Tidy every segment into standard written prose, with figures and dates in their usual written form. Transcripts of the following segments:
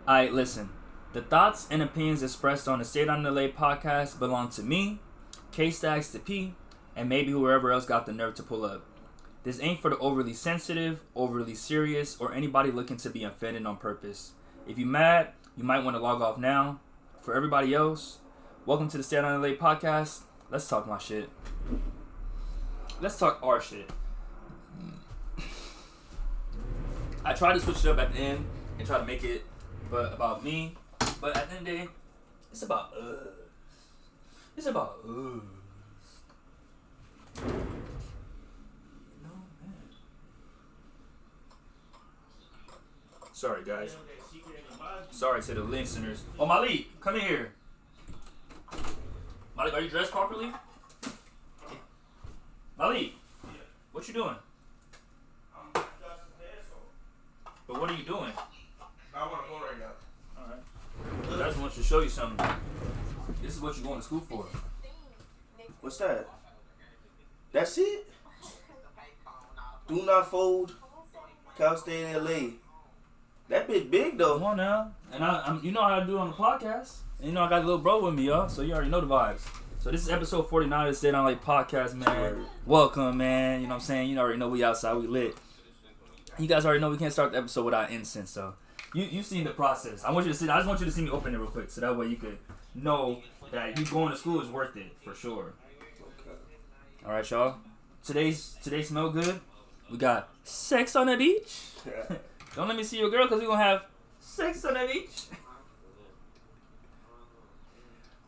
Alright, listen. The thoughts and opinions expressed on the STAYDOWNLA podcast belong to me, K-Stacks to P, and maybe whoever else got the nerve to pull up. This ain't for the overly sensitive, overly serious, or anybody looking to be offended on purpose. If you mad, you might want to log off now. For everybody else, welcome to the STAYDOWNLA podcast. Let's talk my shit. Let's talk our shit. I tried to switch it up at the end and try to make it about me, but at the end of the day, it's about us. It's about us. You know, man. Sorry, guys. Sorry to the listeners. Oh, Malik, come in here. Malik, are you dressed properly? Malik, what you doing? But what are you doing? I want to go right now. Alright. I just want to show you something. This is what you're going to school for. What's that? That's it? Do not fold. Cal State LA. That bit big though. Come on now. And I'm you know how I do on the podcast. And you know I got a little bro with me, y'all. So you already know the vibes. So this is episode 49 of the STAYDOWNLA podcast, man. Sure. Welcome, man. You know what I'm saying? You already know we outside, we lit. You guys already know we can't start the episode without incense, so you've seen the process. I just want you to see me open it real quick, so that way you could know that you going to school is worth it for sure. Okay. All right, y'all. Today smell good. We got sex on the beach. Don't let me see your girl, cause we gonna have sex on the beach.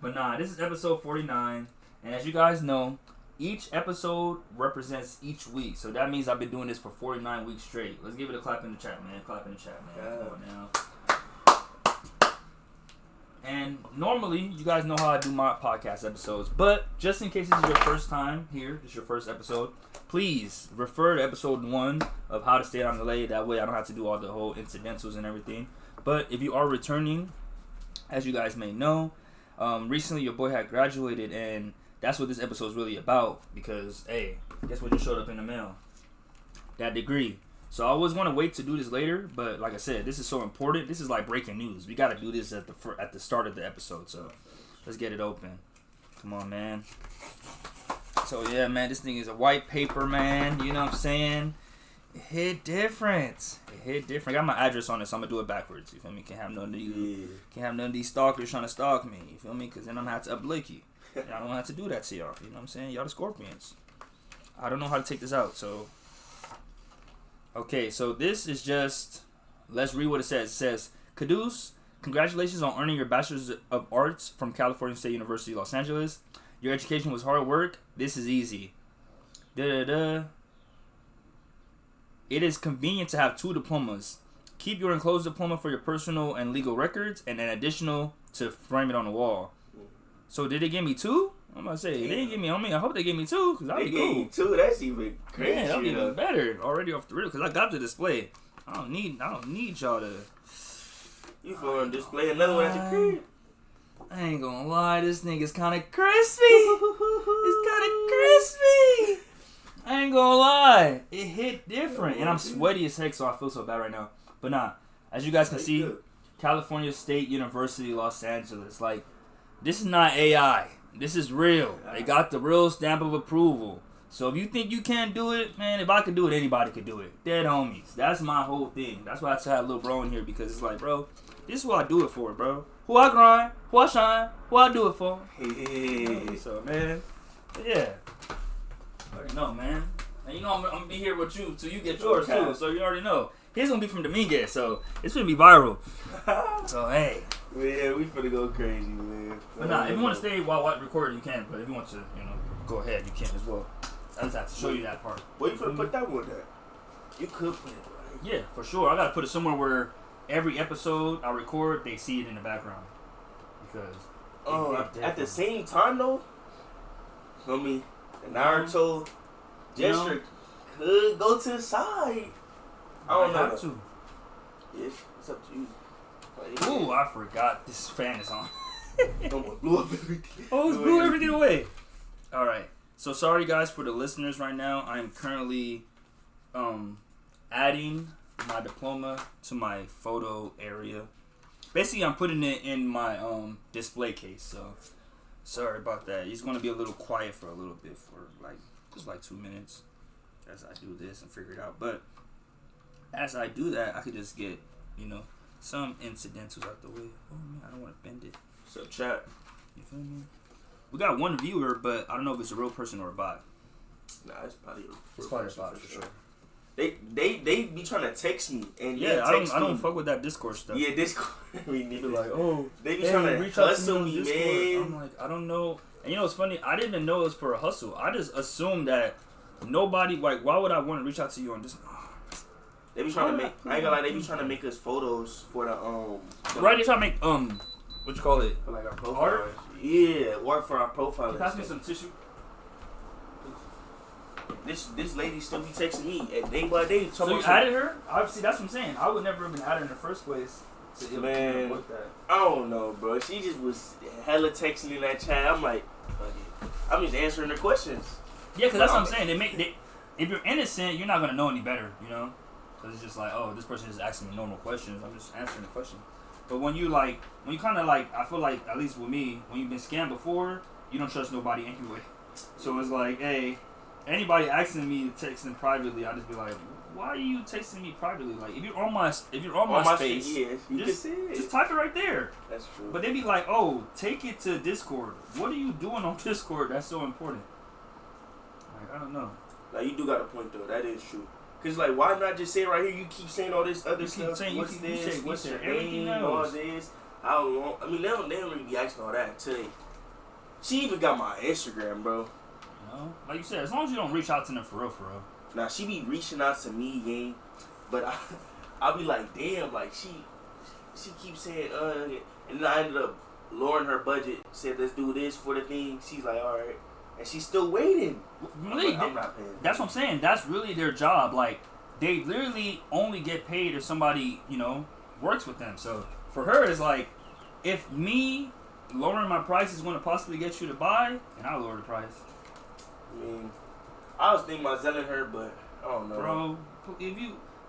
But nah, this is episode 49, and as you guys know, each episode represents each week. So that means I've been doing this for 49 weeks straight. Let's give it a clap in the chat, man. Clap in the chat, man. Come on now. And normally, you guys know how I do my podcast episodes. But just in case this is your first time here, this is your first episode, please refer to episode 1 of How to Stay on the Lay. That way I don't have to do all the whole incidentals and everything. But if you are returning, as you guys may know, recently your boy had graduated, and that's what this episode is really about, because, hey, guess what just showed up in the mail? That degree. So I was going to wait to do this later, but like I said, this is so important. This is like breaking news. We got to do this at the start of the episode, so let's get it open. Come on, man. So, yeah, man, this thing is a white paper, man. You know what I'm saying? It hit different. I got my address on it, so I'm going to do it backwards. You feel me? Can't have none of these stalkers trying to stalk me. You feel me? Because then I'm going to have to uplick you. I don't have to do that to y'all. You know what I'm saying? Y'all the Scorpions. I don't know how to take this out, so. Okay, so this is just. Let's read what it says. It says, Caduce, congratulations on earning your Bachelor's of Arts from California State University, Los Angeles. Your education was hard work. This is easy. It is convenient to have 2 diplomas. Keep your enclosed diploma for your personal and legal records, and an additional to frame it on the wall. So did they give me 2? I'm about to say, they didn't give me, I hope they gave me 2, because that'd be cool. They gave you 2, that's even crazy. Yeah, that'd be even better already off the reel, because I got the display. I don't need y'all to. You gonna display another one at your crib? I ain't gonna lie, this thing is kind of crispy. It's kind of crispy. I ain't gonna lie. It hit different, and I'm sweaty as heck, so I feel so bad right now. But nah, as you guys can see, California State University, Los Angeles, like, this is not AI. This is real. They got the real stamp of approval. So if you think you can't do it, man, if I could do it, anybody could do it. Dead homies. That's my whole thing. That's why I had little bro in here, because it's like, bro, this is what I do it for, bro. Who I grind, who I shine, who I do it for. Hey. So, man, yeah. You already know, man. And you know I'm going to be here with you till you get yours, too. So you already know. He's going to be from Dominguez, so it's going to be viral. So, hey. Yeah, we finna go crazy, man. But nah, if you want to stay while I record, you can. But if you want to, go ahead, you can as well. I just have to show you that part. Where you finna put that one there? You could put it right. Yeah, for sure. I got to put it somewhere where every episode I record, they see it in the background. Because at the same time, though, feel me? The Naruto gesture could go to the side. I don't know. Have to. Yeah, it's up to you. Ooh, I forgot this fan is on. Don't blew up everything. Oh, it blew everything away. All right. So sorry guys for the listeners right now. I am currently adding my diploma to my photo area. basically I'm putting it in my display case. So sorry about that. He's gonna be a little quiet for a little bit for just 2 minutes as I do this and figure it out. But as I do that, I could just get some incidentals out the way. Oh man, I don't want to bend it. So chat. You feel me? We got one viewer, but I don't know if it's a real person or a bot. Nah, it's probably a bot for sure. They be trying to text me and I don't fuck with that Discord stuff. Yeah, Discord. We need they be hey, trying to reach out hustle to me on Discord. man. I'm like, I don't know. And it's funny. I didn't even know it was for a hustle. I just assumed that nobody why would I want to reach out to you on Discord? They be trying to make. I ain't gonna lie. They be trying to make us photos for the Right, they trying to make what you call it? For like our profile. Art? Yeah, work for our profile. Pass me some tissue. This lady still be texting me day by day. So you added her? Obviously, that's what I'm saying. I would never have been added in the first place. Man, I don't know, bro. She just was hella texting in that chat. I'm like, fuck it. I'm just answering her questions. Yeah, because that's what I'm saying. If you're innocent, you're not gonna know any better, Because it's just like, oh, this person is asking me normal questions. I'm just answering the question. But when you kind of I feel like, at least with me, when you've been scammed before, you don't trust nobody anyway. So it's like, hey, anybody asking me to text them privately, I just be like, why are you texting me privately? Like, if you're on my space, just type it right there. That's true. But they be like, oh, take it to Discord. What are you doing on Discord? That's so important. Like, I don't know. Like, you do got a point though. That is true. Cause why not just say it right here? You keep saying all this other stuff. What's this? What's your name? All this. I don't know. I mean, they don't really be asking all that today. She even got my Instagram, bro. Like you said, as long as you don't reach out to them for real. Now she be reaching out to me, gang, but I'll be like, damn, like she keeps saying, and then I ended up lowering her budget. Said, let's do this for the thing. She's like, all right. And she's still waiting. Really? I'm not paying. That's what I'm saying. That's really their job. Like, they literally only get paid if somebody, works with them. So, for her, it's like, if me lowering my price is going to possibly get you to buy, then I'll lower the price. I mean, I was thinking about selling her, but I don't know. Bro,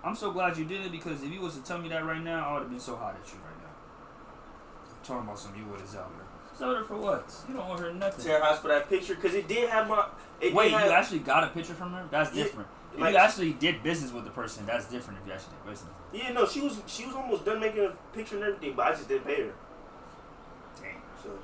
I'm so glad you did it, because if you was to tell me that right now, I would have been so hot at you right now. I'm talking about some you would have sold her. Sold her for what? You don't owe her nothing. Tell her house for that picture, because it did have my... You actually got a picture from her? That's different. If you actually did business with the person, that's different if you actually did business. Yeah, no, she was almost done making a picture and everything, but I just didn't pay her. Dang. So,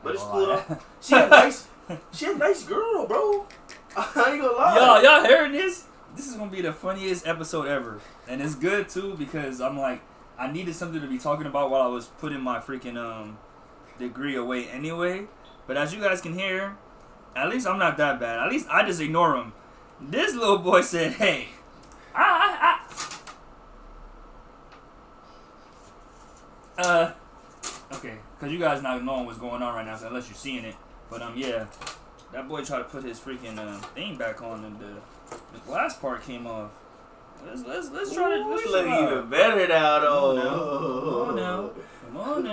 But it's cool though. She a nice girl, bro. I ain't gonna lie. Y'all hearing this? This is gonna be the funniest episode ever. And it's good too, because I'm like, I needed something to be talking about while I was putting my freaking degree away anyway. But as you guys can hear, at least I'm not that bad. At least I just ignore him. This little boy said, hey, okay, because you guys not knowing what's going on right now, so unless you're seeing it. But yeah, that boy tried to put his freaking thing back on, and the glass part came off. Let's try to. Let's look even better now, though. Come on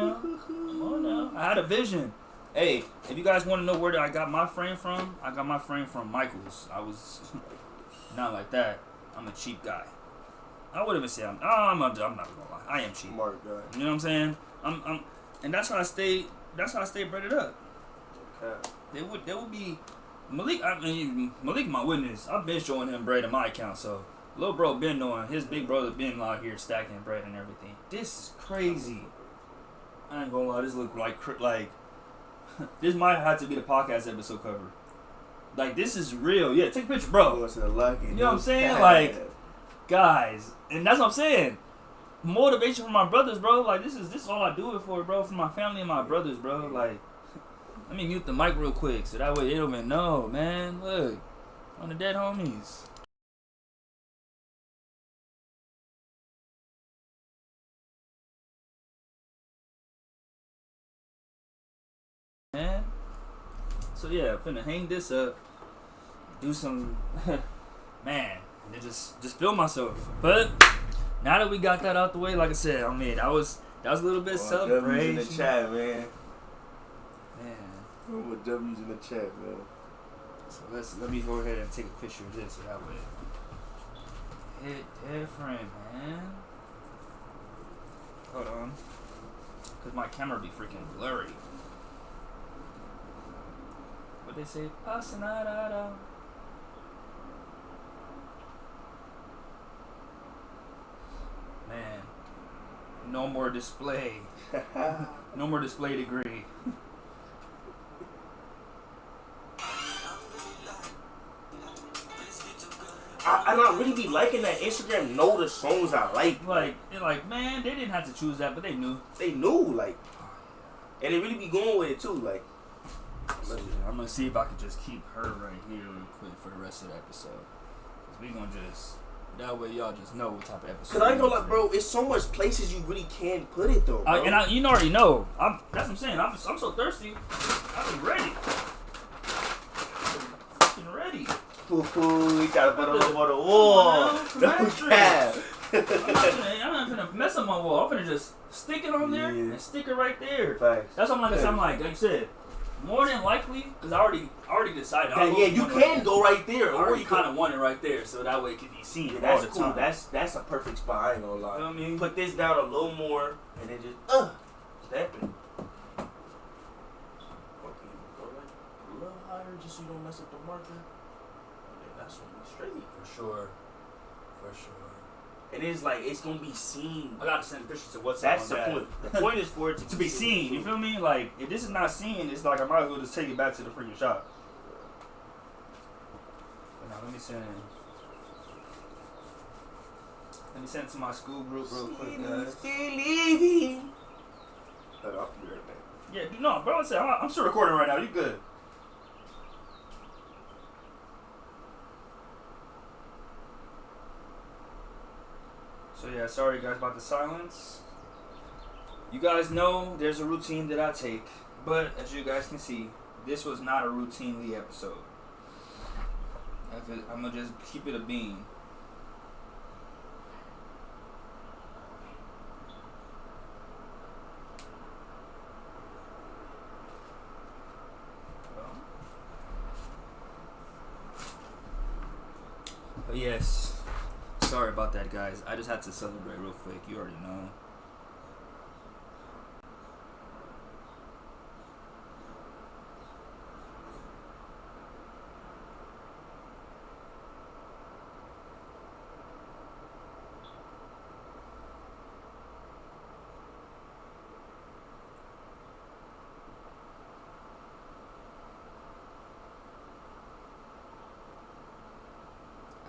now. I had a vision. Hey, if you guys want to know where I got my frame from, I got my frame from Michael's. I was not like that. I'm a cheap guy. I would even say I'm not gonna lie. I am cheap. Smart guy. You know what I'm saying? And that's how I stay. That's how I stay breaded up. Okay. There would be Malik. Malik, my witness. I've been showing him bread in my account, so little bro been knowing his big brother been out here stacking bread and everything. This is crazy. I ain't gonna lie. This look like this might have to be the podcast episode cover. Like, this is real. Yeah, take a picture, bro. You know what I'm saying? Like, guys, and that's what I'm saying. Motivation for my brothers, bro. Like, this is all I do it for, bro. For my family and my brothers, bro. Like, let me mute the mic real quick so that way they don't even know, man. Look, on the dead homies. Man. So yeah, finna hang this up, do some, man, and then just feel myself. But now that we got that out the way, like I said, I mean, that was a little bit celebration. W's in the chat, man. Man. With W's in the chat, man. So let me go ahead and take a picture of this so that way. Hit different, man. Hold on. Cause my camera be freaking blurry. What they say? Pasanada. Man, no more display. No more display degree. I don't really be liking that Instagram know the songs I like. They're like, man, they didn't have to choose that, but they knew. They knew, like, and they really be going with it too, like. So, I'm gonna see if I can just keep her right here real quick for the rest of the episode. Cause we gonna just that way y'all just know what type of episode. Cause I ain't gonna like, bro, it's so much places you really can put it though. Bro. You already know. That's what I'm saying. I'm so thirsty. I'm ready. Fucking ready. Ooh, he gotta put it on the wall. No cap. I'm not gonna mess up my wall. I'm gonna just stick it on there and stick it right there. Facts. That's what I'm like you said. More than likely, because I already decided. Yeah, you can go right there. I already kind of want it right there, so that way it can be seen all that's the cool. time. That's a perfect spot. I ain't gonna lie. You know what I mean? Put this down a little more, and then just step it. Okay, go like a little higher, just so you don't mess up the marker. And then that's gonna be straight. For sure. And it's like it's gonna be seen. I gotta send pictures to WhatsApp. That's the point. The point is for it to be seen. You feel me? Like if this is not seen, it's like I might as well just take it back to the freaking shop. But now let me send it to my school group real quick, guys. Yeah, no, bro. I'm still recording right now. You good? So yeah, sorry guys about the silence. You guys know there's a routine that I take, but as you guys can see, this was not a routinely episode. I'm gonna just keep it a bean. But yes. Sorry about that, guys. I just had to celebrate real quick. You already know.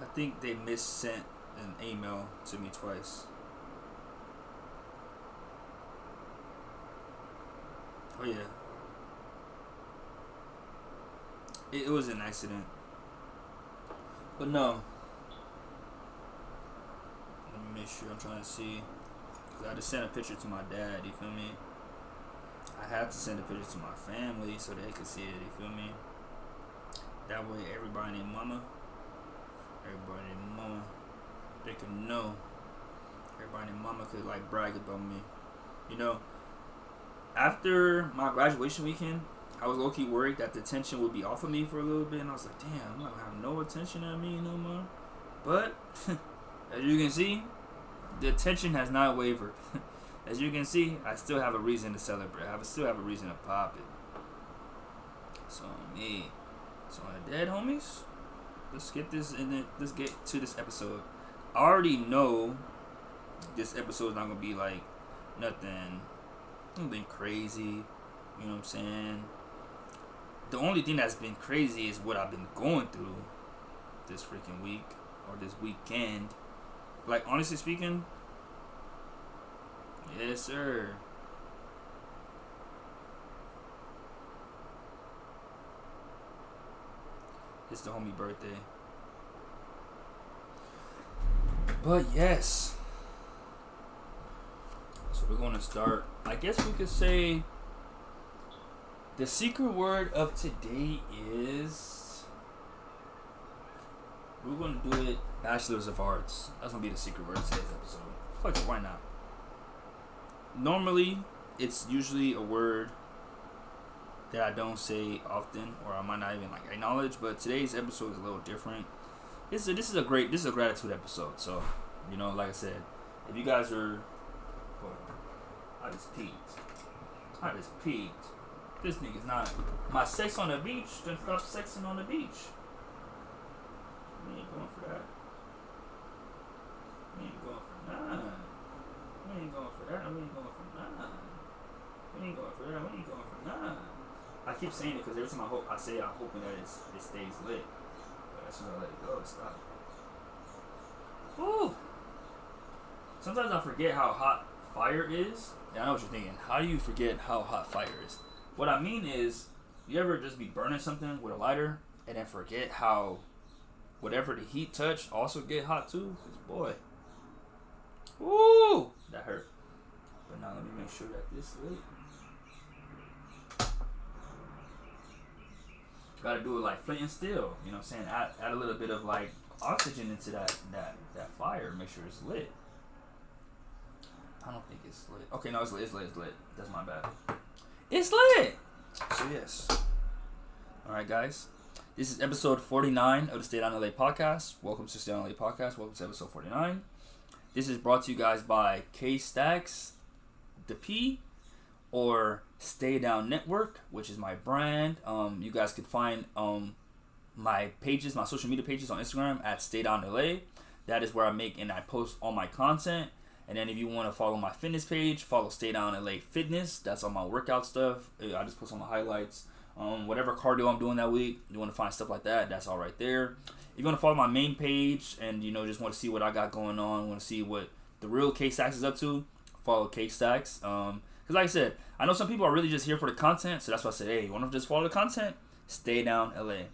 I think they missent an email to me twice. Oh yeah. It was an accident. But no. Let me make sure. I'm trying to see. Cause I had to send a picture to my dad, you feel me? I had to send a picture to my family so they could see it, you feel me? That way everybody named mama, they can know. Everybody named mama could like brag about me. You know, after my graduation weekend, I was low-key worried that the attention would be off of me for a little bit, and I was like, damn, I'm not gonna have no attention on me no more. But as you can see, the attention has not wavered. As you can see, I still have a reason to celebrate. I still have a reason to pop it. So on the dead homies, let's get this in it. Let's get to this episode. I already know this episode is not gonna be like nothing crazy. You know what I'm saying? The only thing that's been crazy is what I've been going through this freaking week or this weekend. Like, honestly speaking, yes, sir. It's the homie birthday. But yes. So we're going to start. I guess we could say the secret word of today is, we're going to do it Bachelors of Arts. That's going to be the secret word of today's episode. Fuck it, why not? Normally, it's usually a word that I don't say often, or I might not even like acknowledge. But today's episode is a little different. This is a gratitude episode. So, you know, like I said, if you guys are, I just peed. I just peeked. This nigga's not. My sex on the beach, then stop sexing on the beach. We ain't going for that. We ain't going for none. We ain't going for that. We ain't going for none. We ain't going for that. We ain't going for none. I keep saying it because every time I say it, I'm hoping that it stays lit. But as soon as I let it go, it stops. Woo! Sometimes I forget how hot fire is. Yeah, I know what you're thinking. How do you forget how hot fire is? What I mean is, you ever just be burning something with a lighter and then forget how whatever the heat touched also get hot too? 'Cause boy, woo, that hurt. But now let me make sure that this lit. Gotta do it like flint and steel. You know what I'm saying? Add a little bit of like oxygen into that fire. Make sure it's lit. I don't think it's lit. Okay, no, it's lit. It's lit. It's lit. That's my bad. It's lit. So yes. All right, guys. This is episode 49 of the Stay Down LA podcast. Welcome to Stay Down LA podcast. Welcome to episode 49. This is brought to you guys by K Stacks, the P, or Stay Down Network, which is my brand. You guys could find my pages, my social media pages on Instagram at Stay Down LA. That is where I make and I post all my content. And then if you want to follow my fitness page, follow Stay Down LA Fitness. That's all my workout stuff. I just post on the highlights. Whatever cardio I'm doing that week, you want to find stuff like that, that's all right there. If you want to follow my main page and just want to see what I got going on, want to see what the real K Stacks is up to, follow K Stacks. Because like I said, I know some people are really just here for the content, so that's why I said, hey, you want to just follow the content? Stay Down LA.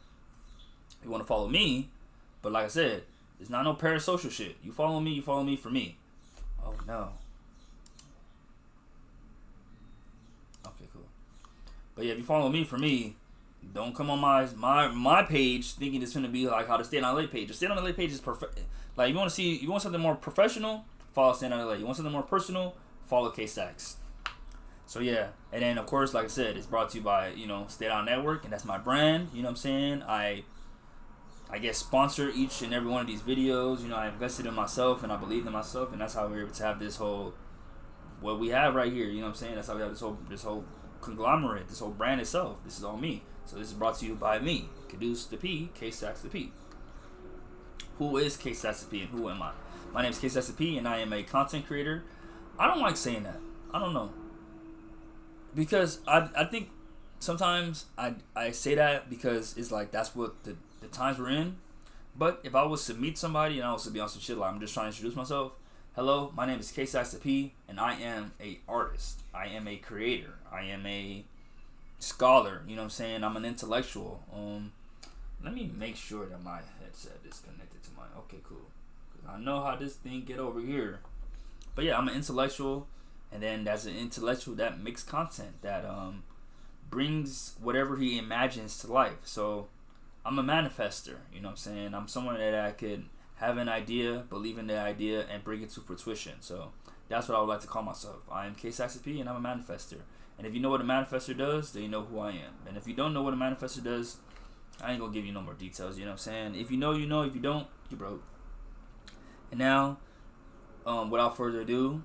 You want to follow me, but like I said, it's not no parasocial shit. You follow me for me. Oh no. Okay, cool. But yeah, if you follow me for me, don't come on my page thinking it's gonna be like how the Stay Down LA page. The Stay Down LA page is perfect. Like you want something more professional, follow Stay Down LA. You want something more personal, follow K Stacks. So yeah, and then of course, like I said, it's brought to you by Stay Down Network, and that's my brand. You know what I'm saying? I get sponsor each and every one of these videos. I invested in myself and I believed in myself, and that's how we're able to have this whole what we have right here. You know what I'm saying? That's how we have this whole conglomerate, this whole brand itself. This is all me. So this is brought to you by me, Caduce the P, K Stacks the P. Who is K Stacks the P and who am I? My name is K Stacks the P and I am a content creator. I don't like saying that. I don't know. Because I think sometimes I say that because it's like that's what the times we're in. But if I was to meet somebody and I was to be on some shit like I'm just trying to introduce myself, hello, my name is K Stacks the P and I am a artist. I am a creator. I am a scholar. You know what I'm saying? I'm an intellectual. Let me make sure that my headset is connected to mine. Okay, cool. Cause I know how this thing get over here. But yeah, I'm an intellectual, and then as an intellectual that makes content that brings whatever he imagines to life. So I'm a manifester, you know what I'm saying? I'm someone that I could have an idea, believe in the idea, and bring it to fruition. So that's what I would like to call myself. I am K Stacks P, and I'm a manifester. And if you know what a manifester does, then you know who I am. And if you don't know what a manifester does, I ain't gonna give you no more details, you know what I'm saying? If you know, you know. If you don't, you broke. And now, without further ado,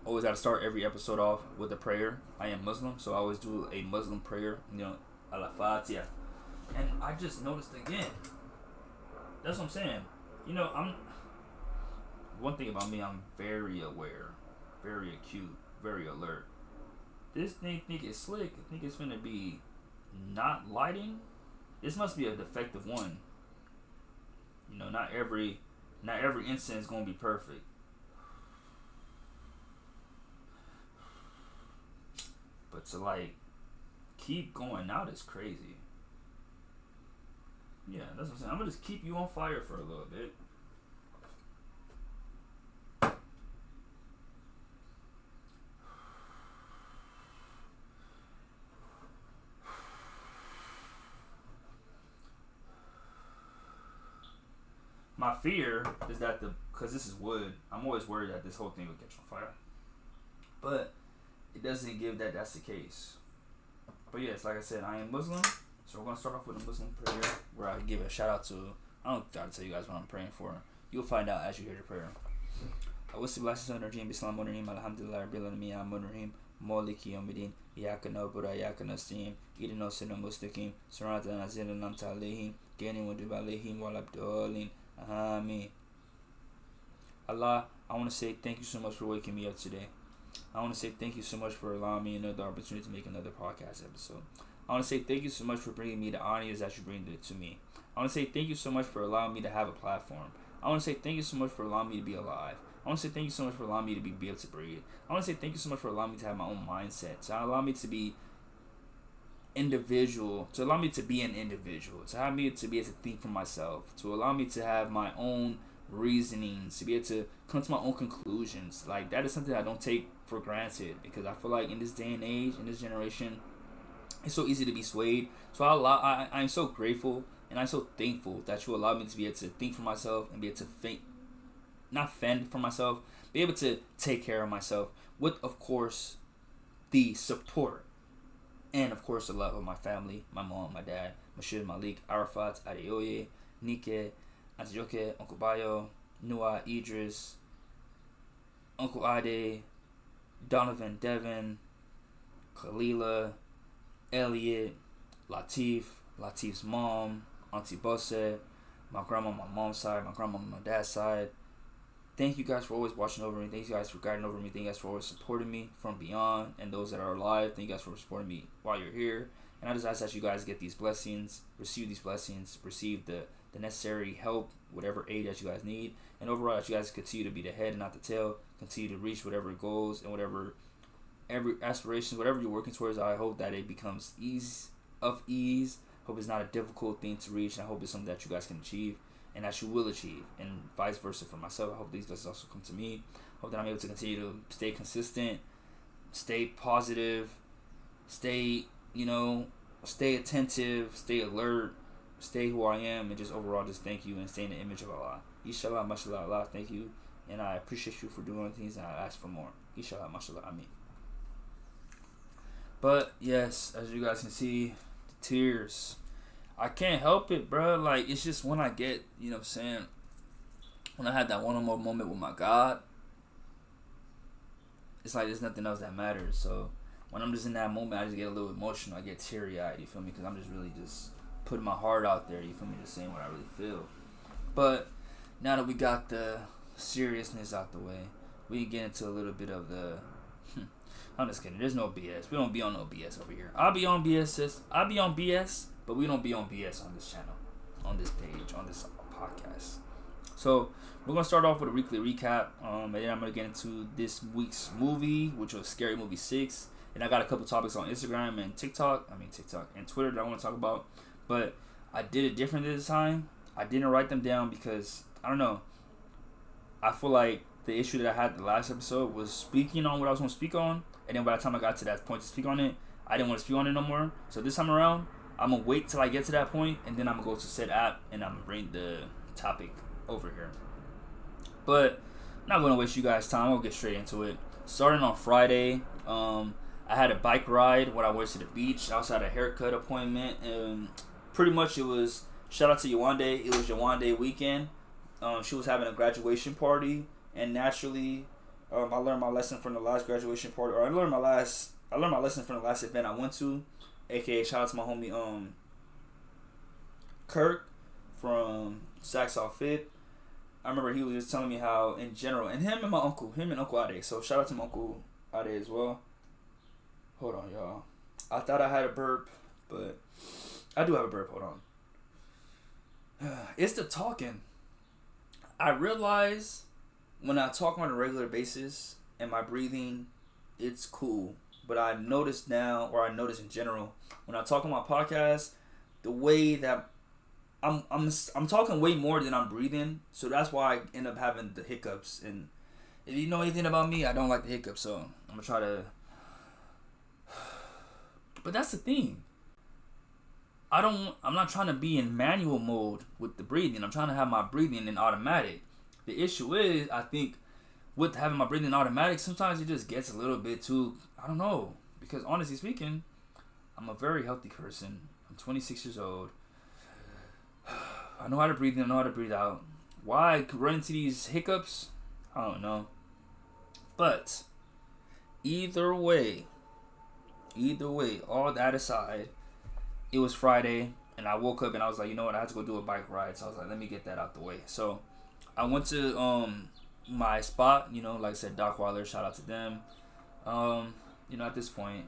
always gotta start every episode off with a prayer. I am Muslim, so I always do a Muslim prayer, Al-Fatiha. And I just noticed again. That's what I'm saying. One thing about me, I'm very aware, very acute, very alert. This thing think it's slick. I think it's finna be not lighting. This must be a defective one. Not every incident is gonna be perfect. But to keep going out is crazy. Yeah, that's what I'm saying. I'm gonna just keep you on fire for a little bit. My fear is that because this is wood, I'm always worried that this whole thing will catch on fire. But it doesn't give that that's the case. But yes, like I said, I am Muslim. So we're going to start off with a Muslim prayer where I give a shout out to, I don't got to tell you guys what I'm praying for. You'll find out as you hear the prayer. What's the blessings on Rajim, Islam Munarim, Alhamdulillah, Rabbil Alamin, Munarim, Moliki Yomidin, Yakana Buddha, Yakana Steam, Idino Sina Mustaqim, Surata Nazil Namta Alehim, Gani Wadubalehim, Walabdolin, Amin. Allah, I want to say thank you so much for waking me up today. I want to say thank you so much for allowing me another opportunity to make another podcast episode. I want to say thank you so much for bringing me the audience that you bring to me. I want to say thank you so much for allowing me to have a platform. I want to say thank you so much for allowing me to be alive. I want to say thank you so much for allowing me to be able to breathe. I want to say thank you so much for allowing me to have my own mindset. To allow me to be individual. To allow me to be an individual. To allow me to be able to think for myself. To allow me to have my own reasonings. To be able to come to my own conclusions. Like, that is something I don't take for granted. Because I feel like in this day and age, in this generation, it's so easy to be swayed. So I'm so grateful and I'm so thankful that you allowed me to be able to think for myself and be able to think. Not fend for myself, be able to take care of myself with, of course, the support and, of course, the love of my family, my mom, my dad, Mashir Malik, Arafat, Adeoye, Nike, Antijoke, Uncle Bayo, Nua, Idris, Uncle Ade, Donovan, Devin, Khalila, Elliot, Latif's mom, Auntie Bose, my grandma on my mom's side, my grandma on my dad's side. Thank you guys for always watching over me. Thank you guys for guiding over me. Thank you guys for always supporting me from beyond. And those that are alive, thank you guys for supporting me while you're here. And I just ask that you guys get these blessings, receive these blessings, receive the necessary help, whatever aid that you guys need. And overall, that you guys continue to be the head and not the tail. Continue to reach whatever goals and whatever every aspirations, whatever you're working towards. I hope that it becomes ease. Hope it's not a difficult thing to reach. And I hope it's something that you guys can achieve. And that you will achieve, and vice versa for myself. I hope these blessings also come to me. Hope that I'm able to continue to stay consistent, stay positive, stay attentive, stay alert, stay who I am, and just overall just thank you and stay in the image of Allah. Inshallah, mashallah, Allah, thank you. And I appreciate you for doing things, and I ask for more. Inshallah, mashallah, Ameen. But yes, as you guys can see, the tears. I can't help it, bro. Like, it's just when I get, you know what I'm saying, when I had that one-on-one moment with my God, it's like there's nothing else that matters. So when I'm just in that moment, I just get a little emotional. I get teary-eyed, you feel me? Because I'm just really just putting my heart out there, you feel me? Just saying what I really feel. But now that we got the seriousness out the way, we can get into a little bit of the... I'm just kidding. There's no BS. We don't be on no BS over here. I'll be on BS, sis. I'll be on BS. But we don't be on BS on this channel, on this page, on this podcast. So we're going to start off with a weekly recap. And then I'm going to get into this week's movie, which was Scary Movie 6. And I got a couple topics on Instagram and TikTok and Twitter that I want to talk about. But I did it different this time. I didn't write them down because, I don't know, I feel like the issue that I had the last episode was speaking on what I was going to speak on. And then by the time I got to that point to speak on it, I didn't want to speak on it no more. So this time around, I'm going to wait till I get to that point, and then I'm going to go to said app, and I'm going to bring the topic over here. But I'm not going to waste you guys' time. I'll get straight into it. Starting on Friday, I had a bike ride when I went to the beach. I also had a haircut appointment, and pretty much it was, shout out to Yawande. It was Yawande weekend. She was having a graduation party, and naturally, I learned my lesson from the last graduation party, or I learned my lesson from the last event I went to. AKA shout out to my homie Kirk from Saks Off Fit. I remember he was just telling me how in general, and him and Uncle Ade. So shout out to my Uncle Ade as well. Hold on, y'all. I thought I had a burp, but I do have a burp. Hold on. It's the talking. I realize when I talk on a regular basis and my breathing, it's cool. But I notice now, or I notice in general, when I talk on my podcast, the way that I'm talking way more than I'm breathing, so that's why I end up having the hiccups. And if you know anything about me, I don't like the hiccups, so I'm gonna try to. But that's the thing. I'm not trying to be in manual mode with the breathing. I'm trying to have my breathing in automatic. The issue is, I think, with having my breathing automatic, sometimes it just gets a little bit too, I don't know, because honestly speaking, I'm a very healthy person. I'm 26 years old. I know how to breathe in, I know how to breathe out. Why I run into these hiccups? I don't know. But either way, all that aside, it was Friday, and I woke up and I was like, you know what, I had to go do a bike ride. So I was like, let me get that out the way. So I went to my spot, like I said, Doc Weiler, shout out to them. At this point,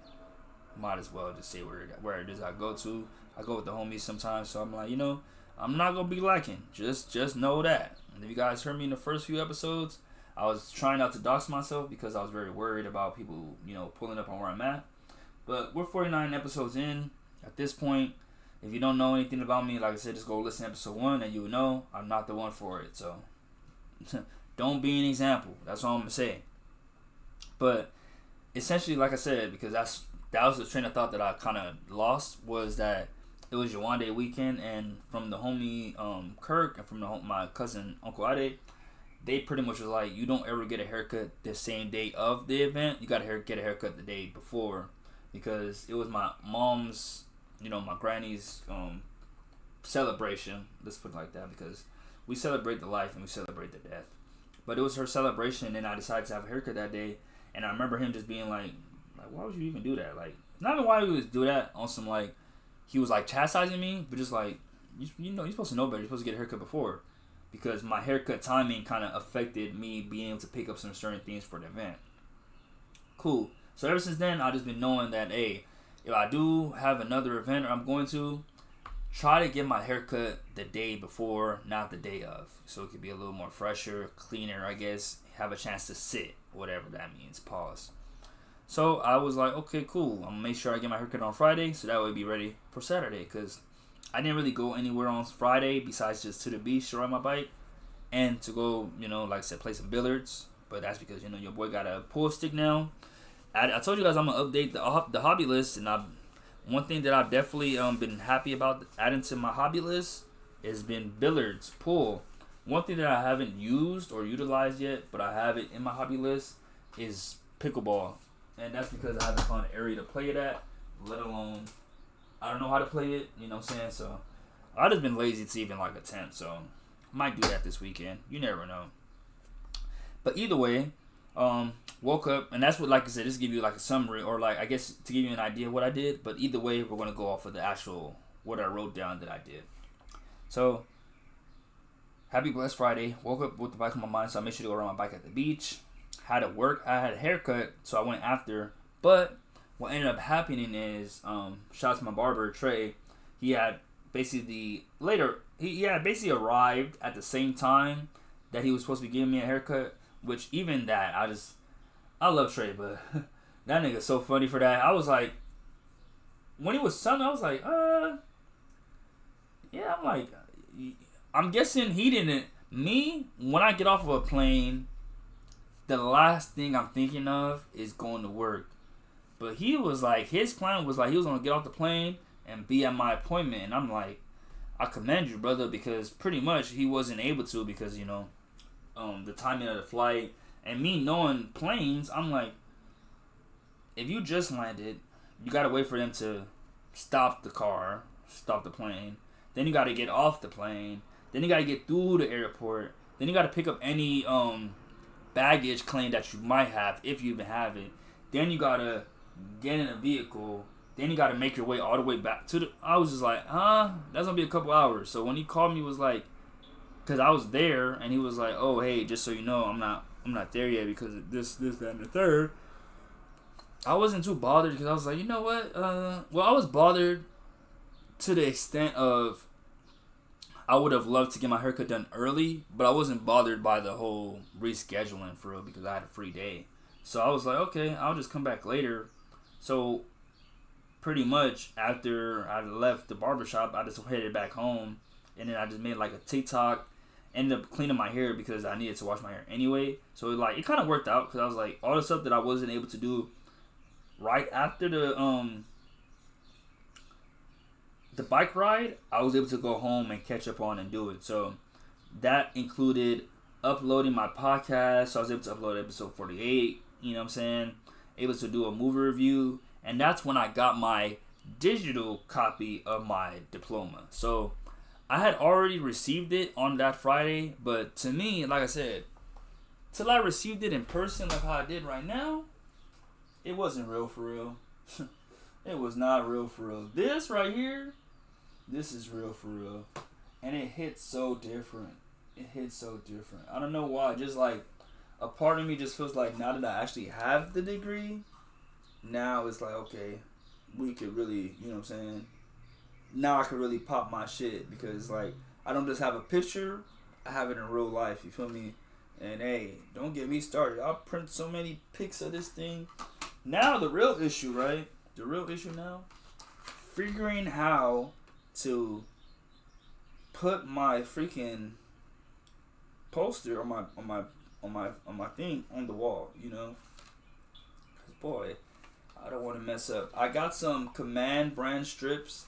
might as well just say where it is I go to. I go with the homies sometimes, so I'm like, I'm not gonna be lacking. Just know that. And if you guys heard me in the first few episodes, I was trying not to dox myself because I was very worried about people, pulling up on where I'm at. But we're 49 episodes in. At this point, if you don't know anything about me, like I said, just go listen to episode 1 and you will know I'm not the one for it. So don't be an example. That's all I'm gonna say. But essentially, like I said, because that was the train of thought that I kind of lost, was that it was Yawande weekend, and from the homie Kirk and from my cousin Uncle Ade, they pretty much was like, you don't ever get a haircut the same day of the event. You gotta get a haircut the day before, because it was my mom's, my granny's celebration. Let's put it like that, because we celebrate the life and we celebrate the death. But it was her celebration, and I decided to have a haircut that day. And I remember him just being like, why would you even do that? Like, not even why he would do that on some, like, he was, like, chastising me, but just, like, you're supposed to know better. You're supposed to get a haircut before. Because my haircut timing kind of affected me being able to pick up some certain things for the event. Cool. So ever since then, I've just been knowing that, hey, if I do have another event I'm going to, try to get my haircut the day before, not the day of. So it could be a little more fresher, cleaner, I guess. Have a chance to sit, whatever that means. Pause. So I was like, okay, cool. I'm going to make sure I get my haircut on Friday, so that way I'll be ready for Saturday. Because I didn't really go anywhere on Friday besides just to the beach to ride my bike. And to go, like I said, play some billiards. But that's because, your boy got a pool stick now. I told you guys I'm going to update the hobby list. And one thing that I've definitely been happy about adding to my hobby list has been billiards, pool. One thing that I haven't used or utilized yet, but I have it in my hobby list, is pickleball. And that's because I haven't found an area to play it at, let alone I don't know how to play it, you know what I'm saying? So I've just been lazy to even like attempt, so I might do that this weekend. You never know. But either way, woke up, and that's what, like I said, just give you like a summary, or like I guess to give you an idea of what I did. But either way, we're gonna go off of the actual what I wrote down that I did. So happy blessed Friday. Woke up with the bike on my mind, so I made sure to go ride my bike at the beach. Had to work. I had a haircut, so I went after. But what ended up happening is, shout out to my barber Trey. He had basically he had basically arrived at the same time that he was supposed to be giving me a haircut. Which even that, I love Trey, but that nigga's so funny for that. I was like, when he was telling me, I was like, yeah. I'm like, I'm guessing he didn't. Me, when I get off of a plane, the last thing I'm thinking of is going to work. But he was like, his plan was like, he was going to get off the plane and be at my appointment. And I'm like, I commend you, brother, because pretty much he wasn't able to because, the timing of the flight. And me knowing planes, I'm like, if you just landed, you got to wait for them to stop the car, stop the plane. Then you got to get off the plane. Then you got to get through the airport. Then you got to pick up any baggage claim that you might have, if you even have it. Then you got to get in a vehicle. Then you got to make your way all the way back to the... I was just like, that's going to be a couple hours. So when he called me, was like... Because I was there, and he was like, oh, hey, just so you know, I'm not there yet because of this, that, and the third. I wasn't too bothered because I was like, you know what? Well, I was bothered to the extent of I would have loved to get my haircut done early, but I wasn't bothered by the whole rescheduling for real because I had a free day. So I was like, okay, I'll just come back later. So pretty much after I left the barbershop, I just headed back home, and then I just made like a TikTok. Ended up cleaning my hair because I needed to wash my hair anyway. So it kind of worked out because I was like, all the stuff that I wasn't able to do right after the bike ride, I was able to go home and catch up on and do it. So that included uploading my podcast. So I was able to upload episode 48, you know what I'm saying? Able to do a movie review. And that's when I got my digital copy of my diploma. So I had already received it on that Friday, but to me, like I said, till I received it in person like how I did right now, it wasn't real for real. It was not real for real. This right here, this is real for real. And it hits so different. It hits so different. I don't know why. Just like a part of me just feels like now that I actually have the degree, now it's like, okay, we could really, you know what I'm saying? Now I could really pop my shit because like I don't just have a picture, I have it in real life, you feel me? And hey, don't get me started. I'll print so many pics of this thing. Now the real issue, right? The real issue now, figuring how to put my freaking poster on my thing on the wall, you know? 'Cause boy, I don't want to mess up. I got some Command brand strips,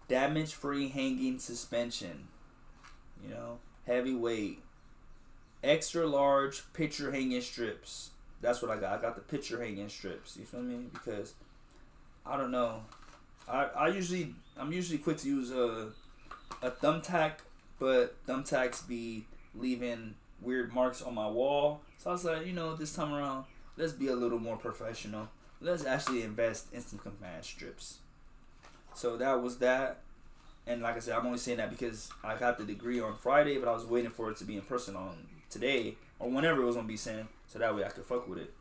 damage-free hanging suspension, you know, heavyweight, extra large picture hanging strips. That's what I got. I got the picture hanging strips. You feel me? Because I don't know. I'm usually quick to use a thumbtack, but thumbtacks be leaving weird marks on my wall. So I was like, you know, this time around, let's be a little more professional. Let's actually invest in some Command strips. So that was that. And like I said, I'm only saying that because I got the degree on Friday, but I was waiting for it to be in person on today or whenever it was going to be sent, so that way I could fuck with it.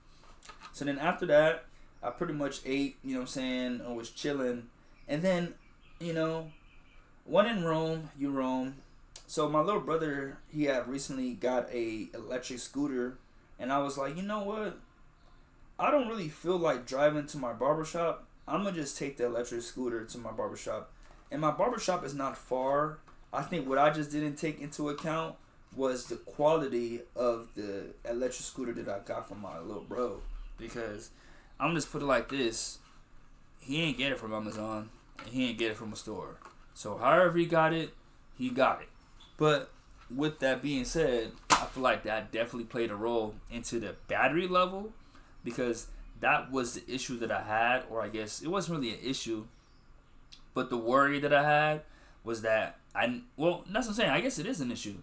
So then after that, I pretty much ate, you know what I'm saying, and was chilling. And then, you know, when in Rome, you roam. So my little brother, he had recently got a electric scooter, and I was like, you know what? I don't really feel like driving to my barbershop. I'm going to just take the electric scooter to my barbershop. And my barbershop is not far. I think what I just didn't take into account was the quality of the electric scooter that I got from my little bro. Because I'm going to just put it like this. He ain't get it from Amazon. And he ain't get it from a store. So however he got it, he got it. But with that being said, I feel like that definitely played a role into the battery level. Because that was the issue that I had. Or I guess it wasn't really an issue. But the worry that I had was that that's what I'm saying. I guess it is an issue.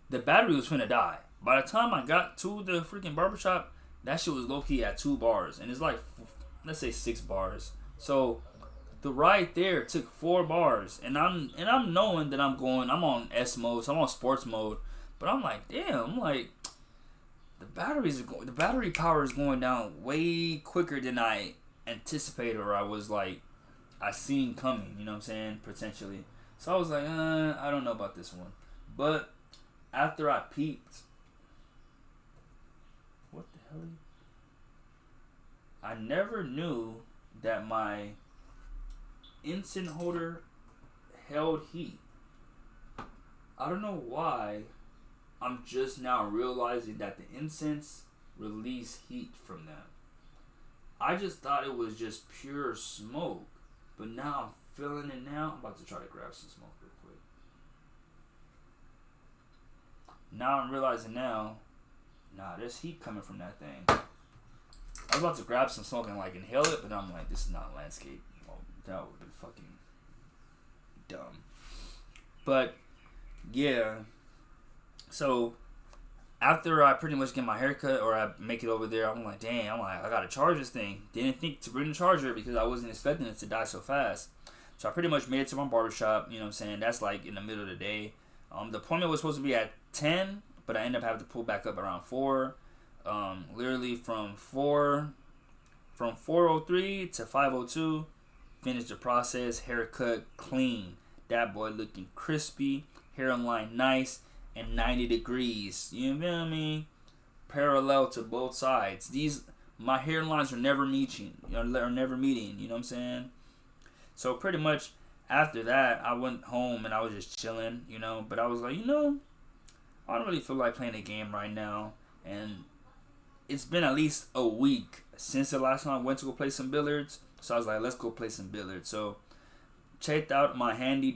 The battery was finna die. By the time I got to the freaking barbershop, that shit was low-key at 2 bars. And it's like, let's say 6 bars. So the ride there took 4 bars. And I'm knowing that I'm on S mode, so I'm on sports mode. But I'm like, damn, the battery power is going down way quicker than I anticipated, or I seen coming, you know what I'm saying, potentially. So I was like, I don't know about this one. But after I peeped, what the hell? I never knew that my incense holder held heat. I don't know why. I'm just now realizing that the incense release heat from them. I just thought it was just pure smoke. But now I'm feeling it now. I'm about to try to grab some smoke real quick. Now I'm realizing there's heat coming from that thing. I was about to grab some smoke and inhale it, but I'm like, this is not landscape. Well, that would have been fucking dumb. But yeah. So after I pretty much get my haircut or I make it over there, I'm like, damn, I gotta charge this thing. Didn't think to bring the charger because I wasn't expecting it to die so fast. So I pretty much made it to my barbershop, you know what I'm saying? That's like in the middle of the day. The appointment was supposed to be at 10, but I ended up having to pull back up around 4. Literally from 4:03 to 5:02, finished the process, haircut clean. That boy looking crispy, hairline nice, and 90 degrees. You feel me? Parallel to both sides. My hairlines are never meeting. You know what I'm saying? So pretty much after that, I went home and I was just chilling, you know. But I was like, I don't really feel like playing a game right now. And it's been at least a week since the last time I went to go play some billiards. So I was like, let's go play some billiards. So checked out my handy,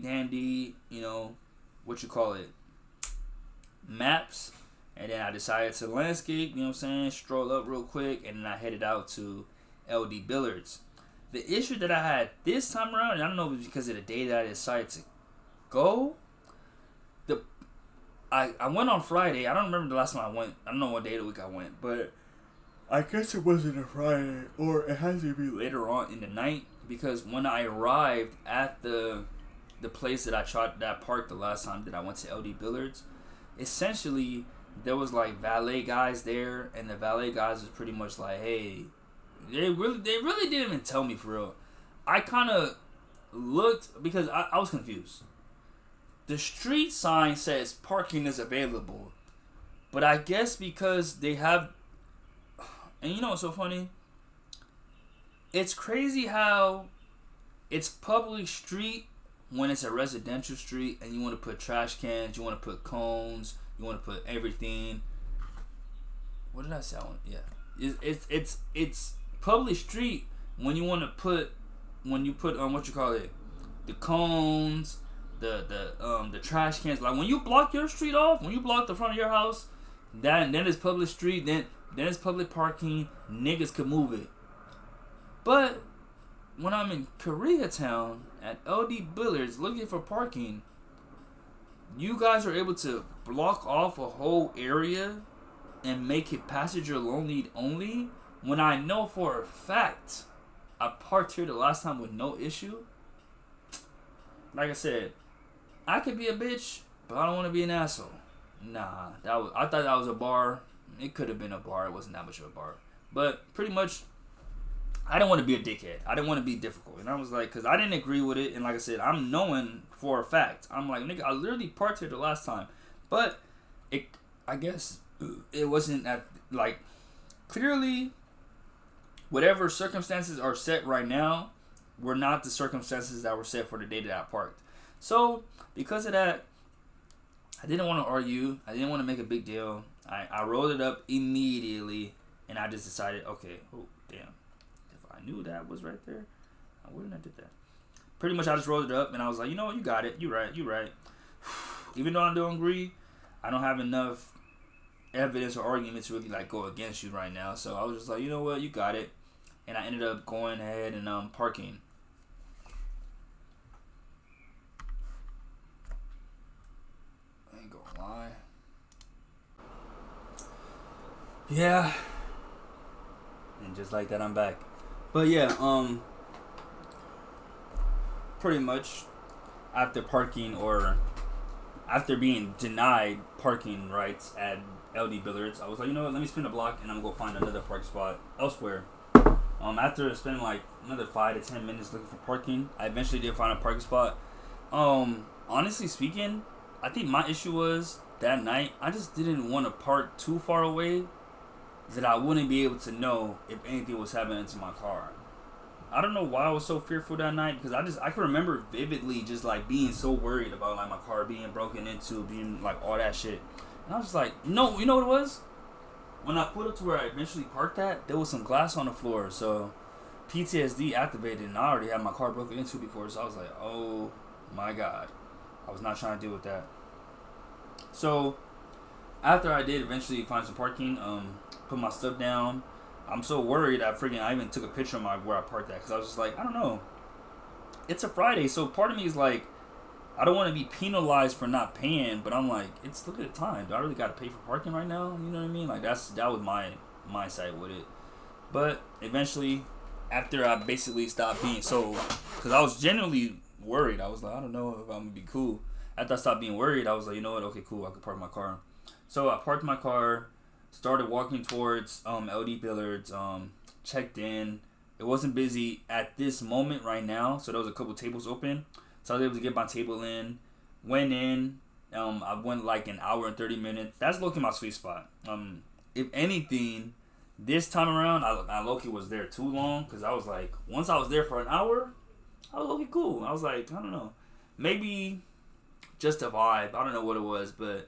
maps, and then I decided to landscape, you know what I'm saying, stroll up real quick, and then I headed out to LD Billiards. The issue that I had this time around, and I don't know if it was because of the day that I decided to go, I went on Friday. I don't remember the last time I went. I don't know what day of the week I went, but I guess it wasn't a Friday, or it has to be later on in the night, because when I arrived at the place that parked the last time that I went to LD Billiards, essentially there was like valet guys there, and the valet guys was pretty much like, hey, they really didn't even tell me for real. I kind of looked because I was confused. The street sign says parking is available, but I guess because they have. And you know what's so funny? It's crazy how it's public street when it's a residential street and you want to put trash cans, you want to put cones, you want to put everything. What did I say? Yeah. It's public street when you want to put what you call it, the cones, the trash cans. Like when you block your street off, when you block the front of your house, then it's public street. Then it's public parking. Niggas could move it. But when I'm in Koreatown at LD Billiards looking for parking, you guys are able to block off a whole area and make it passenger only. When I know for a fact I parked here the last time with no issue. Like I said, I could be a bitch, but I don't want to be an asshole. Nah, I thought that was a bar. It could have been a bar. It wasn't that much of a bar. But pretty much, I didn't want to be a dickhead. I didn't want to be difficult. And I was like, because I didn't agree with it. And like I said, I'm knowing for a fact. I'm like, nigga, I literally parked here the last time. But I guess it wasn't like, clearly, whatever circumstances are set right now were not the circumstances that were set for the day that I parked. So, because of that, I didn't want to argue. I didn't want to make a big deal. I rolled it up immediately, and I just decided, okay, oh, damn. If I knew that was right there, I wouldn't have did that. Pretty much, I just rolled it up, and I was like, you know what, you got it. You right. Even though I don't agree, I don't have enough evidence or argument to really, like, go against you right now. So I was just like, you know what, you got it. And I ended up going ahead and parking. I ain't gonna lie. Yeah. And just like that, I'm back. But yeah, pretty much after parking or after being denied parking rights at LD Billiards, I was like, you know what, let me spin the block and I'm gonna go find another park spot elsewhere. After spending like another 5 to 10 minutes looking for parking, I eventually did find a parking spot. Honestly speaking, I think my issue was that night I just didn't want to park too far away that I wouldn't be able to know if anything was happening to my car. I don't know why I was so fearful that night, because I can remember vividly just like being so worried about like my car being broken into, being like all that shit. And I was like, no, you know what it was? When I pulled up to where I eventually parked at, there was some glass on the floor, so PTSD activated, and I already had my car broken into before, so I was like, oh my god. I was not trying to deal with that. So, after I did eventually find some parking, put my stuff down, I'm so worried I even took a picture of where I parked at, because I was just like, I don't know. It's a Friday, so part of me is like, I don't want to be penalized for not paying, but I'm like, look at the time. Do I really got to pay for parking right now? You know what I mean? Like, that was my mindset with it. But eventually, after I basically stopped being so, because I was genuinely worried. I was like, I don't know if I'm going to be cool. After I stopped being worried, I was like, you know what? Okay, cool. I could park my car. So I parked my car, started walking towards LD Billiards, checked in. It wasn't busy at this moment right now, so there was a couple tables open. So I was able to get my table in, went in. I went like an hour and 30 minutes. That's low-key my sweet spot. If anything, this time around, I low-key was there too long, because I was like, once I was there for an hour, I was low-key cool. I was like, I don't know, maybe just a vibe. I don't know what it was, but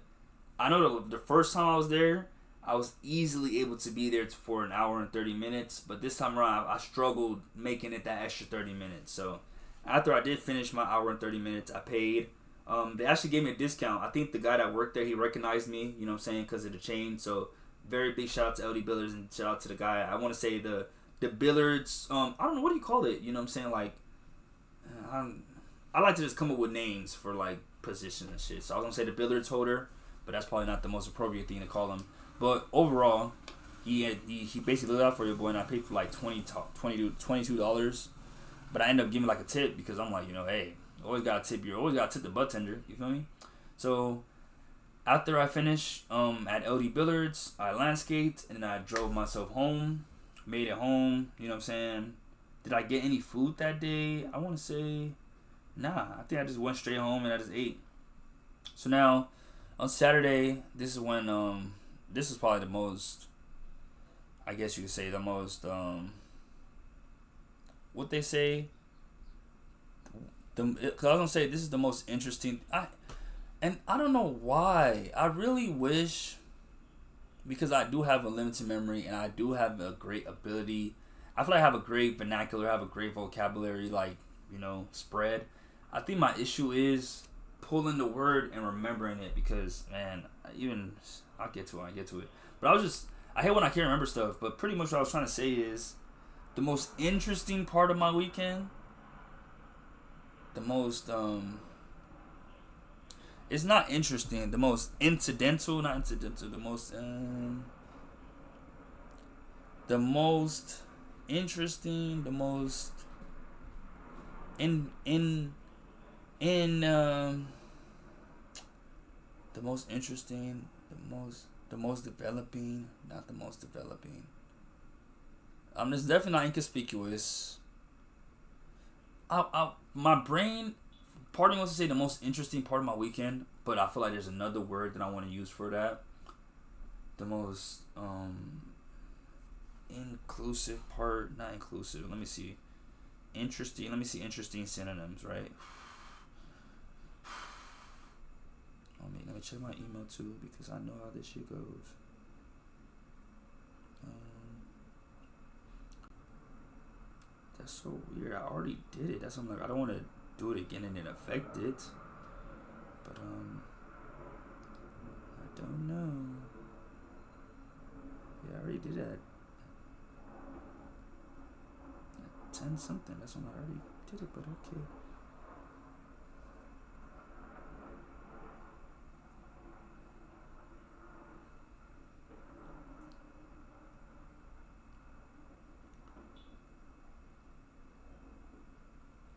I know the first time I was there, I was easily able to be there for an hour and 30 minutes. But this time around, I struggled making it that extra 30 minutes. So after I did finish my hour and 30 minutes, I paid. They actually gave me a discount. I think the guy that worked there, he recognized me, you know what I'm saying, because of the chain. So very big shout out to LD Billiards and shout out to the guy. I want to say the Billiards, I don't know, what do you call it? You know what I'm saying? Like, I like to just come up with names for like positions and shit. So I was going to say the Billiards holder. but that's probably not the most appropriate thing to call him. But overall, he basically looked out for your boy, and I paid for like $22. But I ended up giving like a tip because I'm like, hey, always gotta tip the bartender. You feel me? So after I finished at LD Billiards, I landscaped and then I drove myself home, made it home. You know what I'm saying? Did I get any food that day? I want to say, nah. I think I just went straight home and I just ate. So now on Saturday, this is when this is probably the most, I guess you could say the most what they say. Because I was gonna say this is the most interesting. I don't know why. I really wish, because I do have a limited memory and I do have a great ability. I feel like I have a great vernacular, I have a great vocabulary, like, spread. I think my issue is pulling the word and remembering it because, man, I'll get to it. But I hate when I can't remember stuff, but pretty much what I was trying to say is the most interesting part of my weekend, it's not interesting, the most incidental, not incidental, the most interesting, the most the most interesting, the most developing, not the most developing. It's definitely not inconspicuous. My brain, part of me wants to say the most interesting part of my weekend, but I feel like there's another word that I want to use for that. The most inclusive part, not inclusive. Let me see interesting synonyms, right? Let me check my email too because I know how this shit goes. That's so weird. I already did it. That's something like I don't want to do it again and then affect it. But I don't know. Yeah, I already did that. 10 something. That's when I already did it. But okay.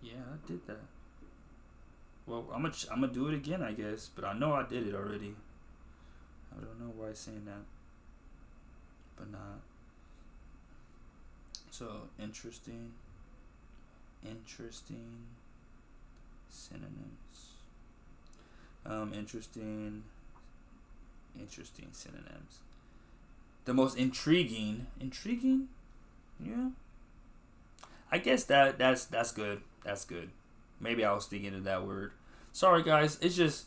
Yeah, I did that. Well, I'm gonna do it again, I guess. But I know I did it already. I don't know why it's saying that. But nah. So, interesting synonyms. Interesting synonyms. The most intriguing, yeah. I guess that's good. That's good. Maybe I was thinking of that word. Sorry, guys. It's just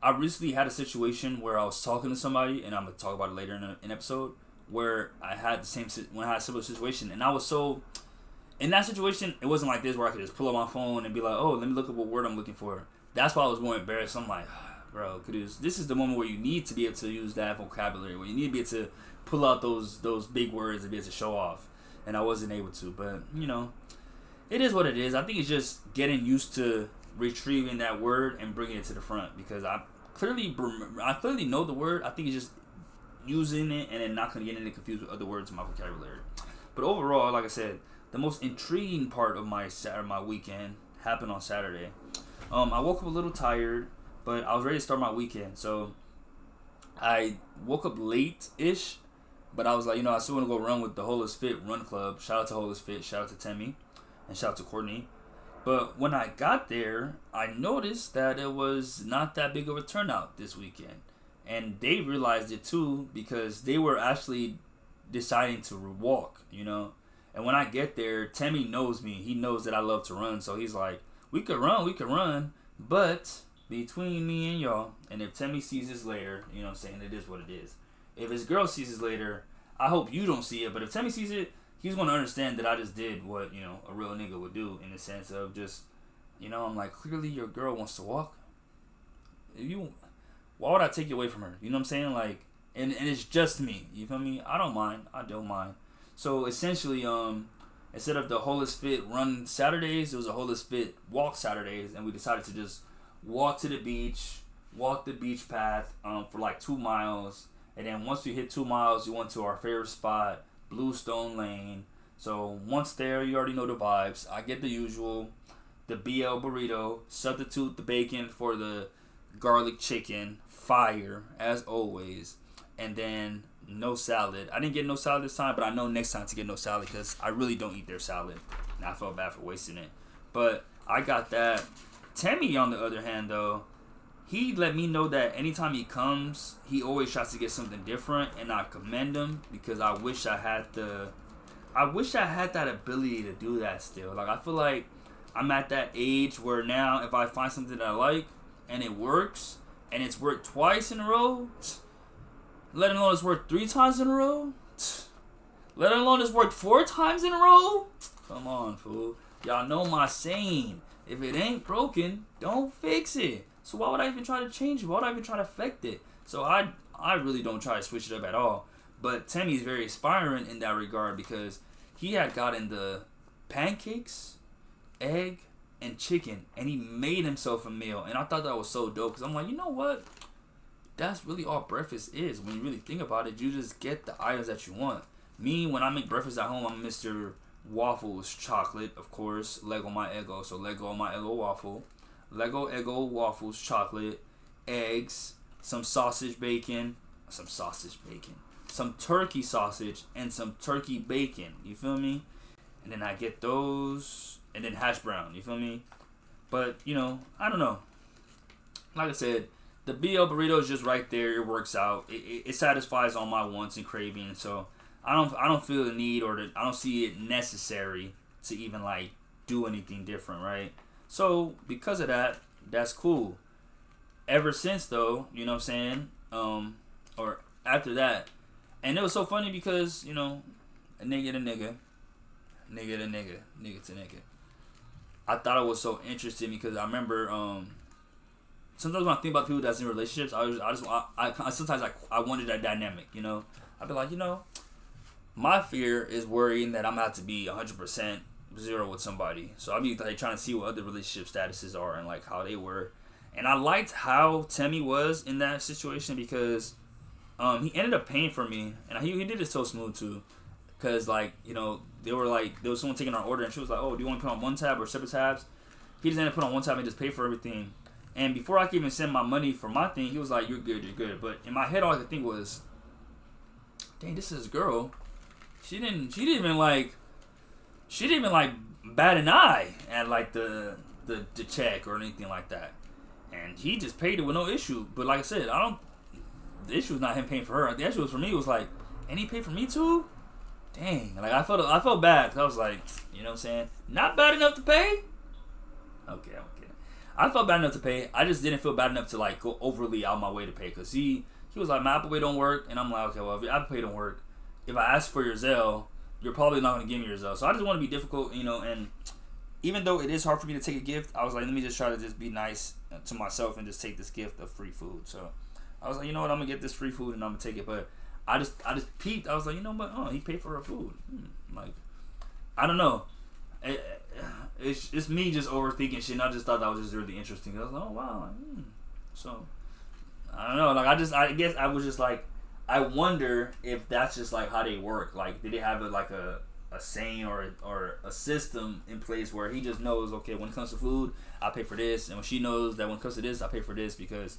I recently had a situation where I was talking to somebody, and I'm gonna talk about it later in an episode, where I had a similar situation, and I was so in that situation. It wasn't like this where I could just pull up my phone and be like, "Oh, let me look up what word I'm looking for." That's why I was more embarrassed. I'm like, bro, this is the moment where you need to be able to use that vocabulary, where you need to be able to pull out those big words and be able to show off, and I wasn't able to. But it is what it is. I think it's just getting used to retrieving that word and bringing it to the front because I clearly know the word. I think it's just using it and then not going to get any confused with other words in my vocabulary. But overall, like I said, the most intriguing part of my weekend happened on Saturday. I woke up a little tired, but I was ready to start my weekend. So I woke up late-ish, but I was like, I still want to go run with the Wildest Fit Run Club. Shout out to Wildest Fit. Shout out to Temmie. And shout out to Courtney. But when I got there, I noticed that it was not that big of a turnout this weekend. And they realized it too because they were actually deciding to walk, And when I get there, Temmie knows me. He knows that I love to run. So he's like, we could run. But between me and y'all, and if Temmie sees this later, it is what it is. If his girl sees this later, I hope you don't see it. But if Temmie sees it, he's going to understand that I just did what, a real nigga would do in the sense of just, I'm like, clearly your girl wants to walk. Why would I take you away from her? You know what I'm saying? Like, and it's just me. You feel me? I don't mind. So essentially, instead of the Wildest Fit Run Saturdays, it was a Wildest Fit Walk Saturdays, and we decided to just walk to the beach, walked the beach path for like 2 miles. And then once we hit 2 miles, we went to our favorite spot, Bluestone Lane. So once there, you already know the vibes. I get the usual, the BL burrito, substitute the bacon for the garlic chicken, fire as always, and then no salad. I didn't get no salad this time, but I know next time to get no salad because I really don't eat their salad. And I felt bad for wasting it. But I got that. Temmie, on the other hand, though, he let me know that anytime he comes, he always tries to get something different, and I commend him because I wish I had that ability to do that still. Like, I feel like I'm at that age where now if I find something that I like and it works, and it's worked twice in a row, let alone it's worked 3 times in a row, let alone it's worked 4 times in a row, come on, fool. Y'all know my saying. If it ain't broken, don't fix it. So why would I even try to change it? Why would I even try to affect it? So I really don't try to switch it up at all. But Temmie's very inspiring in that regard because he had gotten the pancakes, egg, and chicken, and he made himself a meal. And I thought that was so dope because I'm like, you know what? That's really all breakfast is. When you really think about it, you just get the items that you want. Me, when I make breakfast at home, I'm Mr. Waffles chocolate, of course. Lego my Eggo, so Lego my Eggo waffle. Lego Eggo waffles chocolate, eggs, some sausage bacon, some turkey sausage, and some turkey bacon. You feel me? And then I get those, and then hash brown. You feel me? But you know, I don't know. Like I said, the BL burrito is just right there. It works out. It satisfies all my wants and cravings. So I don't feel the need I don't see it necessary to even like do anything different, right? So because of that, that's cool. Ever since though, you know what I'm saying? Or after that, and it was so funny because, you know, a nigga to nigga to nigga. I thought it was so interesting because I remember sometimes when I think about people that's in relationships, I sometimes I wonder that dynamic, you know? I'd be like, you know, my fear is worrying that I'm about to be 100% zero with somebody. So I'll be like trying to see what other relationship statuses are and like how they were. And I liked how Temmie was in that situation because he ended up paying for me, and he did it so smooth too. Cause like, you know, there was someone taking our order and she was like, oh, do you want to put on one tab or separate tabs? He just ended up put on one tab and just pay for everything. And before I could even send my money for my thing, he was like, you're good. But in my head, all I could think was, dang, this is a girl. She didn't even like bat an eye at like the check or anything like that. And he just paid it with no issue. But like I said, the issue was not him paying for her. The issue was for me. It was like, and he paid for me too? Dang. Like I felt bad because I was like, you know what I'm saying? Not bad enough to pay? Okay. I felt bad enough to pay. I just didn't feel bad enough to like go overly out my way to pay. Because he was like, my Apple Pay don't work. And I'm like, okay, well, if your Apple Pay don't work, if I ask for your Zelle, you're probably not going to give me your Zelle. So I just want to be difficult, you know, and even though it is hard for me to take a gift, I was like, let me just try to just be nice to myself and just take this gift of free food. So I was like, you know what, I'm going to get this free food and I'm going to take it. But I just peeped. I was like, you know what, he paid for her food. Like, I don't know. It's me just overthinking shit, and I just thought that was just really interesting. I was like, oh, wow. So, I don't know. Like, I guess I was just like, I wonder if that's just like how they work. Like, did they have a saying or a system in place where he just knows, okay, when it comes to food, I pay for this, and when she knows that when it comes to this, I pay for this. Because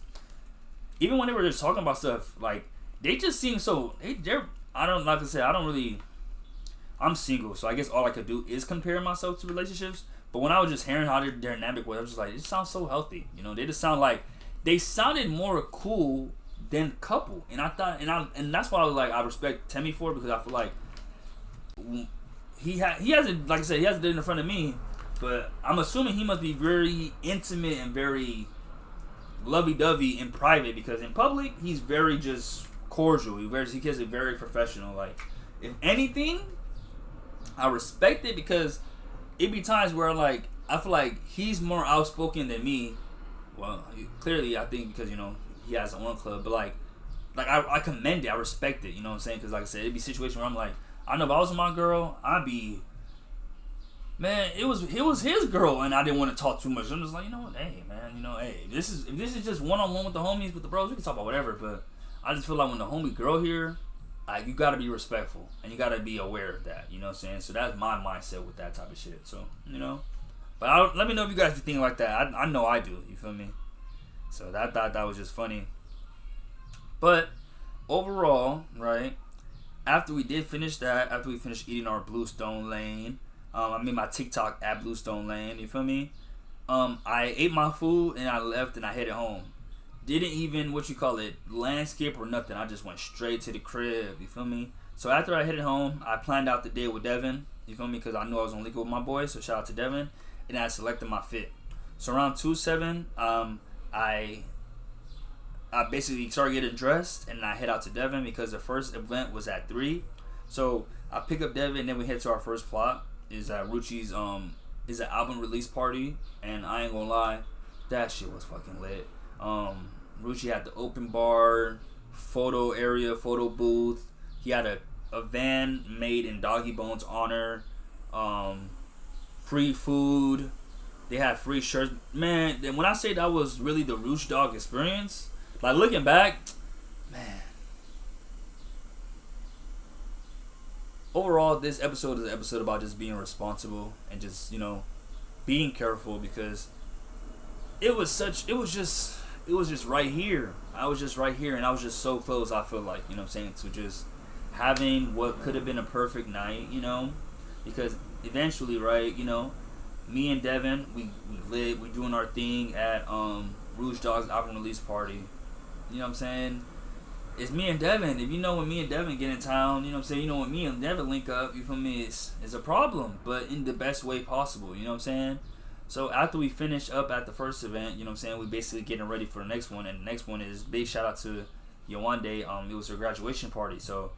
even when they were just talking about stuff, like, they just seem so I'm single, so I guess all I could do is compare myself to relationships. But when I was just hearing how their dynamic was, I was just like, it sounds so healthy. You know, they just sound like they sounded more cool than couple. And I thought, and that's why I was like, I respect Temmie for it, because I feel like he hasn't, like I said, he hasn't done it in front of me, but I'm assuming he must be very intimate and very lovey-dovey in private, because in public he's very just cordial. He gets it very professional. Like, if anything, I respect it, because it be times where like I feel like he's more outspoken than me. Well, clearly I think because, you know, he has his own club, but like I commend it, I respect it. You know what I'm saying? Because like I said, it'd be situations where I'm like, I know if I was with my girl, I'd be Man, it was his girl, and I didn't want to talk too much. I'm just like, you know what, hey man, hey, if this is just one on one with the homies, with the bros, we can talk about whatever. But I just feel like when the homie girl here, like you gotta be respectful and you gotta be aware of that. You know what I'm saying? So that's my mindset with that type of shit. So but let me know if you guys be thinking like that. I know I do. You feel me? So that was just funny. But overall, right? After we did finish that, after we finished eating our Bluestone Lane. I made my TikTok at Bluestone Lane, you feel me? I ate my food and I left and I headed home. Didn't even, landscape or nothing. I just went straight to the crib, you feel me? So after I headed home, I planned out the day with Devin, you feel me? Because I knew I was on liquor with my boys, so shout out to Devin. And I selected my fit. So around 2-7, I basically started getting dressed and I head out to Devin because the first event was at 3. So I pick up Devin and then we head to our first plot. Is at Ruchi's is an album release party, and I ain't gonna lie, that shit was fucking lit. Ruchi had the open bar, photo area, photo booth. He had a van made in Doggy Bone's honor. Free food. They had free shirts. Man, when I say that was really the Roosh Dog experience, like looking back, man. Overall, this episode is an episode about just being responsible and just, being careful because it was just right here. I was just right here and I was just so close, I feel like, to just having what could have been a perfect night, because eventually, right, me and Devin, we lit, we doing our thing at Rouge Dog's album release party. You know what I'm saying? It's me and Devin. If you know when me and Devin get in town, when me and Devin link up, you feel me, it's a problem, but in the best way possible, you know what I'm saying? So after we finish up at the first event, we basically getting ready for the next one, and the next one is big shout out to Yawande. It was her graduation party, so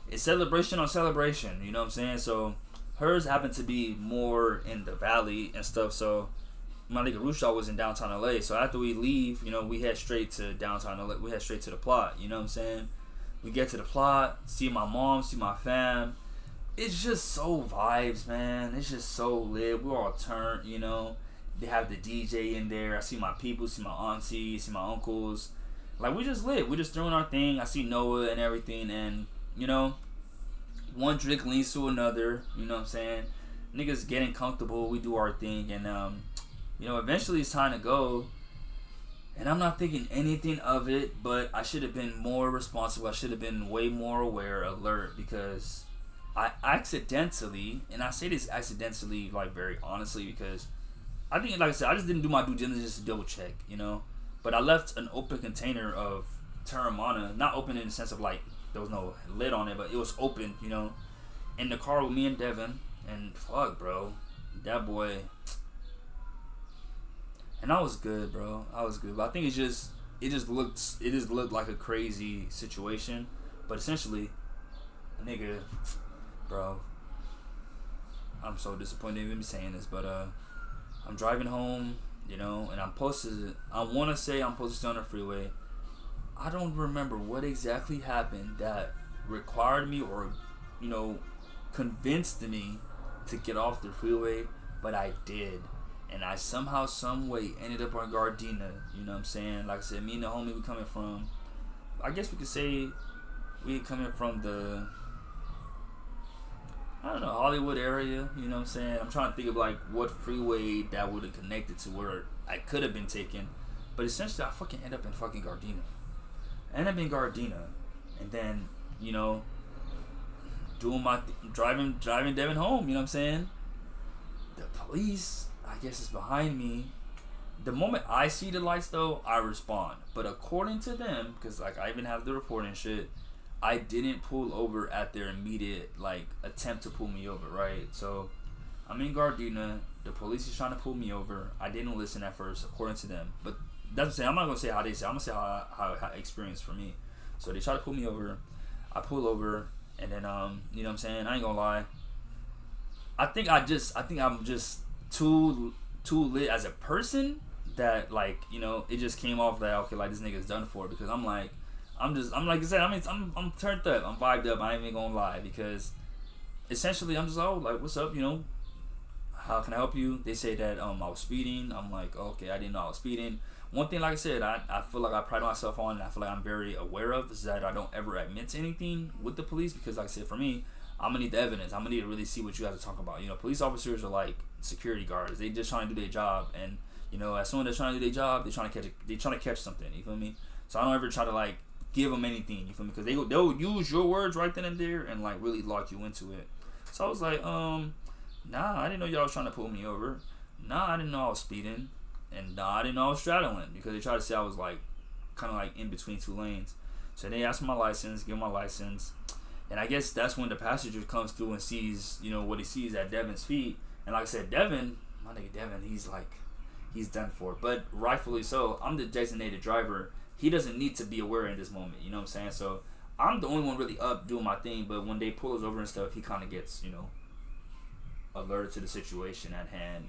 it's celebration on celebration, you know what I'm saying? So hers happened to be more in the valley and stuff, so my nigga Rushaw was in downtown LA. So after we leave, we head straight to downtown LA. We head straight to the plot, you know what I'm saying? We get to the plot, see my mom, see my fam. It's just so vibes, man. It's just so lit. We're all turned, They have the DJ in there. I see my people, see my aunties, see my uncles. Like, we just lit. We just doing our thing. I see Noah and everything. And, one drink leads to another. You know what I'm saying? Niggas getting comfortable. We do our thing. And, eventually it's time to go. And I'm not thinking anything of it, but I should have been more responsible. I should have been way more aware, alert, because I accidentally, and I say this accidentally, like, very honestly, because I think, like I said, I just didn't do my due diligence to double check, But I left an open container of Terramana, not open in the sense of, like, there was no lid on it, but it was open, in the car with me and Devin. And fuck, bro, that boy. And I was good, bro. I was good. But I think it just looked like a crazy situation. But essentially, nigga, bro, I'm so disappointed in me saying this, but I'm driving home, and I'm posted. I want to say I'm posted on the freeway. I don't remember what exactly happened that required me or, convinced me to get off the freeway, but I did. And I somehow, some way ended up on Gardena, you know what I'm saying? Like I said, me and the homie, we coming from, I guess we could say, we coming from the, I don't know, Hollywood area, you know what I'm saying? I'm trying to think of, like, what freeway that would have connected to where I could have been taken. But essentially, I fucking end up in fucking Gardena. I end up in Gardena. And then, doing my, driving Devin home, you know what I'm saying? The police, I guess, is behind me. The moment I see the lights, though, I respond. But according to them, because, like, I even have the report and shit, I didn't pull over at their immediate, like, attempt to pull me over, right? So, I'm in Gardena. The police is trying to pull me over. I didn't listen at first, according to them. But that's what I'm saying. I'm not going to say how they say. I'm going to say how experience for me. So, they try to pull me over. I pull over. And then, you know what I'm saying? I ain't going to lie. I think I'm just too lit as a person that, like, it just came off that, okay, like, this nigga's done for, because I'm like I said, I'm turned up, I'm vibed up, I ain't even gonna lie, because essentially I'm just, oh, like, what's up, how can I help you? They say that I was speeding. I'm like, okay, I didn't know I was speeding. One thing, like I said, I feel like I pride myself on, and I feel like I'm very aware of, is that I don't ever admit to anything with the police, because like I said, for me, I'm gonna need the evidence. I'm gonna need to really see what you guys are talking about. You know, police officers are like security guards. They just trying to do their job, and you know, as soon as they're trying to do their job, they're trying to catch something. You feel me? So I don't ever try to like give them anything. You feel me? Because they'll use your words right then and there and like really lock you into it. So I was like, nah, I didn't know y'all was trying to pull me over. Nah, I didn't know I was speeding. And nah, I didn't know I was straddling, because they tried to say I was like kind of like in between two lanes. So they asked for my license, give my license, and I guess that's when the passenger comes through and sees, you know, what he sees at Devon's feet. And like I said, Devon, my nigga Devon, he's done for. But rightfully so. I'm the designated driver. He doesn't need to be aware in this moment. You know what I'm saying? So I'm the only one really up doing my thing. But when they pull us over and stuff, he kind of gets, you know, alerted to the situation at hand.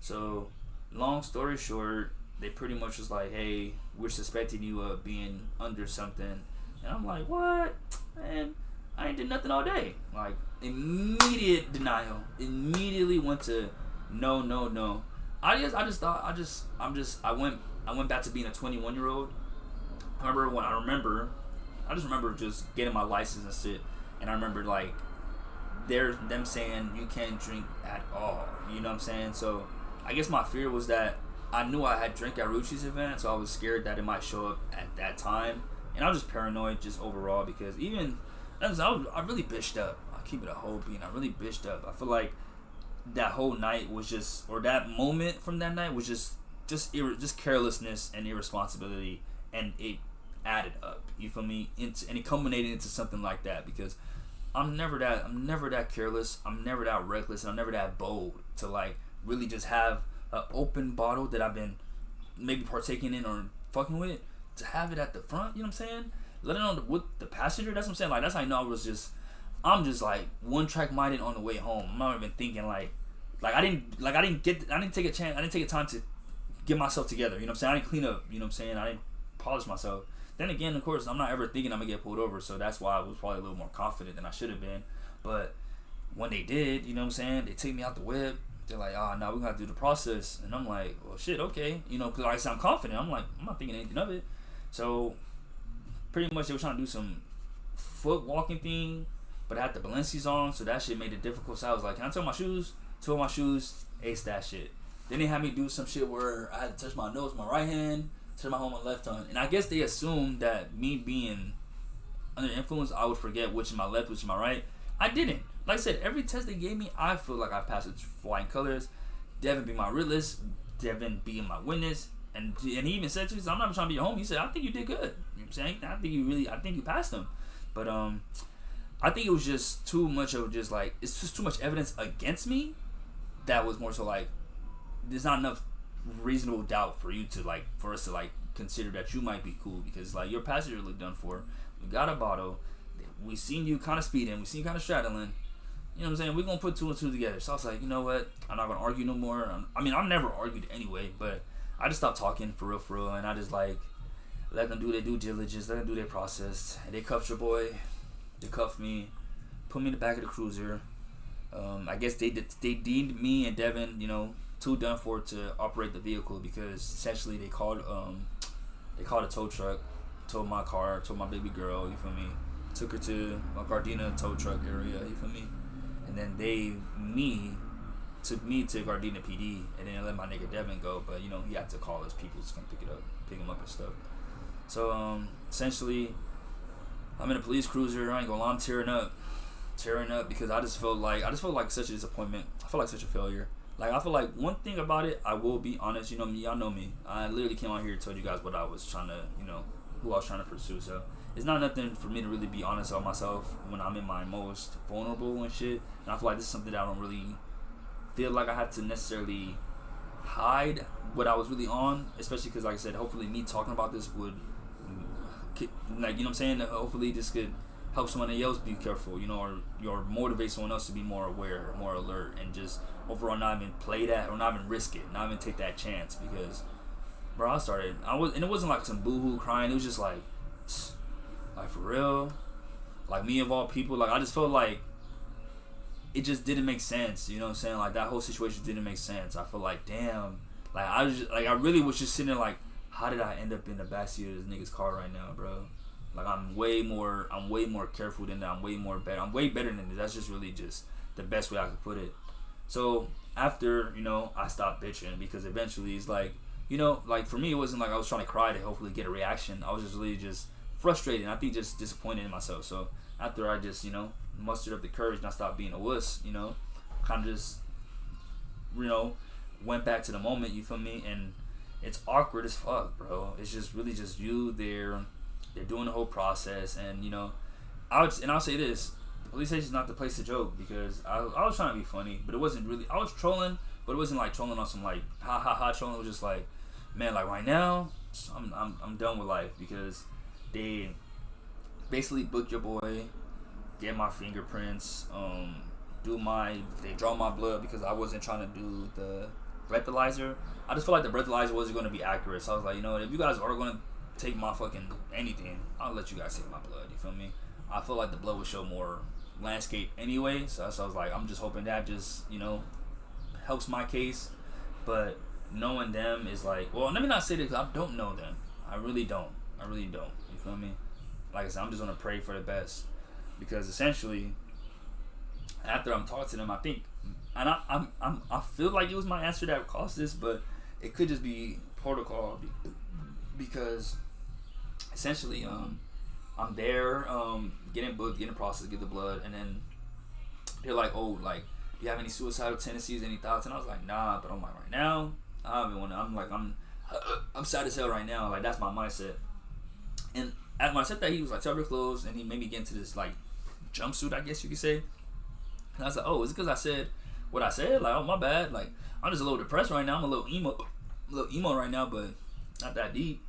So long story short, they pretty much was like, hey, we're suspecting you of being under something. And I'm like, what? Man, I ain't did nothing all day. Like, immediate denial. Immediately went to no. I went back to being a 21-year-old. I just remember just getting my license and shit. And I remember like them saying you can't drink at all. You know what I'm saying? So I guess my fear was that I knew I had drank at Ruchi's event, so I was scared that it might show up at that time. And I was just paranoid just overall, because I really bitched up. I'll keep it a whole bean. I really bitched up. I feel like that whole night was just, or that moment from that night was just carelessness and irresponsibility, and it added up. You feel me? And it culminated into something like that, because I'm never that careless. I'm never that reckless, and I'm never that bold to like really just have an open bottle that I've been maybe partaking in or fucking with, to have it at the front. You know what I'm saying? Let alone with the passenger. That's what I'm saying. Like, that's how I know I'm just like one track minded on the way home. I'm not even thinking like I didn't take a chance. I didn't take a time to get myself together. You know what I'm saying? I didn't clean up. You know what I'm saying? I didn't polish myself. Then again, of course, I'm not ever thinking I'm gonna get pulled over, so that's why I was probably a little more confident than I should have been. But when they did, you know what I'm saying? They take me out the whip. They're like, oh, no, we're gonna have to do the process. And I'm like, well, shit, okay. You know, because like I said, I'm confident. I'm like, I'm not thinking anything of it. So pretty much they were trying to do some foot walking thing, but I had the Balenci's on, so that shit made it difficult. So I was like, can I take my shoes? Two of my shoes, ace that shit. Then they had me do some shit where I had to touch my nose with my right hand, touch my home with my left hand. And I guess they assumed that me being under influence, I would forget which is my left, which is my right. I didn't. Like I said, every test they gave me, I feel like I passed with flying colors. Devin being my realist, Devin being my witness, and he even said to me, I'm not trying to be your homie. He said, I think you did good. You know what I'm saying? I think you passed them. But I think it was just too much of just like, it's just too much evidence against me. That was more so like, there's not enough reasonable doubt for us to like consider that you might be cool, because like your passenger looked done for. We got a bottle. We seen you kind of speeding. We seen you kind of straddling. You know what I'm saying? We're going to put two and two together. So I was like, you know what? I'm not going to argue no more. I've never argued anyway, but I just stopped talking for real. And I just like, let them do their due diligence. Let them do their process. And they cuffed your boy. They cuffed me. Put me in the back of the cruiser. I guess they deemed me and Devin, you know, too done for to operate the vehicle, because essentially they called a tow truck, towed my car, towed my baby girl, you feel me? Took her to a Gardena tow truck area, you feel me? And then took me to Gardena PD, and then let my nigga Devin go, but you know, he had to call his people to come pick him up and stuff. So essentially, I'm in a police cruiser. I ain't gonna lie, I'm tearing up because I just felt like such a disappointment. I felt like such a failure. Like, I feel like one thing about it, I will be honest, you know me, y'all know me. I literally came out here and told you guys what I was trying to, you know, who I was trying to pursue. So it's not nothing for me to really be honest about myself when I'm in my most vulnerable and shit. And I feel like this is something that I don't really feel like I have to necessarily hide what I was really on, especially because, like I said, hopefully me talking about this would, like, you know what I'm saying, hopefully this could help someone else be careful, you know, or motivate someone else to be more aware, more alert, and just overall not even play that, or not even risk it, not even take that chance. Because, bro, and it wasn't like some boohoo crying. It was just like for real, like me of all people, like I just felt like it just didn't make sense. You know what I'm saying? Like that whole situation didn't make sense. I feel like damn. Like I was just, like I really was just sitting there like, how did I end up in the backseat of this nigga's car right now, bro? Like I'm way more careful than that. I'm way better than this. That's just really just the best way I could put it. So after, you know, I stopped bitching because eventually it's like, you know, like for me it wasn't like I was trying to cry to hopefully get a reaction. I was just really just frustrated and I think just disappointed in myself. So after I just, you know, mustered up the courage and I stopped being a wuss, you know, kind of just, you know, went back to the moment, you feel me? And it's awkward as fuck, bro. It's just really just you there. They're doing the whole process, and you know, I'll say this: the police station's not the place to joke because I was trying to be funny, but it wasn't really. I was trolling, but it wasn't like trolling on some like ha ha ha trolling. It was just like, man, like right now, I'm done with life because they basically booked your boy, get my fingerprints, they draw my blood because I wasn't trying to do the breathalyzer. I just felt like the breathalyzer wasn't going to be accurate, so I was like, you know what, if you guys are going to take my fucking anything, I'll let you guys take my blood, you feel me? I feel like the blood would show more landscape anyway, so I was like, I'm just hoping that just, you know, helps my case. But knowing them is like, well, let me not say this because I don't know them. I really don't, you feel me? Like I said, I'm just going to pray for the best because essentially after I'm talking to them, I think, and I feel like it was my answer that caused this, but it could just be protocol because essentially I'm there getting booked, getting processed, get the blood, and then they're like, oh, like, do you have any suicidal tendencies, any thoughts? And I was like, nah, but I'm like, right now I don't even want to. I'm sad as hell right now. Like that's my mindset. And when I said that, he was like, tell your clothes, and he made me get into this like jumpsuit, I guess you could say. And I was like, oh, is it because I said what I said? Like, oh, my bad. Like, I'm just a little depressed right now. I'm a little emo right now, but not that deep.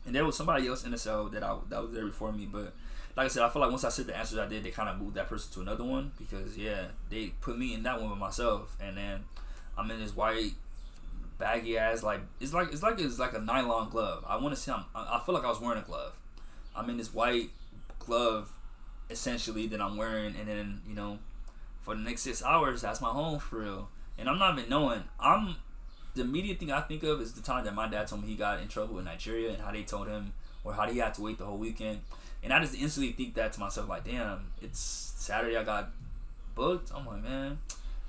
And there was somebody else in the cell that was there before me, but like I said, I feel like once I said the answers I did, they kind of moved that person to another one because yeah, they put me in that one with myself, and then I'm in this white baggy ass like it's like a nylon glove. I want to say I feel like I was wearing a glove. I'm in this white glove essentially that I'm wearing, and then you know, for the next 6 hours, that's my home for real. And I'm not even knowing. The immediate thing I think of is the time that my dad told me he got in trouble in Nigeria and how they told him, or how he had to wait the whole weekend. And I just instantly think that to myself, like, damn, it's Saturday, I got booked. I'm like, man,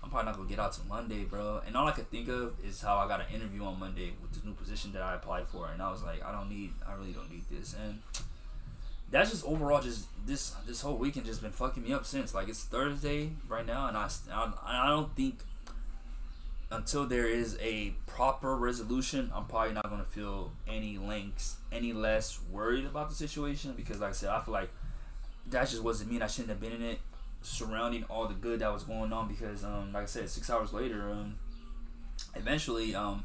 I'm probably not going to get out till Monday, bro. And all I could think of is how I got an interview on Monday with this new position that I applied for. And I was like, I really don't need this. And that's just overall just this whole weekend just been fucking me up since. Like, it's Thursday right now, and I don't think until there is a proper resolution, I'm probably not going to feel any less worried about the situation, because like I said, I feel like that just wasn't me and I shouldn't have been in it surrounding all the good that was going on, because like I said, 6 hours later, eventually I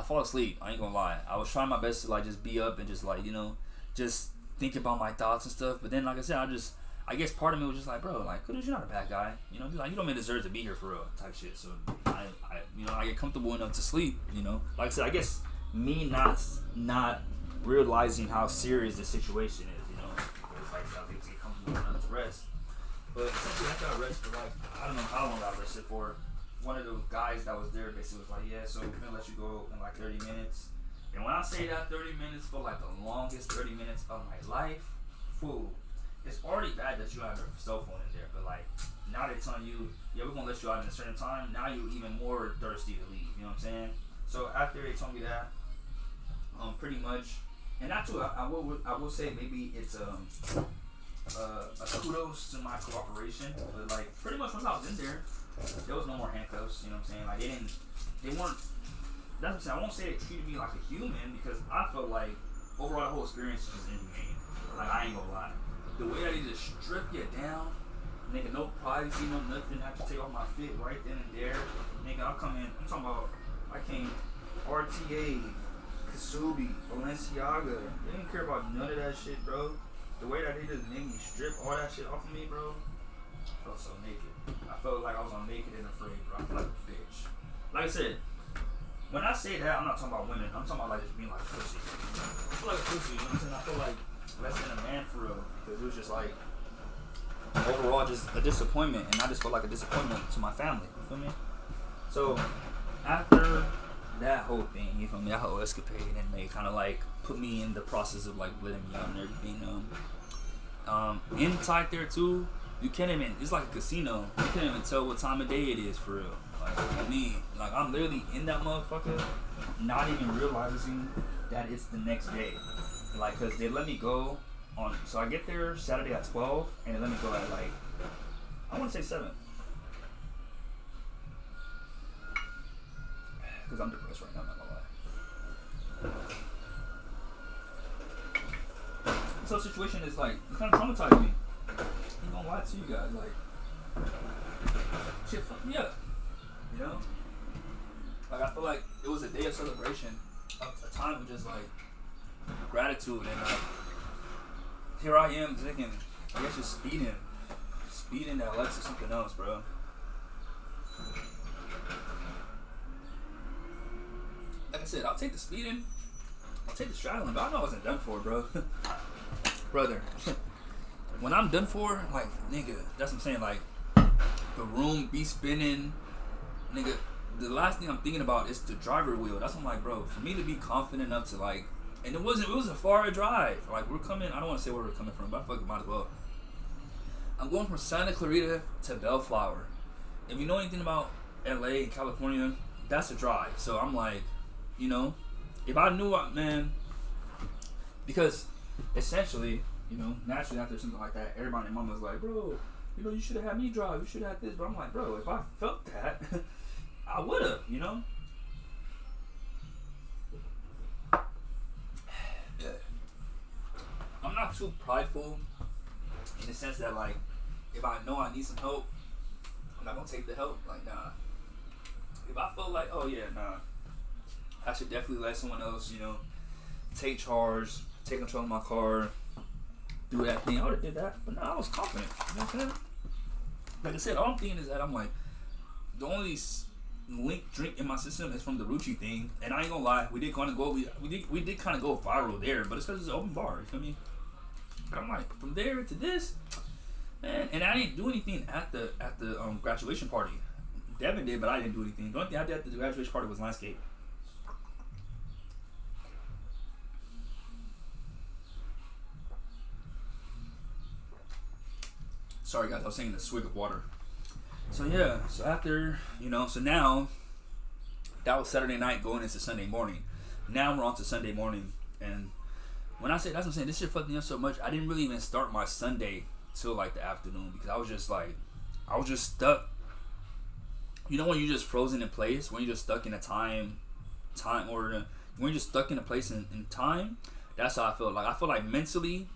fall asleep. I ain't gonna lie. I was trying my best to like just be up and just like, you know, just think about my thoughts and stuff, but then like I said, I guess part of me was just like, bro, like, Kudus, you're not a bad guy. You know, like, you don't even deserve to be here for real type shit. So, I get comfortable enough to sleep, you know. Like I said, I guess me not realizing how serious the situation is, you know. It's like, I think to get comfortable enough to rest. But essentially, after I rested for like, I don't know how long I rested for, one of the guys that was there basically was like, yeah, so we're going to let you go in like 30 minutes. And when I say that 30 minutes for like the longest 30 minutes of my life, fool. It's already bad that you have your cell phone in there, but like now they're telling you, yeah, we're gonna let you out in a certain time. Now you're even more thirsty to leave. You know what I'm saying? So after they told me that, pretty much, and that too, I will say maybe it's a kudos to my cooperation, but like pretty much once I was in there was no more handcuffs. You know what I'm saying? Like they weren't. That's what I'm saying. I won't say they treated me like a human, because I felt like overall the whole experience is just inhumane. Like, I ain't gonna lie. The way that he just stripped you down, nigga, no privacy, no nothing, I have to take off my fit right then and there. Nigga, I'm talking about, I came RTA, Kasubi, Balenciaga. They didn't care about none of that shit, bro. The way that they just made me strip all that shit off of me, bro, I felt so naked. I felt like I was on Naked and Afraid, bro. I feel like a bitch. Like I said, when I say that, I'm not talking about women. I'm talking about like just being like a pussy. I feel like a pussy, you know what I'm saying? I feel like less than a man for real, because it was just like, overall just a disappointment, and I just felt like a disappointment to my family. You feel me? So after that whole thing, you feel me, that whole escapade, and they kind of like put me in the process of like letting me out and everything. Inside there too, you can't even. It's like a casino. You can't even tell what time of day it is for real. Like I mean, like I'm literally in that motherfucker, not even realizing that it's the next day. Like, cause they let me go on. So I get there Saturday at 12, and they let me go at like, I want to say 7. Cause I'm depressed right now. I'm not gonna lie. So the situation is like, it kind of traumatized me. I'm gonna lie to you guys, like, shit fucked me up. You know? Like, I feel like it was a day of celebration, a time of just like gratitude, and like, here I am thinking, I guess just speeding that led to something else, bro. Like I said, I'll take the speeding, I'll take the straddling, but I know I wasn't done for, bro. Brother, when I'm done for, like, nigga, that's what I'm saying, like, the room be spinning, nigga, the last thing I'm thinking about is the driver wheel. That's what I'm like, bro, for me to be confident enough to, like, and it was a far drive. Like, we're coming, I don't want to say where we're coming from, but I fucking might as well. I'm going from Santa Clarita to Bellflower. If you know anything about LA and California, that's a drive. So I'm like, you know, if I knew, man, because essentially, you know, naturally after something like that, everybody and mama's like, bro, you know, you should have had me drive, you should have had this. But I'm like, bro, if I felt that, I would have, you know. Yeah. I'm not too prideful in the sense that, like, if I know I need some help, I'm not gonna take the help. Like, nah. If I feel like, oh yeah, nah, I should definitely let someone else, you know, take charge, take control of my car, do that thing. I would have did that, but no, I was confident. You know what I'm saying? Like I said, all I'm thinking is that I'm like, the only link drink in my system is from the Ruchi thing, and I ain't gonna lie, we did kind of go, we did kind of go viral there, but it's because it's an open bar. You feel me? But I'm like, from there to this, man, and I didn't do anything at the graduation party. Devin did, but I didn't do anything. The only thing I did at the graduation party was landscape. Sorry guys, I was taking a swig of water. So yeah, so after, you know, so now, that was Saturday night going into Sunday morning. Now we're on to Sunday morning, and when I say, that's what I'm saying, this shit fucked me up so much, I didn't really even start my Sunday till like the afternoon, because I was just stuck. You know when you're just frozen in place, when you're just stuck in a time, or when you're just stuck in a place in time, that's how I felt. Like, I feel like mentally,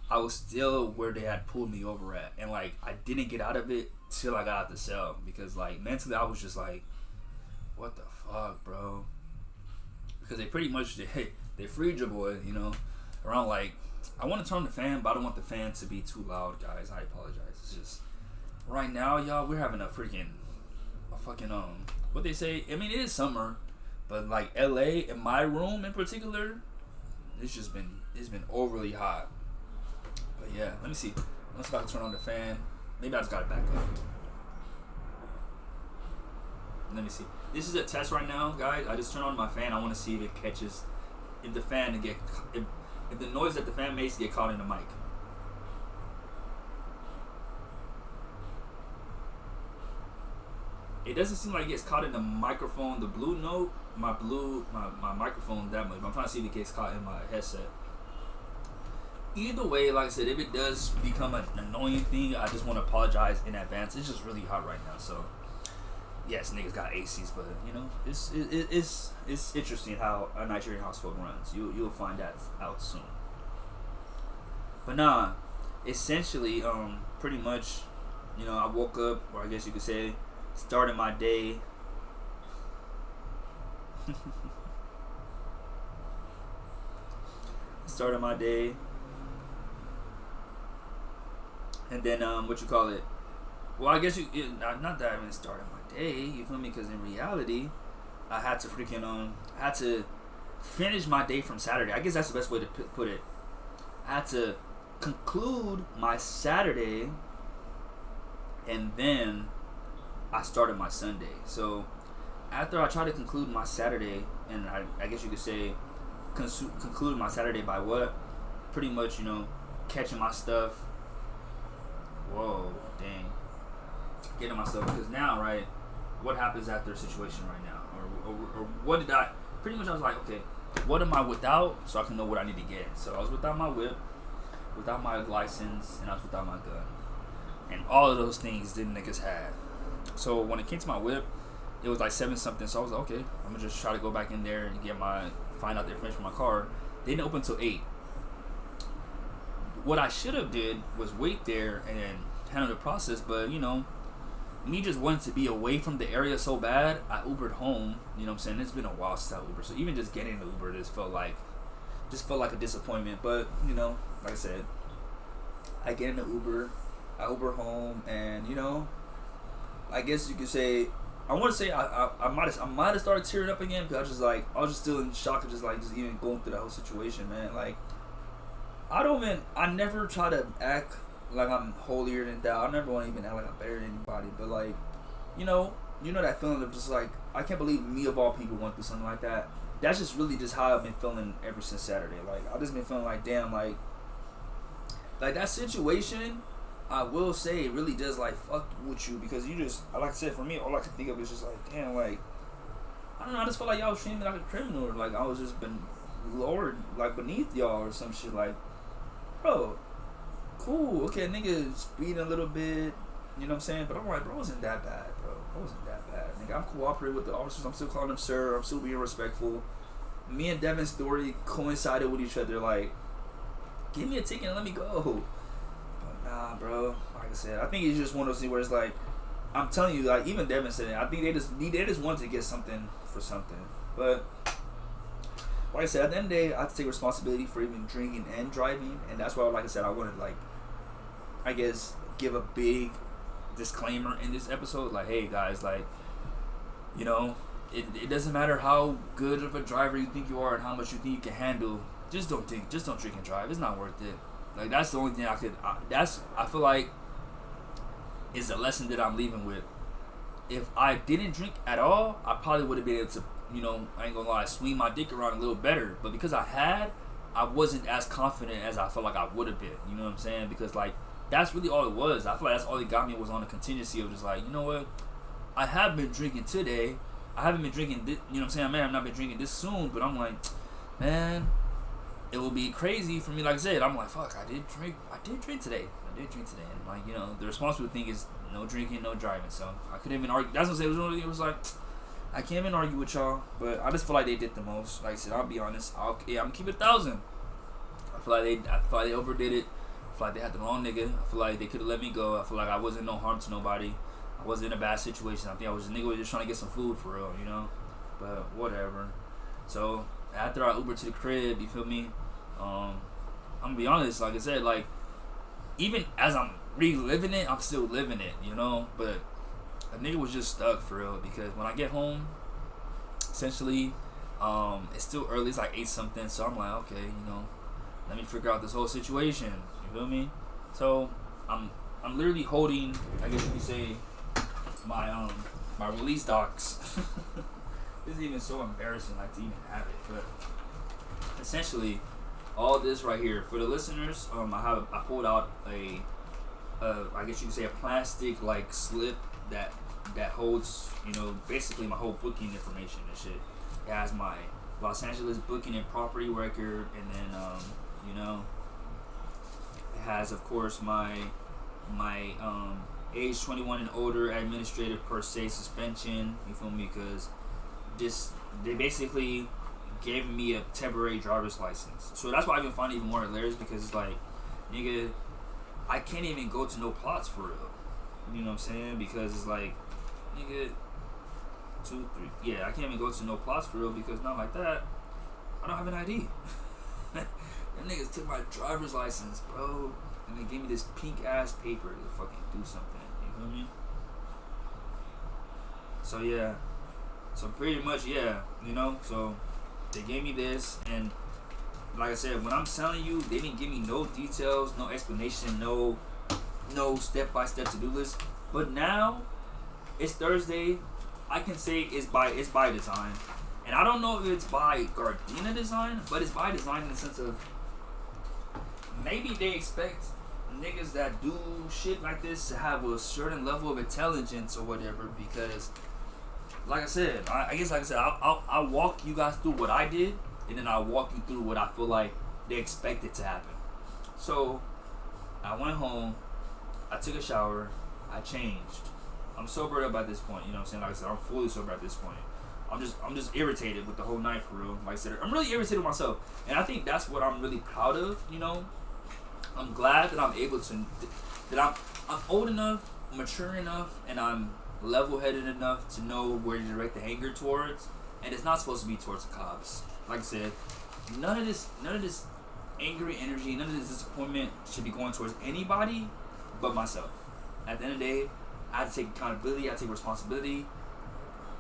I was still where they had pulled me over at, and like, I didn't get out of it till I got out the cell, because like, mentally I was just like, what the fuck, bro? Because they pretty much, they freed your boy, you know, around like, I want to turn the fan, but I don't want the fan to be too loud, guys. I apologize. It's just, right now, y'all, we're having a fucking, what they say, I mean, it is summer, but like LA, in my room in particular, it's been overly hot. But yeah, let me see. Let's about to turn on the fan. Maybe I just got it back up. Let me see. This is a test right now, guys. I just turned on my fan. I want to see if it catches, if the noise that the fan makes get caught in the mic. It doesn't seem like it gets caught in the microphone, the blue note, my microphone that much. But I'm trying to see if it gets caught in my headset. Either way, like I said, if it does become an annoying thing, I just want to apologize in advance. It's just really hot right now, so yes, niggas got ACs, but you know, it's interesting how a Nigerian household runs. You'll find that out soon. But nah, essentially, pretty much, you know, I woke up, or I guess you could say, started my day. Started my day. And then, well, I guess not that I even started my day, you feel me? Because in reality, I had to I had to finish my day from Saturday. I guess that's the best way to put it. I had to conclude my Saturday and then I started my Sunday. So after I tried to conclude my Saturday, and I guess you could say conclude my Saturday by what? Pretty much, catching my stuff. Whoa, dang. Getting my stuff. Because now, right, what happens after a situation right now? Or what did I... Pretty much I was like, okay, what am I without so I can know what I need to get? So I was without my whip, without my license, and I was without my gun. And all of those things them niggas had. So when it came to my whip, it was like 7 something. So I was like, okay, I'm gonna just try to go back in there and find out the information for my car. They didn't open until 8. What I should have did was wait there and then handle the process, but me just wanting to be away from the area so bad, I Ubered home. You know what I'm saying? It's been a while since I Ubered, so even just getting the Uber just felt like a disappointment. But like I said, I get in the Uber, I Uber home, and I guess you could say, I want to say I might have started tearing up again because I was just still in shock of just even going through the whole situation, man. Like I never try to act like I'm holier than thou. I never want to even act like I'm better than anybody. But that feeling of just like, I can't believe me of all people went through something like that. That's just really just how I've been feeling ever since Saturday. Like I've just been feeling like, damn, like that situation, I will say, it really does fuck with you, because you just, like I said, for me, all I can think of is just like, damn, like I don't know, I just felt like y'all was treating me like a criminal, or like I was just been lowered beneath y'all or some shit. Like, bro, cool, okay, nigga speeding a little bit, you know what I'm saying? But I'm like, bro, it wasn't that bad, bro. It wasn't that bad. Nigga, I'm cooperating with the officers. I'm still calling them sir. I'm still being respectful. Me and Devin's story coincided with each other. Like, give me a ticket and let me go. But nah, bro. Like I said, I think it's just one of those things where it's like, I'm telling you, like, even Devin said it. I think they just wanted to get something for something. But like I said, at the end of the day, I have to take responsibility for even drinking and driving, and that's why, like I said, I wanted I guess, give a big disclaimer in this episode. Like, hey guys, it doesn't matter how good of a driver you think you are and how much you think you can handle. Just don't drink and drive. It's not worth it. Like, that's the only thing I feel like is the lesson that I'm leaving with. If I didn't drink at all, I probably would have been able to, I ain't gonna lie, swing my dick around a little better. But because I wasn't as confident as I felt like I would have been. You know what I'm saying? Because that's really all it was. I feel like that's all it got me, was on the contingency of just you know what? I have been drinking today. I haven't been drinking this, you know what I'm saying? I've not been drinking this soon, but I'm like, man, it will be crazy for me. Like I said, I'm like, fuck, I did drink today. And the responsible thing is no drinking, no driving. So I couldn't even argue. That's what I said. It was like, I can't even argue with y'all, but I just feel like they did the most. Like I said, I'll be honest. I'm gonna keep it 1,000. I feel like they overdid it. I feel like they had the wrong nigga. I feel like they could have let me go. I feel like I wasn't no harm to nobody. I wasn't in a bad situation. I think I was a nigga was just trying to get some food for real, But whatever. So after I Ubered to the crib, you feel me? I'm gonna be honest. Like I said, even as I'm reliving it, I'm still living it, But a nigga was just stuck for real, because when I get home, essentially, it's still early. It's like 8 something. So I'm like, okay, let me figure out this whole situation. You feel me? So I'm literally holding, I guess you could say, my release docs. This is even so embarrassing, to even have it. But essentially, all this right here for the listeners, I pulled out I guess you could say a plastic slip that holds basically my whole booking information and shit. It has my Los Angeles booking and property record, and then it has, of course, my age 21 and older administrative per se suspension. You feel me? Because they basically gave me a temporary driver's license. So that's why I can find it even more hilarious, because it's like, nigga, I can't even go to no plots for real. You know what I'm saying? Because it's like, nigga, 2, 3. Yeah, I can't even go to no plots for real, because not like that, I don't have an ID. Them niggas took my driver's license, bro, and they gave me this pink ass paper to fucking do something. You feel me? So yeah. So pretty much, yeah, so they gave me this, and like I said, when I'm telling you, they didn't give me no details, no explanation, no step-by-step to-do list. But now, it's Thursday. I can say it's by design. And I don't know if it's by Gardena design, but it's by design in the sense of maybe they expect niggas that do shit like this to have a certain level of intelligence or whatever. Because, like I said, I'll walk you guys through what I did, and then I'll walk you through what I feel like they expected to happen. So, I went home, I took a shower, I changed. I'm sobered up at this point, you know what I'm saying? Like I said, I'm fully sober at this point. I'm just irritated with the whole night for real. Like I said, I'm really irritated with myself. And I think that's what I'm really proud of, you know? I'm glad that I'm able to, that I'm old enough, mature enough, and I'm level-headed enough to know where to direct the anger towards. And it's not supposed to be towards the cops. Like I said, none of this angry energy, none of this disappointment should be going towards anybody but myself. At the end of the day, I have to take accountability, I have to take responsibility.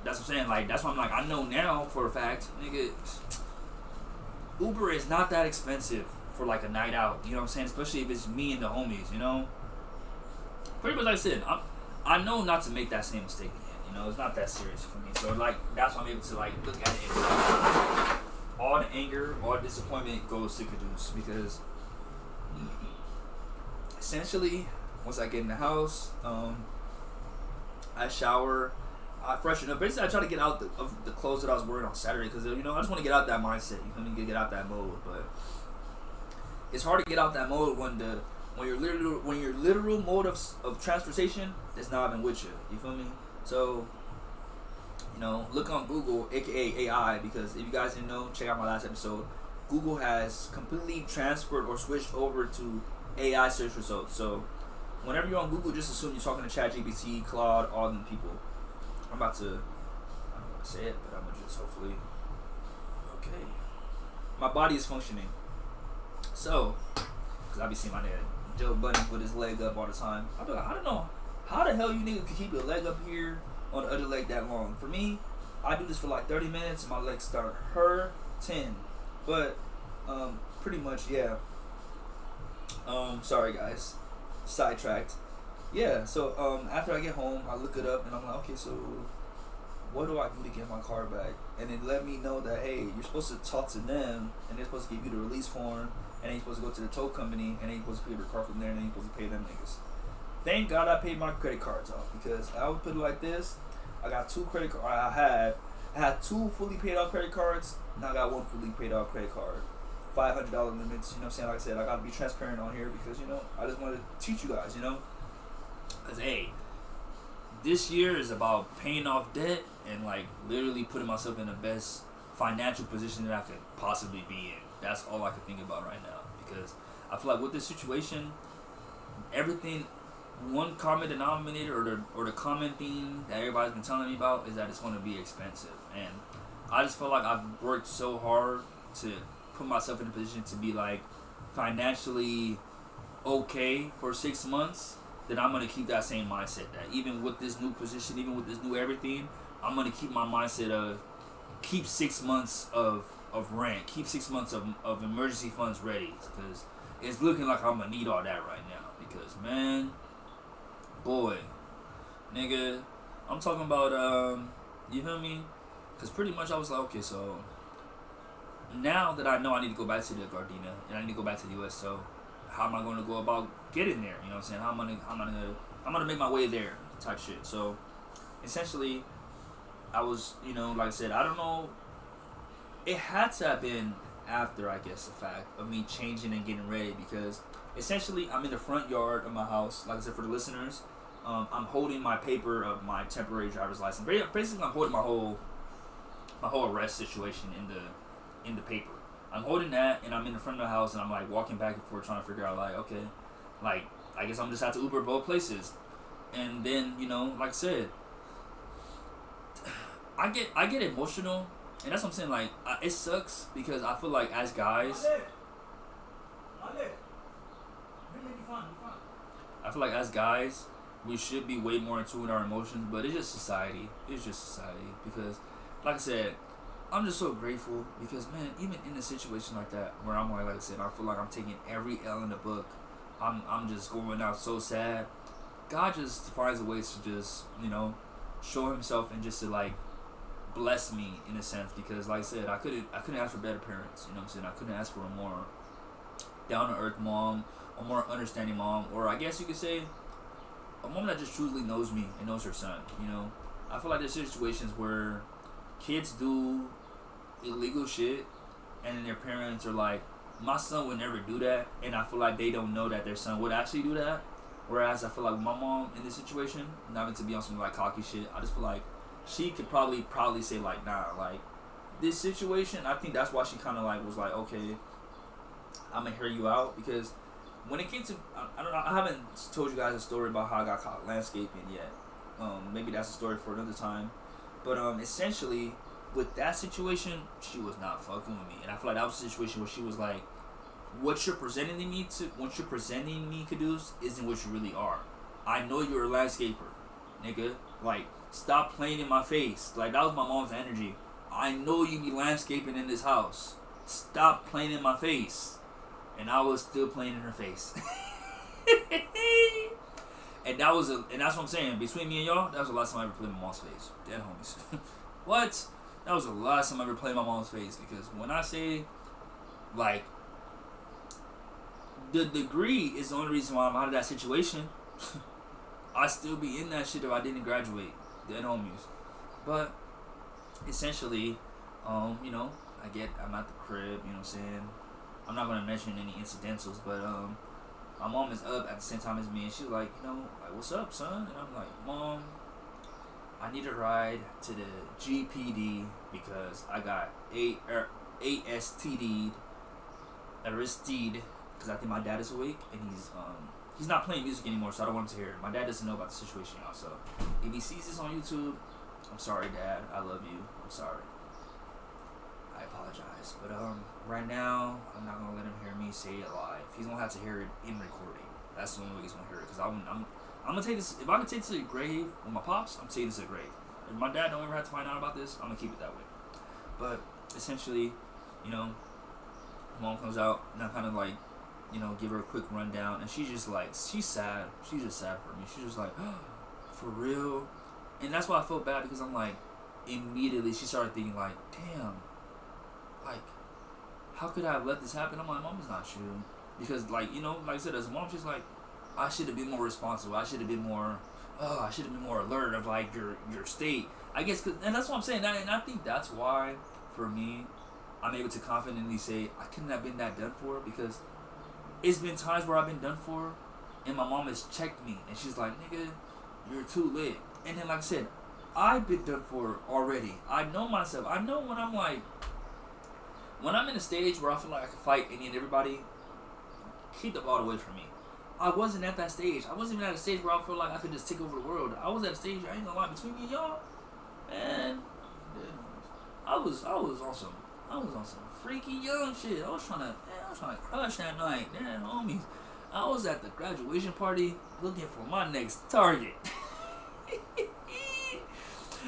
That's what I'm saying, like, that's why I'm like, I know now for a fact, nigga, Uber is not that expensive for like a night out, you know what I'm saying? Especially if it's me and the homies, you know? Pretty much like I said, I know not to make that same mistake again, you know? It's not that serious for me. So like, that's why I'm able to like look at it and like, all the anger, all the disappointment goes to Caduce, because essentially, once I get in the house, I shower, I freshen up. Basically, I try to get out of the clothes that I was wearing on Saturday, because, you know, I just want to get out that mindset. You feel me? Get out that mode. But it's hard to get out that mode when your literal mode of transportation is not even with you. You feel me? So, you know, look on Google, aka AI, because if you guys didn't know, check out my last episode. Google has completely transferred or switched over to AI search results. So whenever you're on Google, just assume you're talking to ChatGPT, Claude, all them people. I don't want to say it, but I'm gonna just hopefully. Okay. My body is functioning. So, because I be seeing my nigga Joe Budden with his leg up all the time. I be like, I don't know how the hell you niggas can keep your leg up here on the other leg that long. For me, I do this for like 30 minutes and my legs start hurting. But, pretty much, yeah. Sorry guys. Sidetracked. Yeah, so after I get home, I look it up and I'm like, okay, so what do I do to get my car back? And it let me know that, hey, you're supposed to talk to them and they're supposed to give you the release form, and then you're supposed to go to the tow company, and then you're supposed to pay your car from there, and then you're supposed to pay them niggas. Thank God I paid my credit cards off, because I would put it like this: I got two credit cards. I had two fully paid off credit cards. Now I got one fully paid off credit card. $500 limits. You know what I'm saying? Like I said, I gotta be transparent on here because, you know, I just want to teach you guys. You know, because hey, this year is about paying off debt and like literally putting myself in the best financial position that I could possibly be in. That's all I can think about right now, because I feel like with this situation, everything, one common denominator or the common theme that everybody's been telling me about is that it's going to be expensive. And I just feel like I've worked so hard to put myself in a position to be like financially okay for 6 months, that I'm going to keep that same mindset. That even with this new position, even with this new everything, I'm going to keep my mindset of keep 6 months of rent, keep 6 months of emergency funds ready, because it's looking like I'm going to need all that right now. Because, man, boy, nigga, I'm talking about, you feel me? Because pretty much I was like, okay, so now that I know I need to go back to the Gardena and I need to go back to the US, so how am I going to go about getting there? You know what I'm saying? I'm gonna make my way there type shit. So essentially, I was, you know, like I said, I don't know. It had to have been after, I guess, the fact of me changing and getting ready, because essentially I'm in the front yard of my house. Like I said, for the listeners, I'm holding my paper of my temporary driver's license. Basically, I'm holding my whole arrest situation in the paper. I'm holding that, and I'm in the front of the house, and I'm like walking back and forth trying to figure out, like, okay, like I guess I'm just have to Uber both places. And then, you know, like I said, I get emotional, and that's what I'm saying. Like, it sucks because I feel like as guys, I feel like as guys, we should be way more in tune with our emotions, but it's just society. It's just society, because, like I said, I'm just so grateful because, man, even in a situation like that where I'm like I said, I feel like I'm taking every L in the book. I'm just going out so sad. God just finds a way to just, show himself and just to like bless me in a sense, because like I said, I couldn't ask for better parents, you know what I'm saying? I couldn't ask for a more down to earth mom, a more understanding mom, or I guess you could say a mom that just truly knows me and knows her son, I feel like there's situations where kids do illegal shit and then their parents are like, my son would never do that, and I feel like they don't know that their son would actually do that. Whereas I feel like my mom in this situation, not even to be on some like cocky shit, I just feel like she could probably say like, nah, like this situation, I think that's why she kind of like was like, okay, I'm gonna hear you out, because when it came to, I don't know, I haven't told you guys a story about how I got caught landscaping yet. Maybe that's a story for another time. But essentially, with that situation, she was not fucking with me, and I feel like that was a situation where she was like, what you're presenting me, Caduce, isn't what you really are. I know you're a landscaper, nigga. Like, stop playing in my face. Like, that was my mom's energy. I know you be landscaping in this house. Stop playing in my face. And I was still playing in her face. And that's what I'm saying. Between me and y'all, that was the last time I ever played in my mom's face. Dead homies. What? That was the last time I ever played in my mom's face. Because when I say, like, the degree is the only reason why I'm out of that situation. I'd still be in that shit if I didn't graduate. Dead homies. But essentially, I'm at the crib, you know what I'm saying? I'm not gonna mention any incidentals, but my mom is up at the same time as me, and she's like, like, what's up, son? And I'm like, Mom, I need a ride to the GPD because I got ASTD'd, arrested, because I think my dad is awake and he's not playing music anymore, so I don't want him to hear it. My dad doesn't know about the situation, y'all. So if he sees this on YouTube, I'm sorry, Dad. I love you. I'm sorry. I apologize. But right now, I'm not gonna let him hear me say it live. He's gonna have to hear it in recording. That's the only way he's gonna hear it. Cause I'm gonna take this. If I can take this to the grave with my pops, I'm taking this to the grave. If my dad don't ever have to find out about this, I'm gonna keep it that way. But essentially, mom comes out and I kind of like, give her a quick rundown, and she's just like, she's sad. She's just sad for me. She's just like, oh, for real. And that's why I felt bad, because I'm like, immediately she started thinking like, damn, like, how could I have let this happen? I'm like, Mom, it's not true. Because like, like I said, as a mom, she's like, I should have been more responsible. I should have been more alert of like your state. I guess, and that's what I'm saying. And I think that's why, for me, I'm able to confidently say I couldn't have been that done for, because it's been times where I've been done for, and my mom has checked me, and she's like, nigga, you're too lit. And then, like I said, I've been done for already. I know myself. I know when I'm like, when I'm in a stage where I feel like I can fight any and everybody, keep the ball away from me. I wasn't at that stage. I wasn't even at a stage where I feel like I could just take over the world. I was at a stage, I ain't gonna lie, between me and y'all, man, I was on some freaky young shit. I was trying to crush that night. Damn, homies. I was at the graduation party looking for my next target.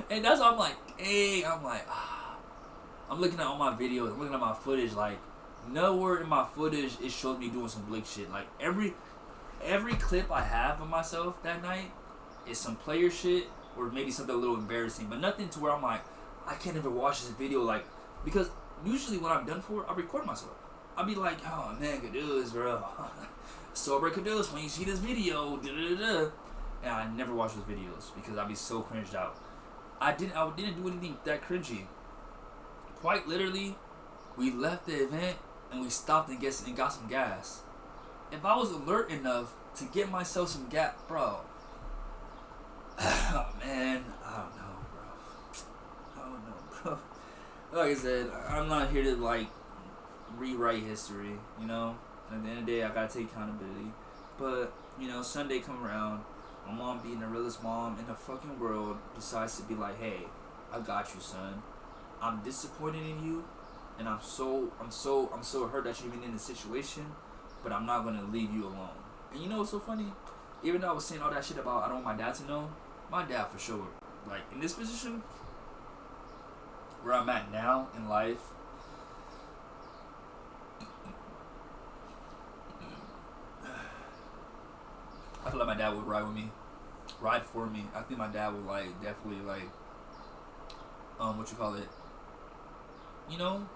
And that's why I'm like, hey, I'm looking at all my videos, I'm looking at my footage, like, nowhere in my footage it showed me doing some blick shit. Like, every clip I have of myself that night is some player shit, or maybe something a little embarrassing, but nothing to where I'm like, I can't even watch this video, like, because usually when I'm done for, I record myself. I'll be like, oh man, Caduce, bro. Sober Caduce, when you see this video, da-da-da-da. And I never watch those videos because I'd be so cringed out. I didn't do anything that cringy. Quite literally, we left the event and we stopped and got some gas. If I was alert enough to get myself some gas, bro. Oh man, I don't know, bro. Like I said, I'm not here to like rewrite history, At the end of the day, I gotta take accountability. But, Sunday come around, my mom being the realest mom in the fucking world decides to be like, hey, I got you, son. I'm disappointed in you, and I'm so hurt that you're even in this situation, but I'm not gonna leave you alone. And you know what's so funny? Even though I was saying all that shit about I don't want my dad to know, my dad for sure, like, in this position where I'm at now in life, I feel like my dad would ride with me. ride for me. I think my dad would like definitely like what you call it, you know,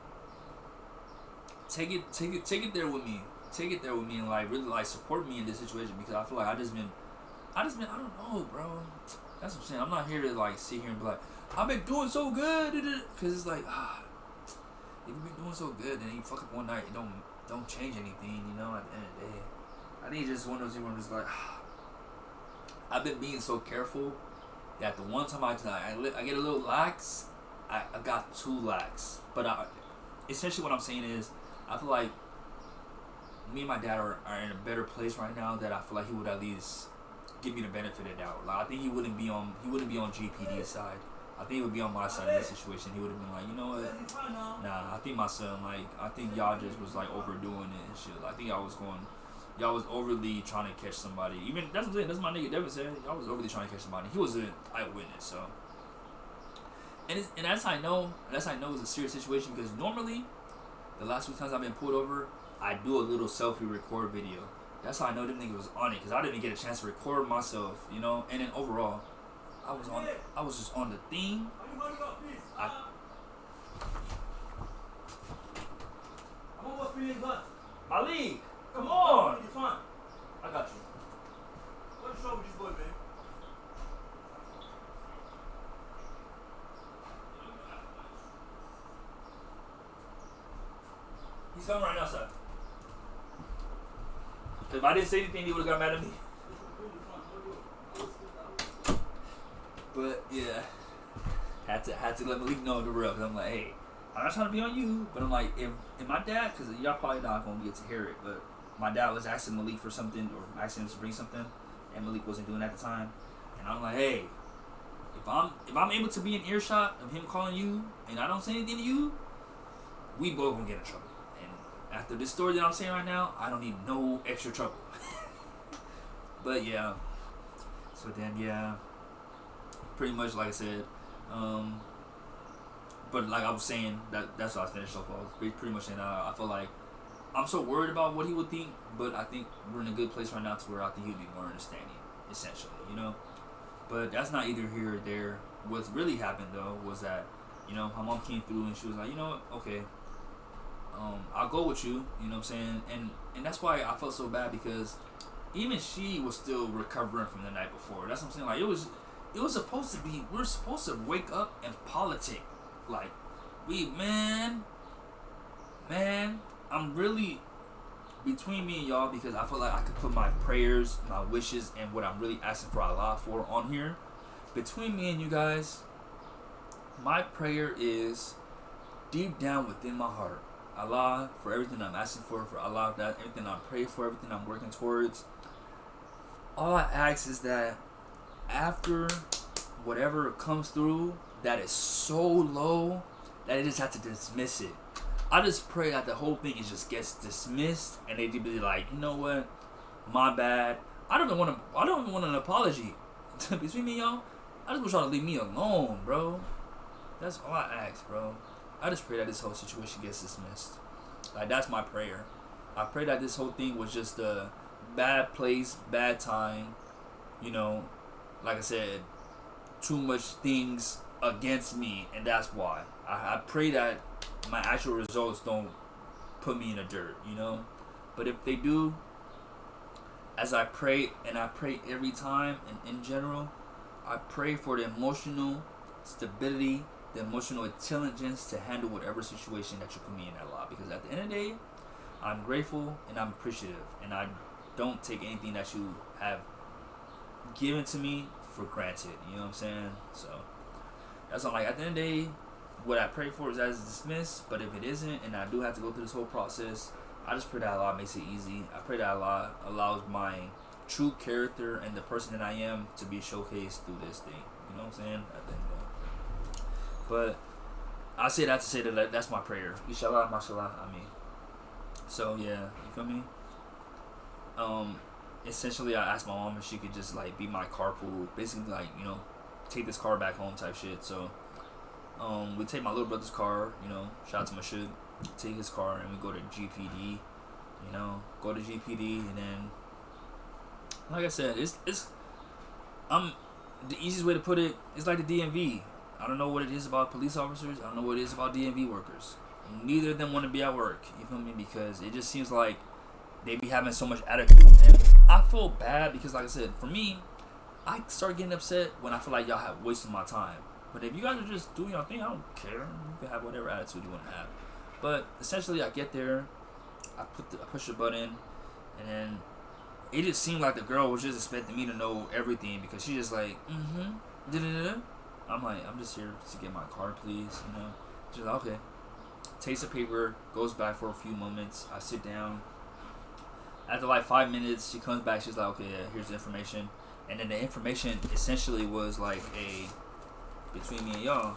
take it there with me. Take it there with me and like really like support me in this situation because I feel like I just been I don't know, bro. That's what I'm saying. I'm not here to like sit here and be like, I've been doing so good, because it's like, if you've been doing so good, then you fuck up one night, it don't change anything, you know. At the end of the day, I think it's just one of those things where I'm just like, I've been being so careful that the one time I get a little lax, I got too lax. But essentially what I'm saying is, I feel like me and my dad are in a better place right now that I feel like he would at least give me the benefit of the doubt. Like I think he wouldn't be on GPD's side. I think he would be on my side in this situation. He would have been like, you know what? Nah, I think my son, like, I think y'all just was like overdoing it and shit. Like, I think y'all was overly trying to catch somebody. Even that's what I'm saying. That's what my nigga Devin said. Y'all was overly trying to catch somebody. He was an eyewitness, so. And that's how I know. That's how I know it's a serious situation because normally, the last few times I've been pulled over, I do a little selfie record video. That's how I know them niggas was on it because I didn't even get a chance to record myself, you know. And then overall, I was just on the thing. I'm almost feeling good. Malik, come on. It's fine. I got you. What's wrong with this boy, man? He's coming right now, sir. Cause if I didn't say anything, he would have got mad at me. But yeah, had to let Malik know the real. Cause I'm like, hey, I'm not trying to be on you, but I'm like, if my dad, cause y'all probably not gonna get to hear it, but my dad was asking Malik for something or asking him to bring something, and Malik wasn't doing it at the time, and I'm like, hey, if I'm able to be in earshot of him calling you, and I don't say anything to you, we both gonna get in trouble. After this story that I'm saying right now, I don't need no extra trouble. But yeah. So then yeah. Pretty much like I said. But like I was saying, that's what I finished off of. Pretty much saying I feel like I'm so worried about what he would think, but I think we're in a good place right now to where I think he'd be more understanding, essentially, you know? But that's not either here or there. What's really happened though was that, you know, my mom came through and she was like, you know what, okay. I'll go with you, you know what I'm saying? And that's why I felt so bad because even she was still recovering from the night before. That's what I'm saying. Like it was supposed to be, we're supposed to wake up and politic. Like man, I'm really between me and y'all because I feel like I could put my prayers, my wishes, and what I'm really asking for Allah for on here. Between me and you guys, my prayer is deep down within my heart. Allah, for everything I'm asking for Allah, that everything I'm praying for, everything I'm working towards. All I ask is that after whatever comes through, that is so low that they just have to dismiss it. I just pray that the whole thing just gets dismissed and they be like, you know what, my bad. I don't even want an apology. Between me and y'all, I just want y'all to leave me alone, bro. That's all I ask, bro. I just pray that this whole situation gets dismissed. Like, that's my prayer. I pray that this whole thing was just a bad place, bad time. You know, like I said, too much things against me, and that's why. I pray that my actual results don't put me in the dirt, you know? But if they do, as I pray, and I pray every time, and in general, I pray for the emotional stability, the emotional intelligence to handle whatever situation that you put me in, Allah. Because at the end of the day, I'm grateful and I'm appreciative, and I don't take anything that you have given to me for granted. You know what I'm saying? So that's not like at the end of the day, what I pray for is as dismissed. But if it isn't, and I do have to go through this whole process, I just pray that Allah makes it easy. I pray that Allah allows my true character and the person that I am to be showcased through this thing. You know what I'm saying? At the end of the day. But I say that to say that that's my prayer. Inshallah, mashallah, I mean. So yeah, you feel me? Essentially I asked my mom if she could just like be my carpool, basically like, you know, take this car back home type shit. So we take my little brother's car, you know, shout out to Mashud, take his car and we go to GPD, you know, go to GPD and then like I said, it's The easiest way to put it is like the DMV. I don't know what it is about police officers. I don't know what it is about DMV workers. Neither of them want to be at work. You feel me? Because it just seems like they be having so much attitude, and I feel bad because, like I said, for me, I start getting upset when I feel like y'all have wasted my time. But if you guys are just doing your thing, I don't care. You can have whatever attitude you want to have. But essentially, I get there, I push the button, and then it just seemed like the girl was just expecting me to know everything because she just like, da-da-da-da. I'm like, I'm just here to get my card, please. You know, she's like, okay. Takes the paper, goes back for a few moments. I sit down. After like 5 minutes, she comes back. She's like, okay, yeah, here's the information. And then the information essentially was like between me and y'all,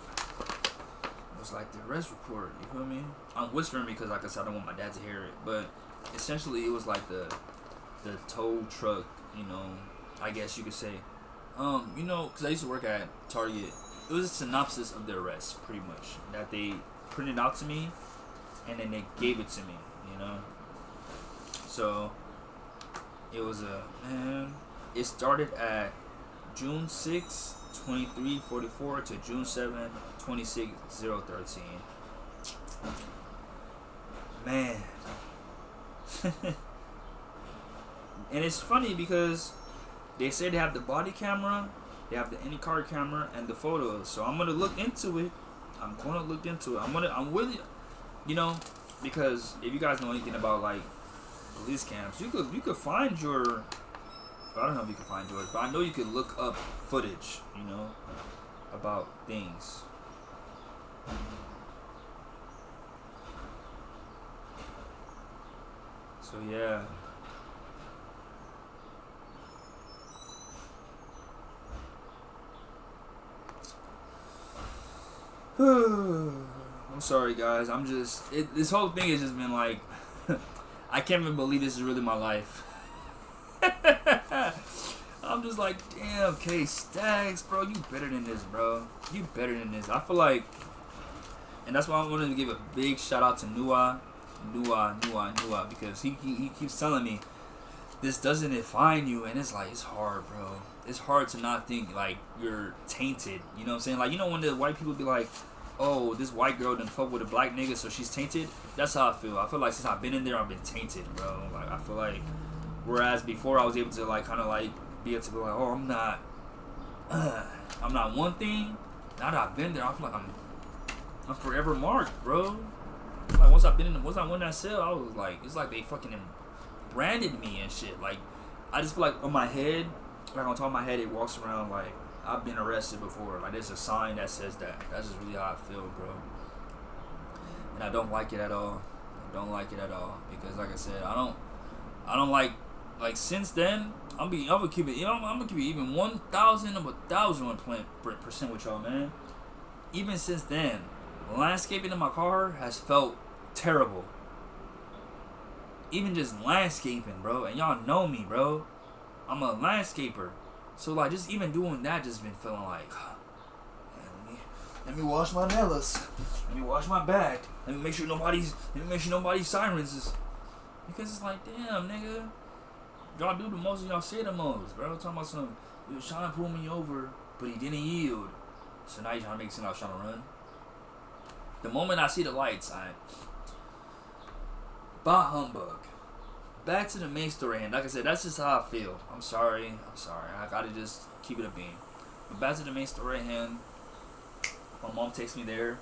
it was like the arrest report. You feel me? I'm whispering because, like I said, I don't want my dad to hear it. But essentially, it was like the tow truck. You know, I guess you could say. You know, because I used to work at Target. It was a synopsis of the arrest, pretty much, that they printed out to me, and then they gave it to me. You know. So it was it started at June 6, 2344 to June 7, 26, 013. Man. And it's funny because they say they have the body camera, they have the in-car camera, and the photos. So I'm gonna look into it. I'm really, you know, because if you guys know anything about like police cams, you could find your. I don't know if you can find yours, but I know you could look up footage, you know, about things. So yeah. I'm sorry, guys. This whole thing has just been like, I can't even believe this is really my life. I'm just like, damn, K-Stacks, bro, you better than this, bro. You better than this. I feel like, and that's why I wanted to give a big shout out to Nua, because he keeps telling me, this doesn't define you, and it's like, it's hard, bro. It's hard to not think like you're tainted. You know what I'm saying? Like, you know when the white people be like, oh, this white girl done fuck with a black nigga, so she's tainted? That's how I feel. I feel like since I've been in there, I've been tainted, bro. Like, I feel like, whereas before I was able to like kind of like be able to be like, oh, I'm not one thing. Now that I've been there, I feel like I'm forever marked, bro. Like once I won that cell, I was like, it's like they fucking branded me and shit. Like I just feel like on my head, like on top of my head, it walks around like I've been arrested before. Like there's a sign that says that. That's just really how I feel, bro. And I don't like it at all. Because like I said, I don't like since then. I'm gonna keep it. You know, I'm gonna keep it even 1,000% with y'all, man. Even since then, landscaping in my car has felt terrible. Even just landscaping, bro. And y'all know me, bro. I'm a landscaper. So like, just even doing that just been feeling like, man, let me wash my nails. Let me wash my back. Let me make sure nobody's sirens is. Because it's like, damn, nigga. Y'all do the most and y'all say the most, bro. Talking about some, he was trying to pull me over, but he didn't yield. So now you're trying to make it seem like I was trying to run. The moment I see the lights, bah humbug. Back to the main story, and like I said, that's just how I feel. I'm sorry. I gotta just keep it a beam. But back to the main story at hand. My mom takes me there.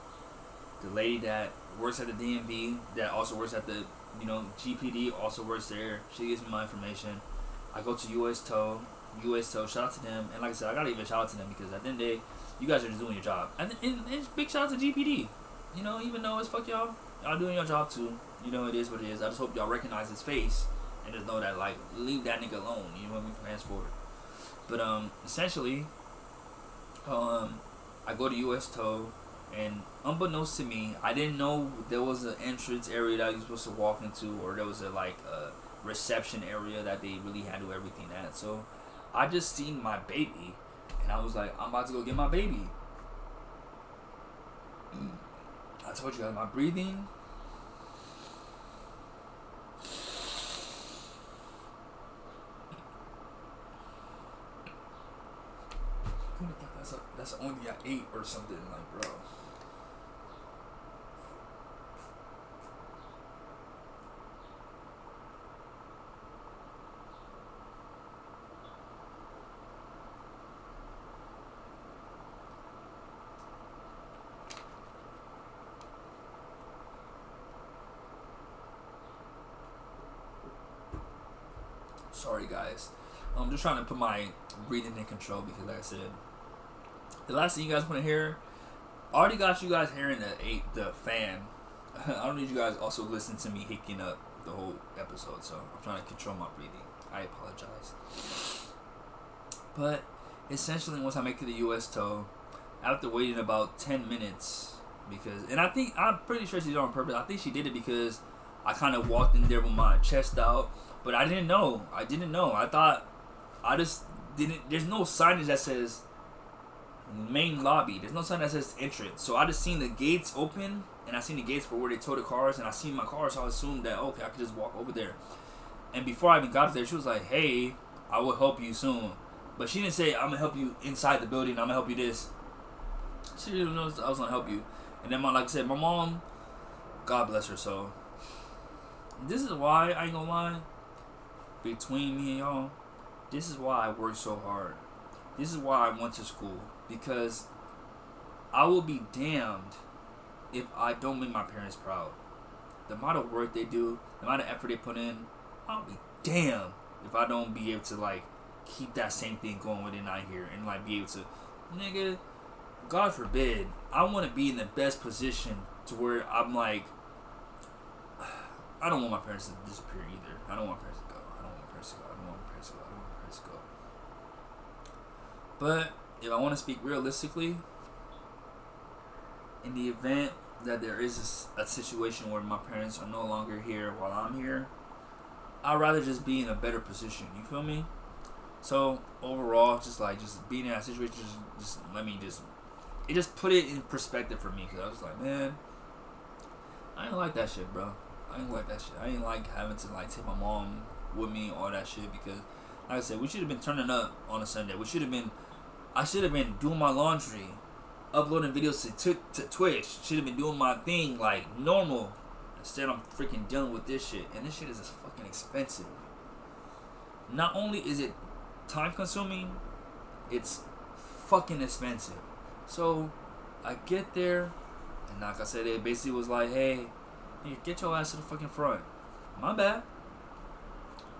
The lady that works at the DMV, that also works at the, you know, GPD, also works there. She gives me my information. I go to US Tow, shout out to them. And like I said, I gotta even shout out to them because at the end of the day, you guys are just doing your job. And it's big shout out to GPD. You know, even though it's fuck y'all doing your job too. You know, it is what it is. I just hope y'all recognize his face and just know that, like, leave that nigga alone. You know what I mean? From henceforward. But essentially, I go to US Tow, and unbeknownst to me, I didn't know there was an entrance area that I was supposed to walk into, or there was a reception area that they really handle everything at. So I just seen my baby, and I was like, I'm about to go get my baby. I told you guys my breathing. That's the only thing I ate or something, like, bro. Sorry, guys. I'm just trying to put my breathing in control because, like I said, the last thing you guys want to hear, I already got you guys hearing the fan. I don't need you guys also listening to me hicking up the whole episode, so I'm trying to control my breathing. I apologize. But essentially, once I make it to the U.S. tow, after waiting about 10 minutes, I'm pretty sure she did it on purpose. I think she did it because I kind of walked in there with my chest out. But I didn't know. I thought, I just didn't. There's no signage that says main lobby. There's no sign that says entrance. So I just seen the gates open, and I seen the gates for where they tow the cars, and I seen my car, so I assumed that, okay, I could just walk over there. And before I even got there, she was like, hey, I will help you soon. But she didn't say, I'm going to help you inside the building, I'm going to help you this. She didn't know I was going to help you. And then, like I said, my mom, God bless her soul. This is why, I ain't going to lie, between me and y'all, this is why I work so hard. This is why I went to school. Because I will be damned if I don't make my parents proud. The amount of work they do, the amount of effort they put in, I'll be damned if I don't be able to, like, keep that same thing going when they're not here. And, like, be able to, nigga, God forbid, I want to be in the best position to where I'm like, I don't want my parents to disappear either. I don't want my parents to go. But if I want to speak realistically, in the event that there is a situation where my parents are no longer here while I'm here, I'd rather just be in a better position. You feel me? So overall, just being in that situation, just let me it just put it in perspective for me. Cause I was like, man, I ain't like that shit, bro. I ain't like that shit. I ain't like having to like take my mom with me, all that shit. Because like I said, we should have been turning up on a Sunday. I should have been doing my laundry, uploading videos to Twitch. Should have been doing my thing like normal. Instead, I'm freaking dealing with this shit. And this shit is just fucking expensive. Not only is it time consuming, it's fucking expensive. So, I get there, and like I said, it basically was like, hey, get your ass to the fucking front. My bad.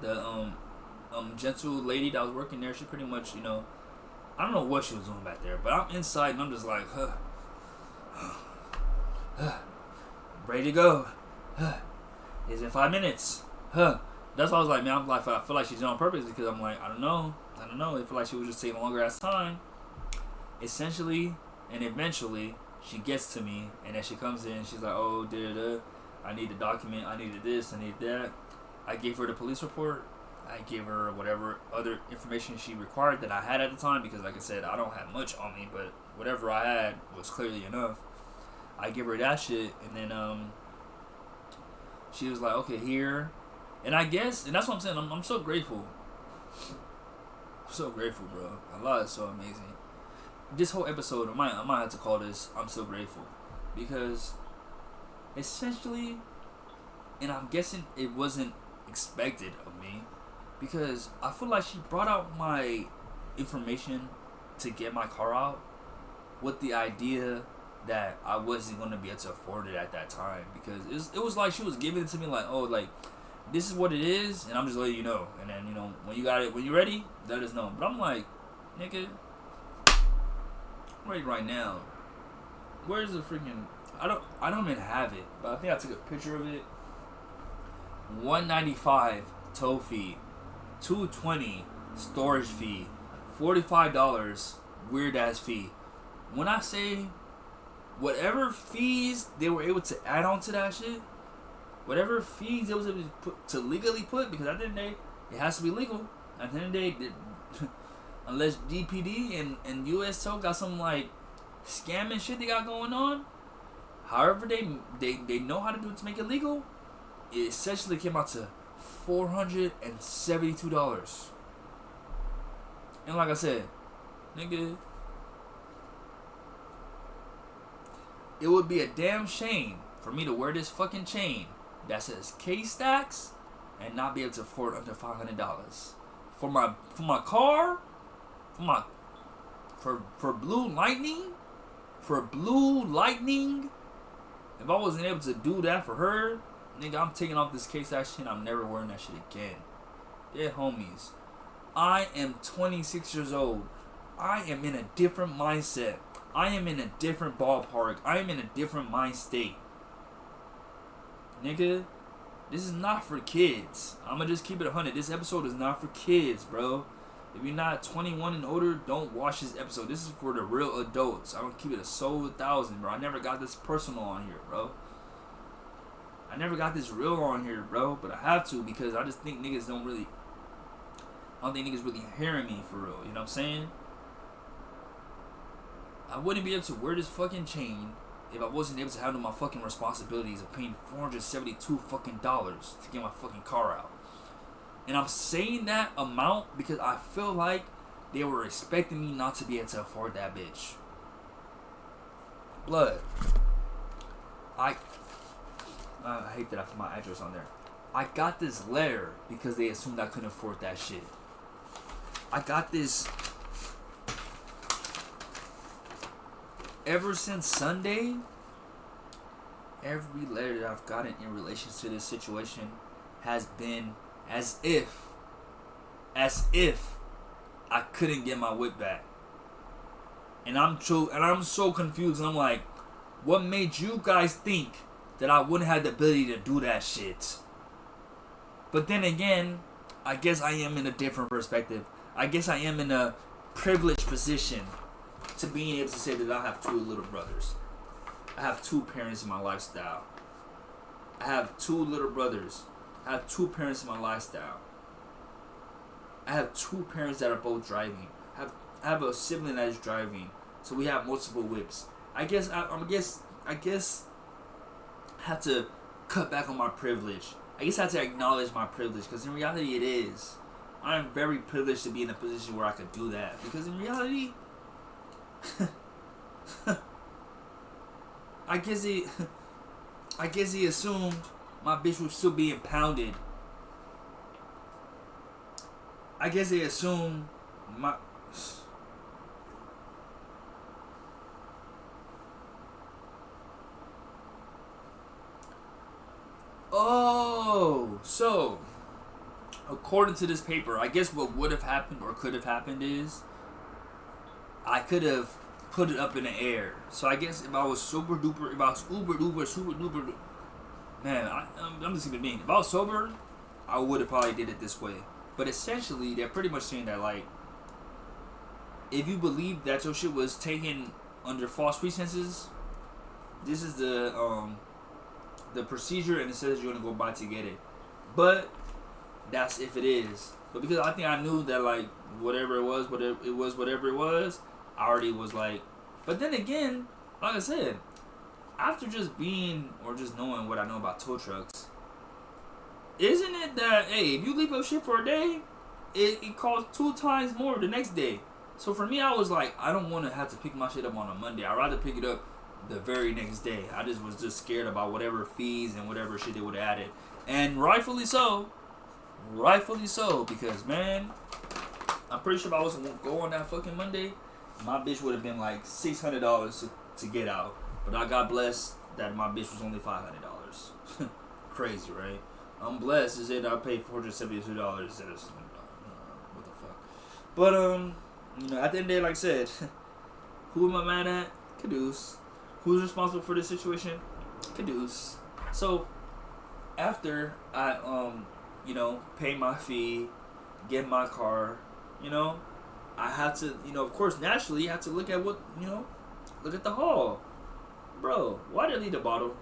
The gentle lady that was working there, she pretty much, I don't know what she was doing back there, but I'm inside and I'm just like, ready to go. It's in 5 minutes. That's why I was like, man, I feel like she's doing it on purpose because I'm like, I don't know. I feel like she was just taking longer ass time. Essentially and eventually, she gets to me and then she comes in. She's like, oh, I need the document. I needed this. I need that. I gave her the police report. I gave her whatever other information she required that I had at the time because, like I said, I don't have much on me, but whatever I had was clearly enough. I give her that shit, and then she was like, okay, here. And I guess, and that's what I'm saying, I'm so grateful. I'm so grateful, bro. Allah is so amazing. This whole episode, I might have to call this I'm So Grateful. Because, essentially, and I'm guessing it wasn't expected of me, because I feel like she brought out my information to get my car out with the idea that I wasn't going to be able to afford it at that time. Because it was like she was giving it to me like, oh, like, this is what it is, and I'm just letting you know. And then, when you got it, when you're ready, let us know. But I'm like, nigga, I'm ready right now. Where's the freaking... I don't even have it, but I think I took a picture of it. $195 tow fee, $220 storage fee, $45 weird ass fee. When I say whatever fees they were able to add on to that shit, whatever fees they was able to legally put, because at the end of the day, it has to be legal. At the end of the day, unless DPD and US tow got some like scamming shit they got going on, however they know how to do it to make it legal, it essentially came out to $472. And like I said, nigga, it would be a damn shame for me to wear this fucking chain that says K-Stacks and not be able to afford under $500 for my car, for Blue Lightning. If I wasn't able to do that for her, nigga, I'm taking off this K-Stack shit. I'm never wearing that shit again. Yeah, homies. I am 26 years old. I am in a different mindset. I am in a different ballpark. I am in a different mind state. Nigga, this is not for kids. I'ma just keep it 100. This episode is not for kids, bro. If you're not 21 and older, don't watch this episode. This is for the real adults. I'm gonna keep it a soul 1,000, bro. I never got this personal on here, bro. I never got this real on here, bro. But I have to because I just think niggas don't really... I don't think niggas really hearing me for real. You know what I'm saying? I wouldn't be able to wear this fucking chain if I wasn't able to handle my fucking responsibilities of paying $472 fucking dollars to get my fucking car out. And I'm saying that amount because I feel like they were expecting me not to be able to afford that bitch. Blood. I hate that I put my address on there. I got this letter because they assumed I couldn't afford that shit. I got this ever since Sunday. Every letter that I've gotten in relation to this situation has been as if I couldn't get my whip back. And I'm so confused. And I'm like, what made you guys think that I wouldn't have the ability to do that shit? But then again, I guess I am in a different perspective. I guess I am in a privileged position to being able to say that I have two little brothers. I have two parents in my lifestyle. I have two little brothers. I have two parents in my lifestyle. I have two parents that are both driving. I have a sibling that is driving. So we have multiple whips. I guess I have to cut back on my privilege. I guess I have to acknowledge my privilege because in reality it is. I am very privileged to be in a position where I could do that because in reality, I guess he assumed my bitch was still being pounded. I guess they assumed my... Oh, so according to this paper, I guess what would have happened or could have happened is I could have put it up in the air. So I guess if I was super duper, man, I'm just gonna be mean. If I was sober, I would have probably did it this way. But essentially, they're pretty much saying that like, if you believe that your shit was taken under false pretenses, this is the procedure, and it says you're gonna go by to get it. But that's if it is. But because I think I knew that like whatever it was, I already was like. But then again, like I said, after just being or just knowing what I know about tow trucks, isn't it that hey, if you leave your shit for a day, it costs 2 times more the next day. So for me, I was like, I don't want to have to pick my shit up on a Monday. I'd rather pick it up the very next day. I just was scared about whatever fees and whatever shit they would have added. And rightfully so, because man, I'm pretty sure if I was to go on that fucking Monday, my bitch would have been like $600 to get out. But I got blessed that my bitch was only $500. Crazy, right? I'm blessed to say that I paid $472 instead of $600. What the fuck? But you know, at the end of the day, like I said, who am I mad at? Caduce. Who's responsible for this situation? Caduce. So after I you know, pay my fee, get my car, you know, I had to, you know, of course, naturally, you have to look at what, you know, look at the haul. Bro, why did I leave the bottle?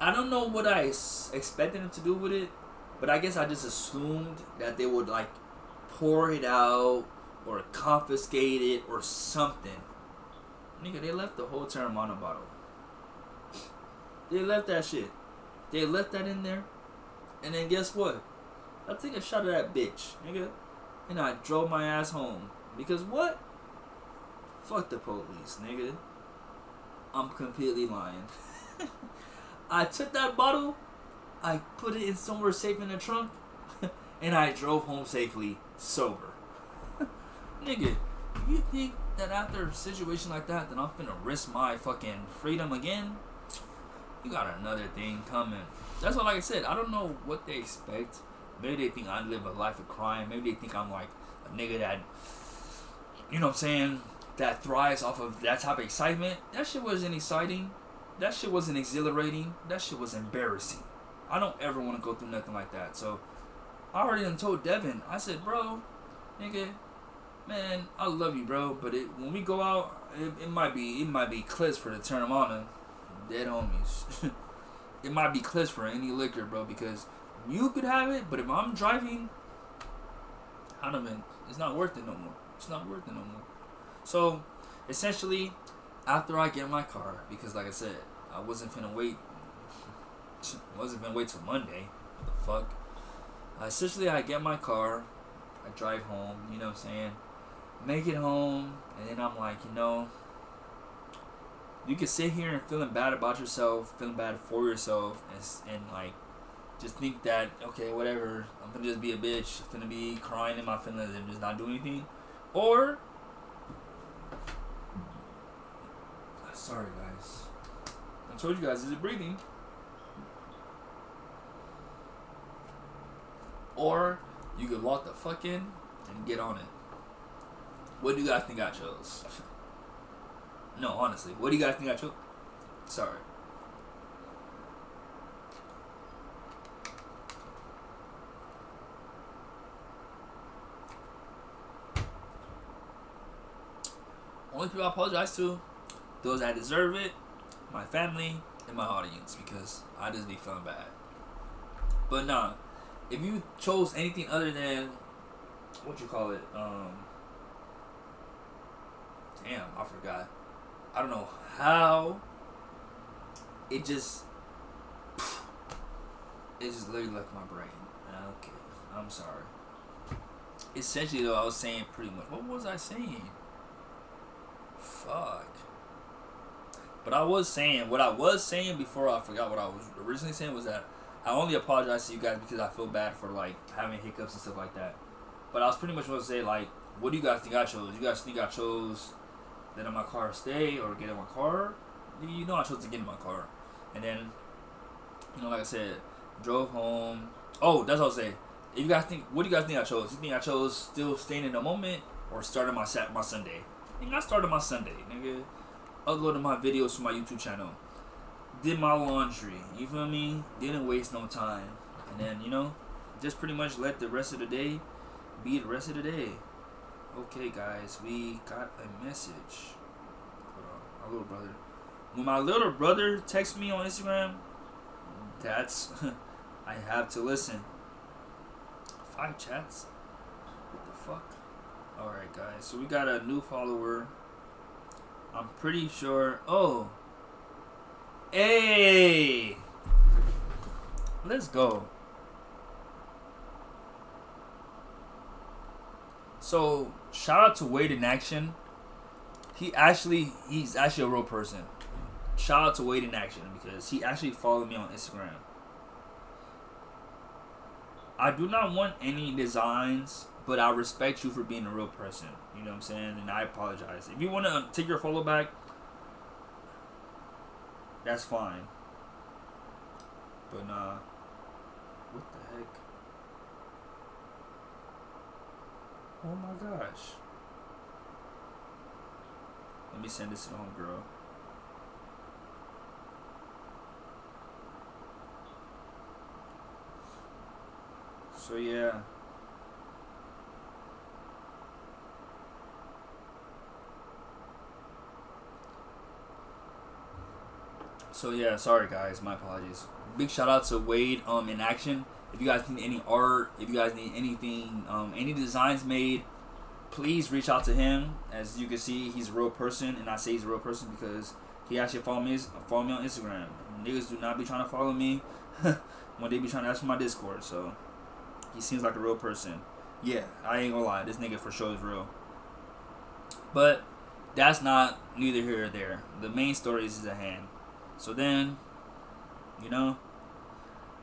I don't know what I expected them to do with it, but I guess I just assumed that they would, like, pour it out or confiscate it or something. Nigga, they left the whole Terramana bottle. They left that shit. They left that in there. And then guess what? I took a shot of that bitch, nigga. And I drove my ass home. Because what? Fuck the police, nigga. I'm completely lying. I took that bottle, I put it in somewhere safe in the trunk, and I drove home safely, sober. Nigga, you think that after a situation like that I'm finna risk my fucking freedom again? You got another thing coming. That's why, like I said, I don't know what they expect. Maybe they think I live a life of crime. Maybe they think I'm like a nigga that, you know what I'm saying, that thrives off of that type of excitement. That shit wasn't exciting. That shit wasn't exhilarating. That shit was embarrassing. I don't ever want to go through nothing like that. So I already done told Devin. I said, bro, nigga, man, I love you, bro. But when we go out, it might be clips for the turn 'em on. Dead homies. It might be clips for any liquor, bro. Because you could have it, but if I'm driving, I don't mean, it's not worth it no more. It's not worth it no more. So essentially, after I get my car, because like I said, I wasn't finna wait. Wasn't finna wait till Monday. What the fuck? Essentially, I get my car, I drive home. You know what I'm saying? Make it home, and then I'm like, you know, you can sit here and feeling bad about yourself, feeling bad for yourself, and like, just think that, okay, whatever, I'm gonna just be a bitch, I'm gonna be crying in my feelings and just not do anything. Or, sorry guys, I told you guys, is it breathing? Or, you could lock the fuck in and get on it. What do you guys think I chose? No, honestly, what do you guys think I chose? Sorry. Only people I apologize to, those that deserve it, my family, and my audience, because I just be feeling bad. But nah, if you chose anything other than, what you call it, damn, I forgot. I don't know how. It just literally left my brain. Okay, I'm sorry. Essentially, though, I was saying pretty much. What was I saying? Fuck. But what I was saying before I forgot what I was originally saying was that I only apologize to you guys because I feel bad for like having hiccups and stuff like that. But I was pretty much going to say, like, what do you guys think I chose? You guys think I chose that in my car stay or get in my car? You know I chose to get in my car. And then, you know, like I said, drove home. Oh, that's what I was saying. If you guys think, what do you guys think I chose? You think I chose still staying in the moment or starting my Sunday? I think I started my Sunday, nigga. Uploaded my videos to my YouTube channel. Did my laundry. You feel me? Didn't waste no time. And then, you know, just pretty much let the rest of the day be the rest of the day. Okay, guys, we got a message. Hold on, my little brother. When my little brother texts me on Instagram, that's I have to listen. 5 chats? What the fuck? Alright, guys, so we got a new follower. I'm pretty sure. Oh, hey, let's go. So shout out to Wade in Action. He's actually a real person. Shout out to Wade in Action because he actually followed me on Instagram. I do not want any designs, but I respect you for being a real person. You know what I'm saying? And I apologize. If you want to take your follow back, that's fine. But nah, what the heck? Oh my gosh. Let me send this to home, girl. So yeah. So yeah, sorry guys, my apologies. Big shout out to Wade in Action. If you guys need any art, if you guys need anything, any designs made, please reach out to him. As you can see, he's a real person, and I say he's a real person because he actually follow me on Instagram. Niggas do not be trying to follow me when they be trying to ask for my Discord. So he seems like a real person. Yeah, I ain't gonna lie, this nigga for sure is real. But that's not neither here or there. The main story is at hand. So then, you know,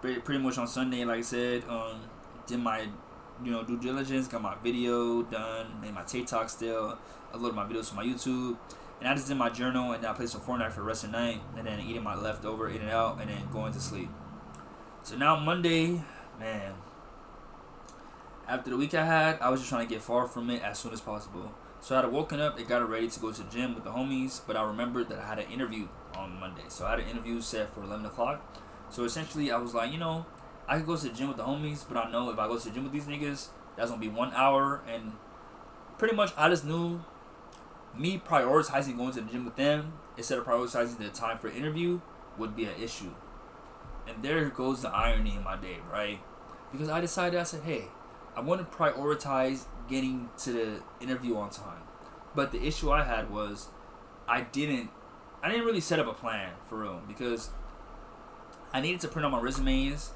pretty much on Sunday, like I said, did my, due diligence, got my video done, made my TikTok still, uploaded my videos to my YouTube, and I just did my journal, and then I played some Fortnite for the rest of the night, and then eating my leftover, eating out, and then going to sleep. So now Monday, man, after the week I had, I was just trying to get far from it as soon as possible. So I had woken up and got it ready to go to the gym with the homies, but I remembered that I had an interview on Monday. So I had an interview set for 11 o'clock. So essentially, I was like, I could go to the gym with the homies, but I know if I go to the gym with these niggas, that's going to be 1 hour. And pretty much, I just knew me prioritizing going to the gym with them instead of prioritizing the time for interview would be an issue. And there goes the irony in my day, right? Because I decided, I said, hey, I want to prioritize getting to the interview on time. But the issue I had was I didn't really set up a plan for real, because I needed to print out my resumes,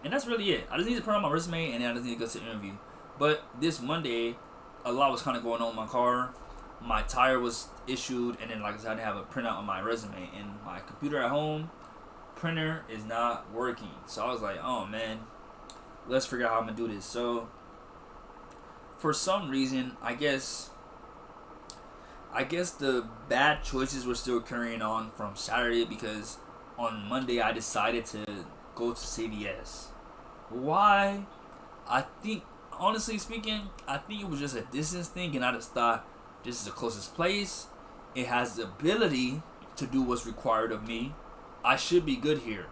and that's really it. I just need to print out my resume, and then I just need to go to the interview. But this Monday, a lot was kind of going on in my car. My tire was issued, and then like I said, I didn't have a printout on my resume, and my computer at home, printer is not working. So I was like, oh man, let's figure out how I'm gonna do this. So for some reason, I guess the bad choices were still carrying on from Saturday, because on Monday I decided to go to CVS. Why? I think, honestly speaking, I think it was just a distance thing, and I just thought this is the closest place. It has the ability to do what's required of me. I should be good here.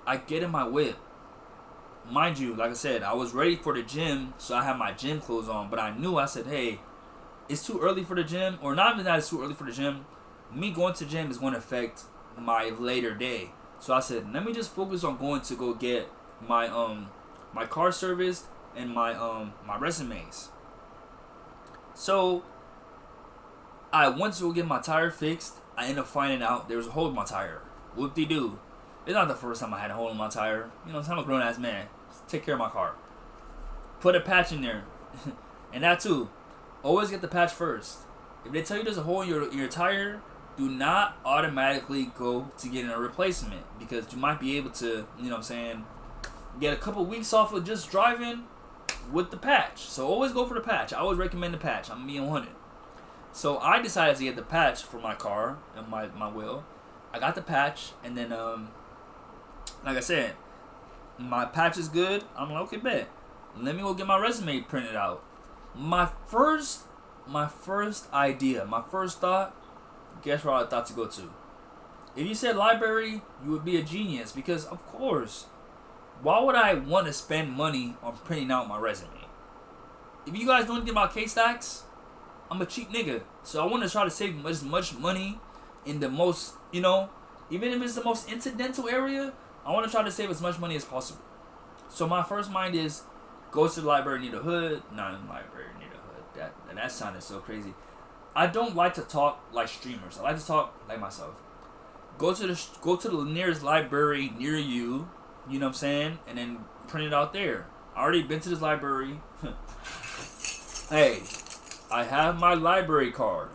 I get in my whip. Mind you, like I said, I was ready for the gym, so I had my gym clothes on, but I said, hey, it's too early for the gym, or not even that it's too early for the gym. Me going to the gym is going to affect my later day. So I said, let me just focus on going to go get my my car serviced and my resumes. So I went to go get my tire fixed. I ended up finding out there was a hole in my tire. Whoop-de-doo. It's not the first time I had a hole in my tire. I'm a grown ass man. Just take care of my car. Put a patch in there. And that too. Always get the patch first. If they tell you there's a hole in your tire, do not automatically go to getting a replacement, because you might be able to, get a couple weeks off of just driving with the patch. So always go for the patch. I always recommend the patch. I'm being 100. So I decided to get the patch for my car and my wheel. I got the patch, and then like I said, my patch is good. I'm like, okay, bet. Let me go get my resume printed out. My first idea, my first thought, guess where I thought to go to? If you said library, you would be a genius, because of course, why would I want to spend money on printing out my resume? If you guys know anything about K-Stacks, I'm a cheap nigga, so I want to try to save as much money in the most, even if it's the most incidental area, I want to try to save as much money as possible. So my first mind is, go to the library near the hood. Not in the library near the hood. That sounded so crazy. I don't like to talk like streamers. I like to talk like myself. Go to the nearest library near you. You know what I'm saying? And then print it out there. I already been to this library. Hey, I have my library card.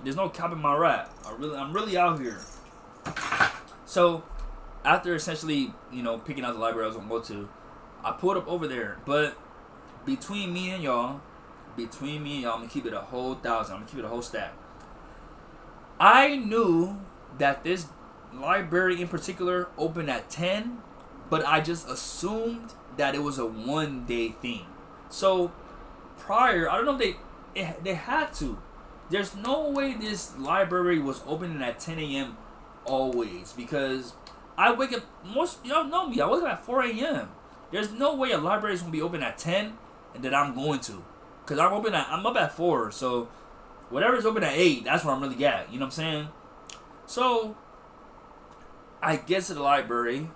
There's no cap in my rap. I'm really out here. So after essentially, picking out the library I was gonna go to, I pulled up over there. But between me and y'all, I'm gonna keep it a whole 1,000. I'm gonna keep it a whole stack. I knew that this library in particular opened at 10, but I just assumed that it was a one-day thing. So prior, I don't know if they had to. There's no way this library was opening at 10 a.m. always, because I wake up, most y'all know me, I wake up at 4 a.m. There's no way a library is gonna be open at 10 and that I'm going to, cause I'm up at 4, so whatever's open at 8, that's where I'm really at. You know what I'm saying? So I get to the library.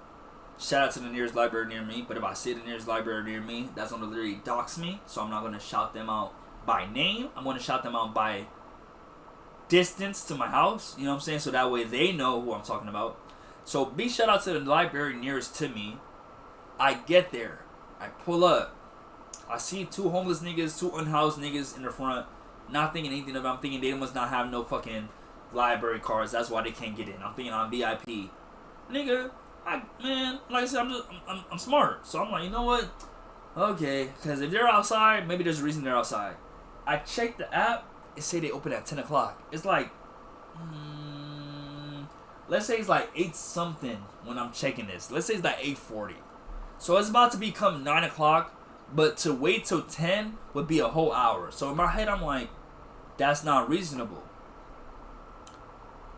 Shout out to the nearest library near me, but if I see the nearest library near me, that's gonna literally dox me. So I'm not gonna shout them out by name. I'm gonna shout them out by distance to my house. You know what I'm saying? So that way they know who I'm talking about. So big shout out to the library nearest to me. I get there. I pull up. I see 2 homeless niggas, 2 unhoused niggas in the front. Not thinking anything of it. I'm thinking they must not have no fucking library cards. That's why they can't get in. I'm thinking I'm VIP. Nigga, like I said, I'm smart. So I'm like, you know what? Okay, because if they're outside, maybe there's a reason they're outside. I checked the app. It say they open at 10 o'clock. It's like, let's say it's like 8 something when I'm checking this. Let's say it's like 8:40. So it's about to become 9 o'clock. But to wait till 10 would be a whole hour. So in my head, I'm like, that's not reasonable.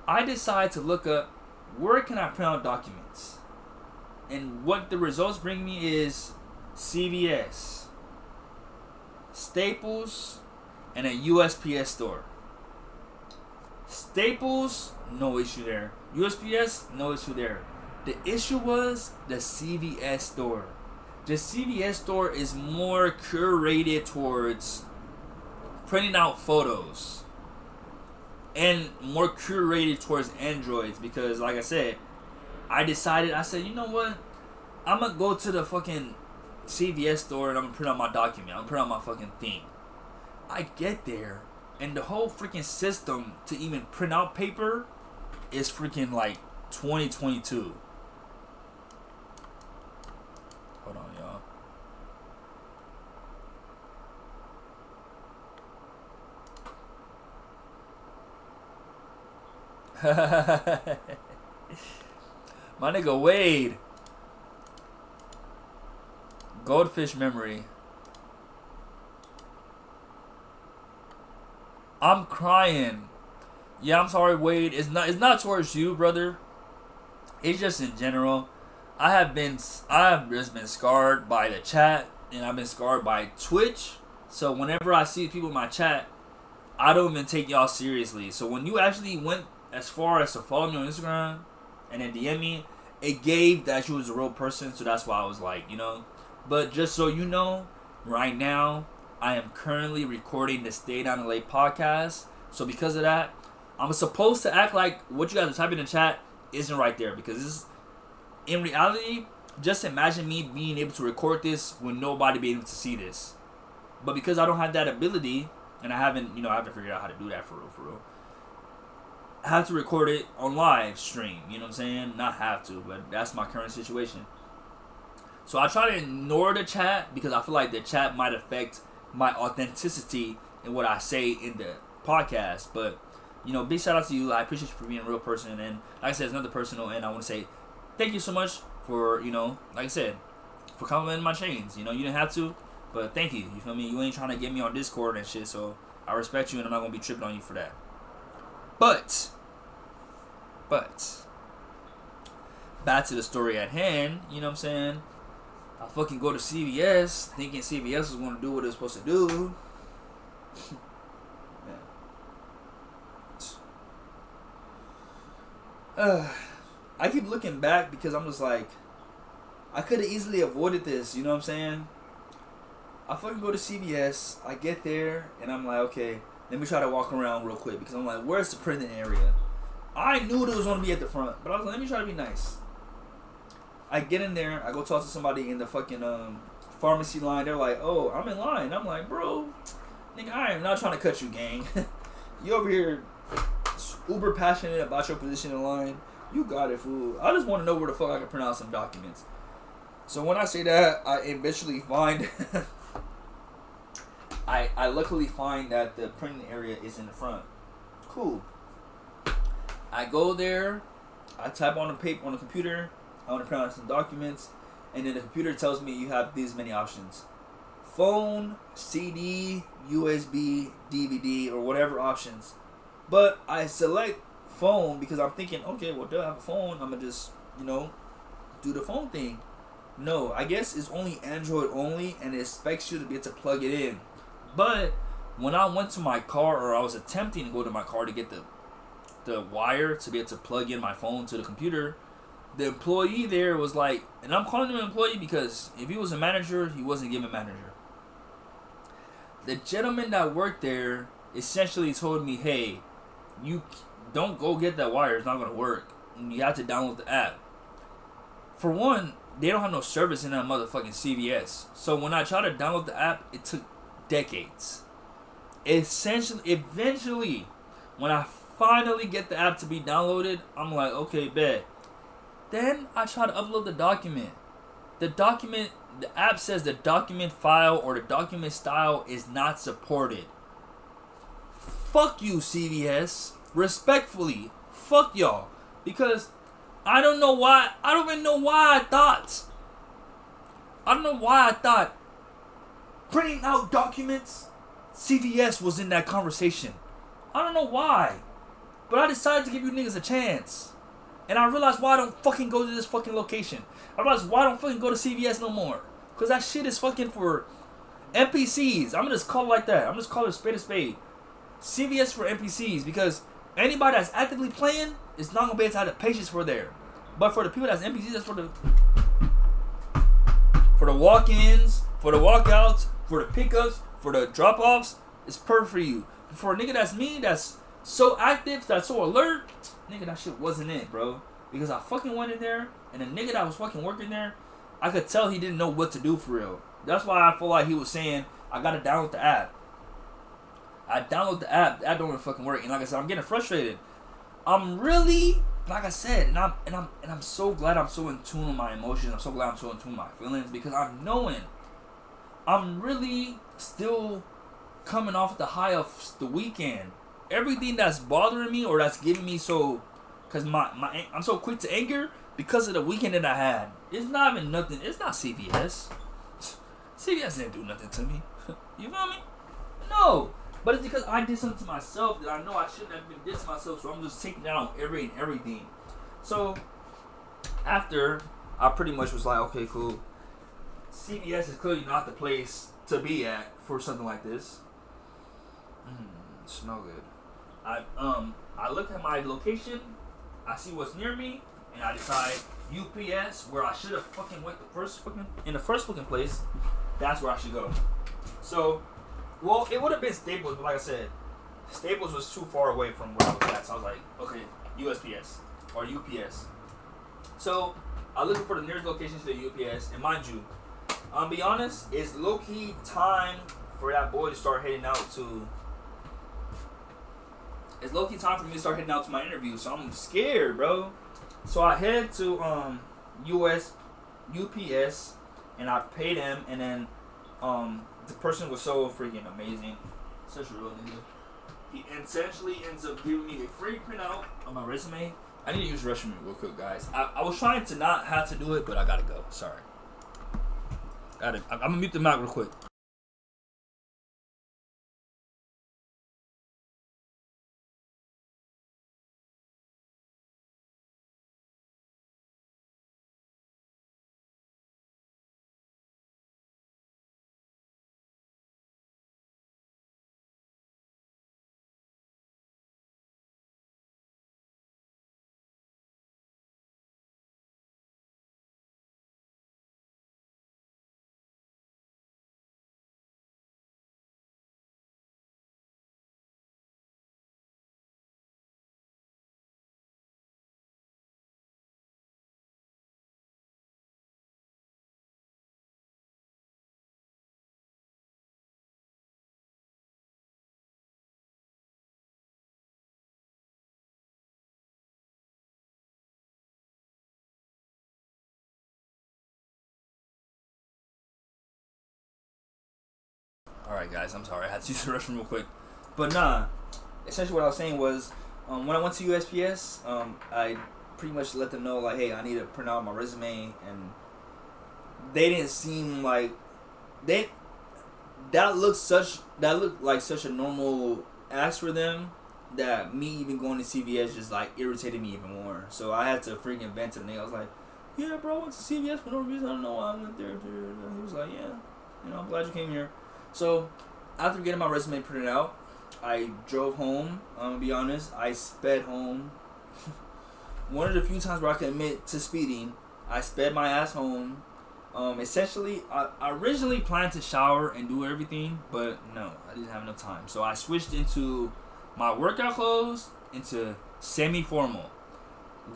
I decide to look up where can I print out documents. And what the results bring me is CVS, Staples, and a USPS store. Staples, no issue there. USPS, no issue there. The issue was the CVS store. The CVS store is more curated towards printing out photos and more curated towards Androids because, like I said, I said, you know what? I'm going to go to the fucking CVS store and I'm going to print out my document. I'm going to print out my fucking thing. I get there and the whole freaking system to even print out paper is freaking like 2022. Hold on, y'all. My nigga Wade. Goldfish memory. I'm crying. Yeah, I'm sorry, Wade. It's not towards you, brother. It's just in general. I have just been scarred by the chat, and I've been scarred by Twitch. So whenever I see people in my chat, I don't even take y'all seriously. So when you actually went as far as to follow me on Instagram and then DM me, it gave that you was a real person. So that's why I was like, you know. But just so you know, right now, I am currently recording the Stay Down LA podcast. So because of that, I'm supposed to act like what you guys are typing in the chat isn't right there. Because this is, in reality, just imagine me being able to record this with nobody being able to see this. But because I don't have that ability, and I haven't figured out how to do that for real. I have to record it on live stream, you know what I'm saying? Not have to, but that's my current situation. So I try to ignore the chat because I feel like the chat might affect my authenticity in what I say in the podcast. But, you know, big shout out to you. I appreciate you for being a real person. And like I said, it's another personal, and I want to say thank you so much for, you know, like I said, for complimenting my chains. You know, you didn't have to, but thank you. You feel me? You ain't trying to get me on Discord and shit, so I respect you, and I'm not going to be tripping on you for that. But, back to the story at hand, you know what I'm saying? I fucking go to CVS, thinking CVS was going to do what it was supposed to do. I keep looking back because I'm just like, I could have easily avoided this, you know what I'm saying? I fucking go to CVS, I get there, and I'm like, okay, let me try to walk around real quick because I'm like, where's the printing area? I knew it was going to be at the front, but I was like, let me try to be nice. I get in there, I go talk to somebody in the fucking pharmacy line. They're like, oh, I'm in line. I'm like, bro, nigga, I am not trying to cut you, gang. You over here uber passionate about your position in line. You got it, fool. I just want to know where the fuck I can print out some documents. So when I say that, I eventually find... I luckily find that the printing area is in the front. Cool. I go there. I type on the paper on the computer. I want to print out some documents. And then the computer tells me you have these many options. Phone, CD, USB, DVD, or whatever options. But I select phone because I'm thinking, okay, well, do I have a phone? I'm going to just, you know, do the phone thing. No, I guess it's only Android only, and it expects you to be able to plug it in. But when I went to my car, or I was attempting to go to my car to get the wire to be able to plug in my phone to the computer, the employee there was like, and I'm calling him an employee because if he was a manager, he wasn't given manager. The gentleman that worked there essentially told me, hey, you don't go get that wire. It's not going to work. You have to download the app. For one, they don't have no service in that motherfucking CVS. So when I tried to download the app, it took decades. eventually, when I finally get the app to be downloaded, I'm like, okay, bet. Then I try to upload the document. The app says the document file or the document style is not supported. Fuck you, CVS. Respectfully, fuck y'all. Because I don't know why. I don't even know why I thought printing out documents, CVS was in that conversation. I don't know why. But I decided to give you niggas a chance. And I realized why I don't fucking go to this fucking location. I realized why I don't fucking go to CVS no more. Because that shit is fucking for NPCs. I'm going to just call it like that. I'm just call it a spade. CVS for NPCs. Because anybody that's actively playing is not going to be able to have the patience for there. But for the people that's NPCs, that's for the walk-ins, for the walkouts, for the pickups, for the drop-offs, it's perfect for you. For a nigga that's me, that's so active, that's so alert, nigga, that shit wasn't it, bro. Because I fucking went in there, and the nigga that was fucking working there, I could tell he didn't know what to do for real. That's why I feel like he was saying, I gotta download the app. I download the app don't even fucking work. And like I said, I'm getting frustrated. I'm really, like I said, and I'm so glad I'm so in tune with my emotions. I'm so glad I'm so in tune with my feelings, because I'm really still coming off the high of the weekend. Everything that's bothering me or that's giving me so, because I'm so quick to anger because of the weekend that I had. It's not even nothing. It's not CVS. CVS didn't do nothing to me. You feel me? No. But it's because I did something to myself that I know I shouldn't have been did to myself, so I'm just taking down everything. So, after, I pretty much was like, okay, cool. CVS is clearly not the place to be at for something like this. Smell good. I look at my location, I see what's near me, and I decide UPS, where I should have fucking went in the first fucking place, that's where I should go. So, well, it would have been Staples, but like I said, Staples was too far away from where I was at, so I was like, okay, USPS or UPS. So, I'm looking for the nearest location to the UPS, and mind you, I'll be honest, it's low-key time for that boy to start heading out to. It's low-key time for me to start heading out to my interview, so I'm scared, bro. So I head to UPS, and I paid him, and then the person was so freaking amazing, such a real nigga. He essentially ends up giving me a free printout of my resume. I need to use the restroom real quick, guys. I was trying to not have to do it, but I gotta go. Sorry. I'm gonna mute the mic real quick. Alright guys, I'm sorry, I had to use the restroom real quick. But nah, essentially what I was saying was, when I went to USPS, I pretty much let them know, like, hey, I need to print out my resume, and they didn't seem like, that looked like such a normal ask for them, that me even going to CVS just, like, irritated me even more. So I had to freaking vent to the nigga. I was like, yeah, bro, I went to CVS for no reason, I don't know why I went there. He was like, yeah, I'm glad you came here. So, after getting my resume printed out, I drove home. I'm gonna be honest, I sped home. One of the few times where I can admit to speeding, I sped my ass home. Essentially, I originally planned to shower and do everything, but no, I didn't have enough time. So I switched into my workout clothes into semi-formal.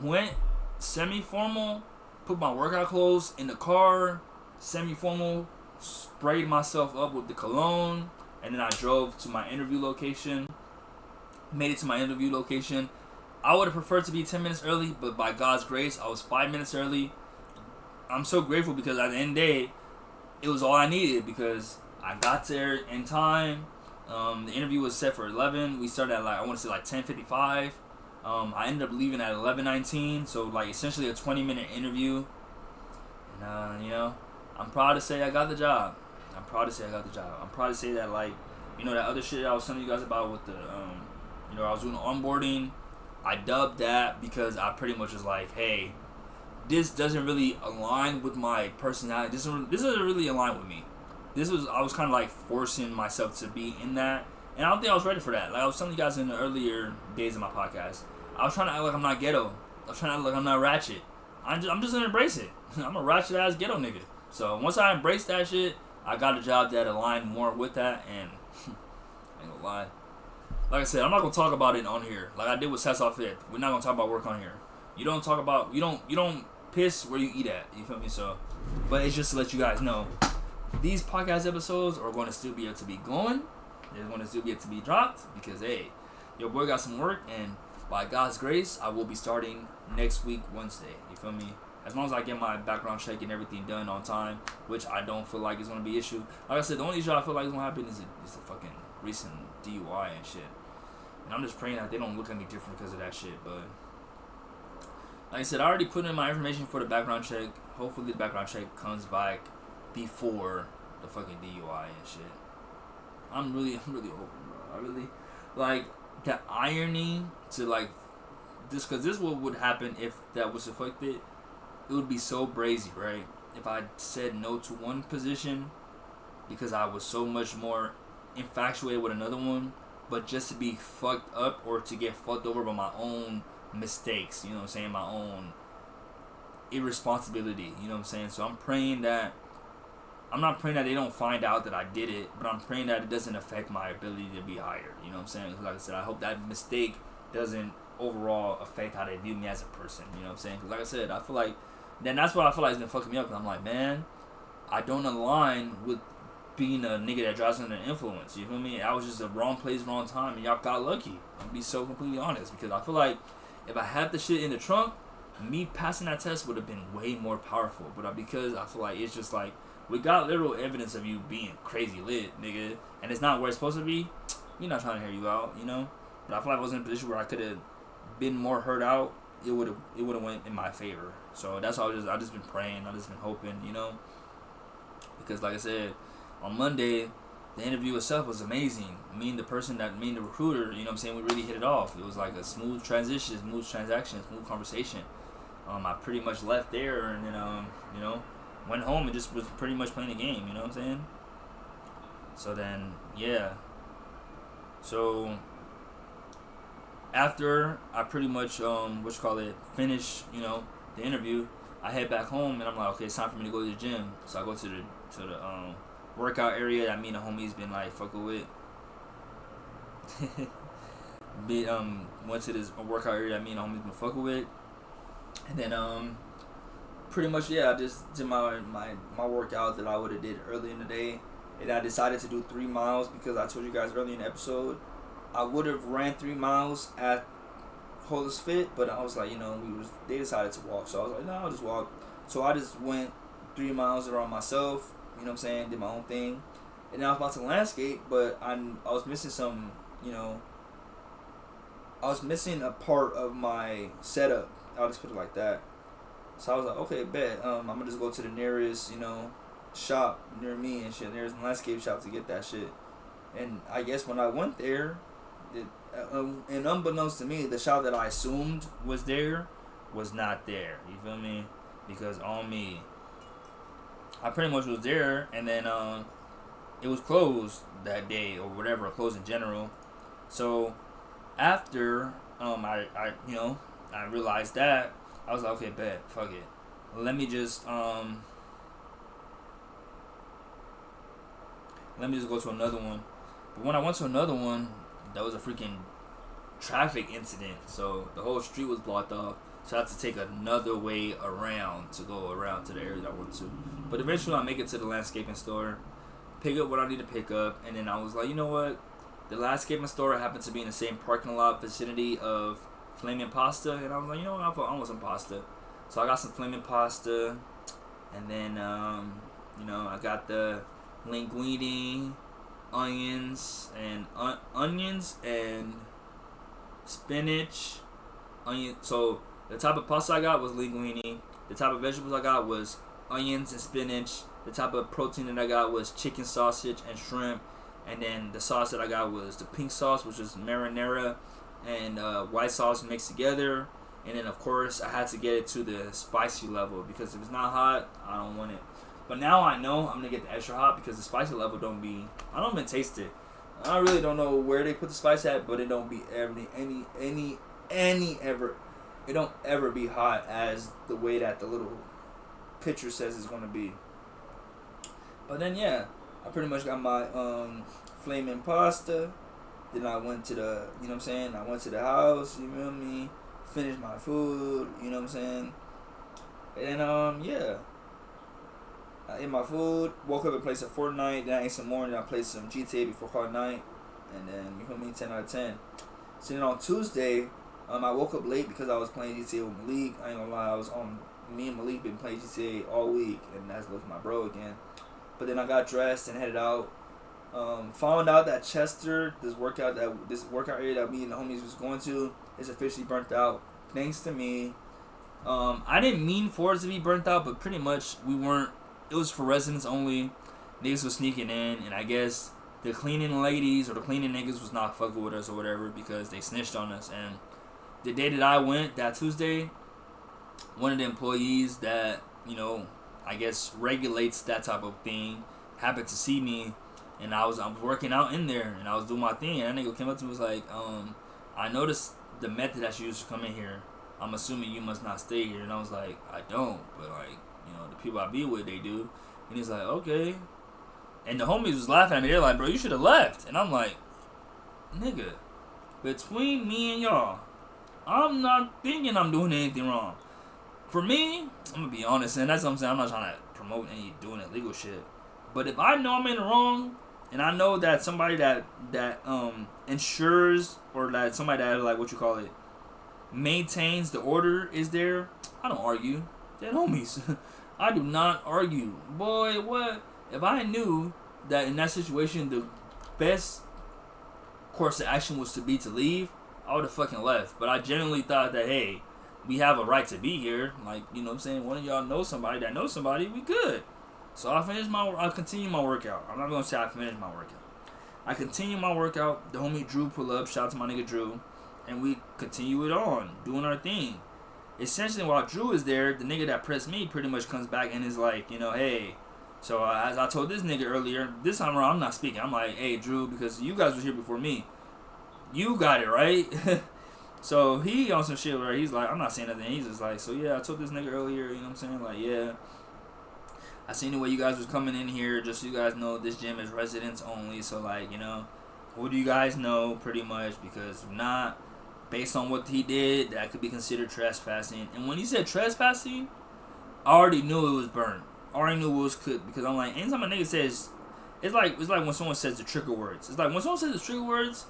Went semi-formal, put my workout clothes in the car, semi-formal, sprayed myself up with the cologne, and then I drove to my interview location. Made it to my interview location. I would have preferred to be 10 minutes early, but by God's grace, I was 5 minutes early. I'm so grateful because at the end of the day, it was all I needed because I got there in time. The interview was set for 11. We started at I want to say 10:55. I ended up leaving at 11:19. So essentially a 20-minute interview. And I'm proud to say I got the job. I'm proud to say that that other shit I was telling you guys about with the I was doing onboarding. I dubbed that because I pretty much was like, hey, this doesn't really align with my personality. This doesn't really align with me. I was kind of forcing myself to be in that, and I don't think I was ready for that. Like I was telling you guys in the earlier days of my podcast, I was trying to act like I'm not ghetto. I was trying to act like I'm not ratchet. I'm just gonna embrace it. I'm a ratchet ass ghetto nigga. So once I embraced that shit, I got a job that aligned more with that, and I ain't gonna lie. Like I said, I'm not gonna talk about it on here. Like I did with Sess Off It. We're not gonna talk about work on here. You don't piss where you eat at. You feel me? So, but it's just to let you guys know, these podcast episodes are going to still be able to be going. They're going to still be able to be dropped because hey, your boy got some work, and by God's grace, I will be starting next week Wednesday. You feel me? As long as I get my background check and everything done on time, which I don't feel like is going to be an issue. Like I said, the only issue I feel like is going to happen is the fucking recent DUI and shit. And I'm just praying that they don't look at me different because of that shit. But like I said, I already put in my information for the background check. Hopefully the background check comes back before the fucking DUI and shit. I'm really hoping, bro. I really like the irony to this, because this what would happen if that was affected. It would be so brazy, right? If I said no to one position because I was so much more infatuated with another one, but just to be fucked up or to get fucked over by my own mistakes, you know what I'm saying, my own irresponsibility, you know what I'm saying. So I'm not praying that they don't find out that I did it, but I'm praying that it doesn't affect my ability to be hired, you know what I'm saying. Like I said, I hope that mistake doesn't overall affect how they view me as a person, you know what I'm saying. Because like I said, I feel like that's what I feel like has been fucking me up. Cause I'm like, man, I don't align with being a nigga that drives under influence, you feel me. I was just at wrong place, wrong time, and y'all got lucky. I'll be so completely honest, because I feel like if I had the shit in the trunk, me passing that test would have been way more powerful. But because I feel like it's just like, we got literal evidence of you being crazy lit, nigga, and it's not where it's supposed to be, we're not trying to hear you out, you know. But I feel like I was in a position where I could have been more heard out. It would have went in my favor. So that's all. I just been praying. I just been hoping, you know. Because like I said, on Monday, the interview itself was amazing. Me and the recruiter, you know what I'm saying, we really hit it off. It was like a smooth transition, smooth transaction, smooth conversation. I pretty much left there and then went home and just was pretty much playing the game, you know what I'm saying? So then, yeah. So after I pretty much finish, the interview, I head back home and I'm like, okay, it's time for me to go to the gym. So I go to the workout area that me and the homies been fucking with. Went to this workout area that me and the homies been fucking with. And then pretty much, yeah, I just did my workout that I would have did early in the day. And I decided to do 3 miles because I told you guys earlier in the episode I would have ran 3 miles at Holders Fit, but I was like, they decided to walk, so I was like, no, I'll just walk. So I just went 3 miles around myself, you know what I'm saying, did my own thing. And then I was about to landscape, but I was missing some, I was missing a part of my setup. I'll just put it like that. So I was like, okay, bet. I'm gonna just go to the nearest, shop near me and shit, nearest landscape shop to get that shit. And I guess when I went there, and unbeknownst to me, the shop that I assumed was there was not there. You feel me? Because on me, I pretty much was there, and then it was closed that day or whatever, closed in general. So after I realized that, I was like, okay, bet, fuck it. Let me just go to another one. But when I went to another one, that was a freaking traffic incident. So the whole street was blocked off. So I had to take another way around to go around to the area that I went to. But eventually I make it to the landscaping store. pick up what I need to pick up, and then I was like, you know what? The last gaming store happened to be in the same parking lot vicinity of Flaming Pasta, and I was like, you know what? I want some pasta. So I got some Flaming Pasta, and then, I got the linguine, onions, and spinach, onion. So the type of pasta I got was linguine. The type of vegetables I got was onions and spinach. The type of protein that I got was chicken sausage and shrimp. And then the sauce that I got was the pink sauce, which is marinara and white sauce mixed together. And then, of course, I had to get it to the spicy level because if it's not hot, I don't want it. But now I know I'm going to get the extra hot because the spicy level I don't even taste it. I really don't know where they put the spice at, but it don't be it don't ever be hot as the way that the little picture says it's going to be. But then, yeah, I pretty much got my flaming pasta. Then I went to the, I went to the house, you feel me? Finished my food, you know what I'm saying? And, yeah. I ate my food, woke up and played some Fortnite, then I ate some more, and I played some GTA before hard night. And then, you feel me, 10 out of 10. So then on Tuesday, I woke up late because I was playing GTA with Malik. I ain't gonna lie, me and Malik been playing GTA all week, and that's with my bro again. But then I got dressed and headed out. Found out that Chester, this workout area that me and the homies was going to, is officially burnt out. Thanks to me. I didn't mean for it to be burnt out, but pretty much it was for residents only. Niggas was sneaking in, and I guess the cleaning ladies or the cleaning niggas was not fucking with us or whatever because they snitched on us. And the day that I went, that Tuesday, one of the employees that, I guess regulates that type of thing happened to see me, and I was working out in there, and I was doing my thing, and that nigga came up to me and was like, I noticed the method that you used to come in here. I'm assuming you must not stay here. And I was like, I don't, but the people I be with, they do. And he's like, okay. And the homies was laughing at me. They're like, bro, you should have left. And I'm like, nigga, between me and y'all, I'm not thinking I'm doing anything wrong. For me, I'm going to be honest, and that's what I'm saying. I'm not trying to promote any doing illegal shit. But if I know I'm in the wrong, and I know that somebody that ensures, or that somebody that, maintains the order is there, I don't argue. They're homies. I do not argue. Boy, what? If I knew that in that situation the best course of action was to leave, I would have fucking left. But I genuinely thought that, hey, we have a right to be here. Like, you know what I'm saying? One of y'all knows somebody that knows somebody, we good. So I continue my workout. I'm not going to say I finished my workout. I continue my workout. The homie Drew pull up. Shout out to my nigga Drew. And we continue it on, doing our thing. Essentially, while Drew is there, the nigga that pressed me pretty much comes back and is like, hey. So as I told this nigga earlier, this time around I'm not speaking. I'm like, hey, Drew, because you guys was here before me. You got it, right? So he on some shit where he's like, I'm not saying nothing. He's just like, so yeah, I told this nigga earlier, you know what I'm saying? Like, yeah. I seen the way you guys was coming in here. Just so you guys know, this gym is residents only. So, who do you guys know pretty much? Because if not, based on what he did, that could be considered trespassing. And when he said trespassing, I already knew it was burned. I already knew it was cooked. Because I'm like, anytime a nigga says, it's like when someone says the trigger words. It's like when someone says the trigger words,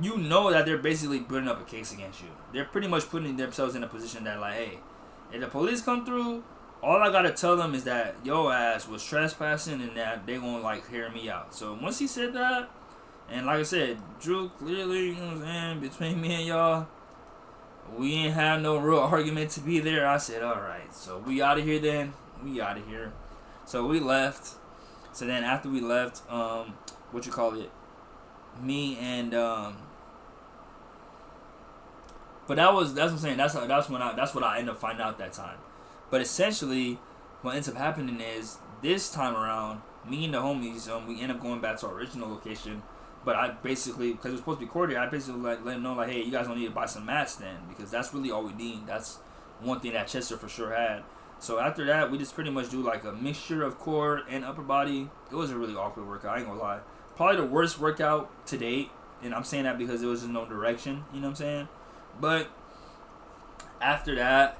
you know that they're basically putting up a case against you. They're pretty much putting themselves in a position that, like, hey, if the police come through, all I gotta tell them is that your ass was trespassing and that they gonna, hear me out. So once he said that, and like I said, Drew, clearly, you know what I'm saying, between me and y'all, we ain't have no real argument to be there. I said, alright, so we out of here then. We out of here. So we left. So then after we left, me and, but that's what I'm saying, that's what I ended up finding out that time. But essentially, what ends up happening is, this time around, me and the homies, we end up going back to our original location. But I basically, because it was supposed to be cordial, I basically let them know, hey, you guys don't need to buy some mats then, because that's really all we need. That's one thing that Chester for sure had. So after that, we just pretty much do a mixture of core and upper body. It was a really awkward workout, I ain't gonna lie. Probably the worst workout to date, and I'm saying that because there was just no direction, you know what I'm saying? But after that,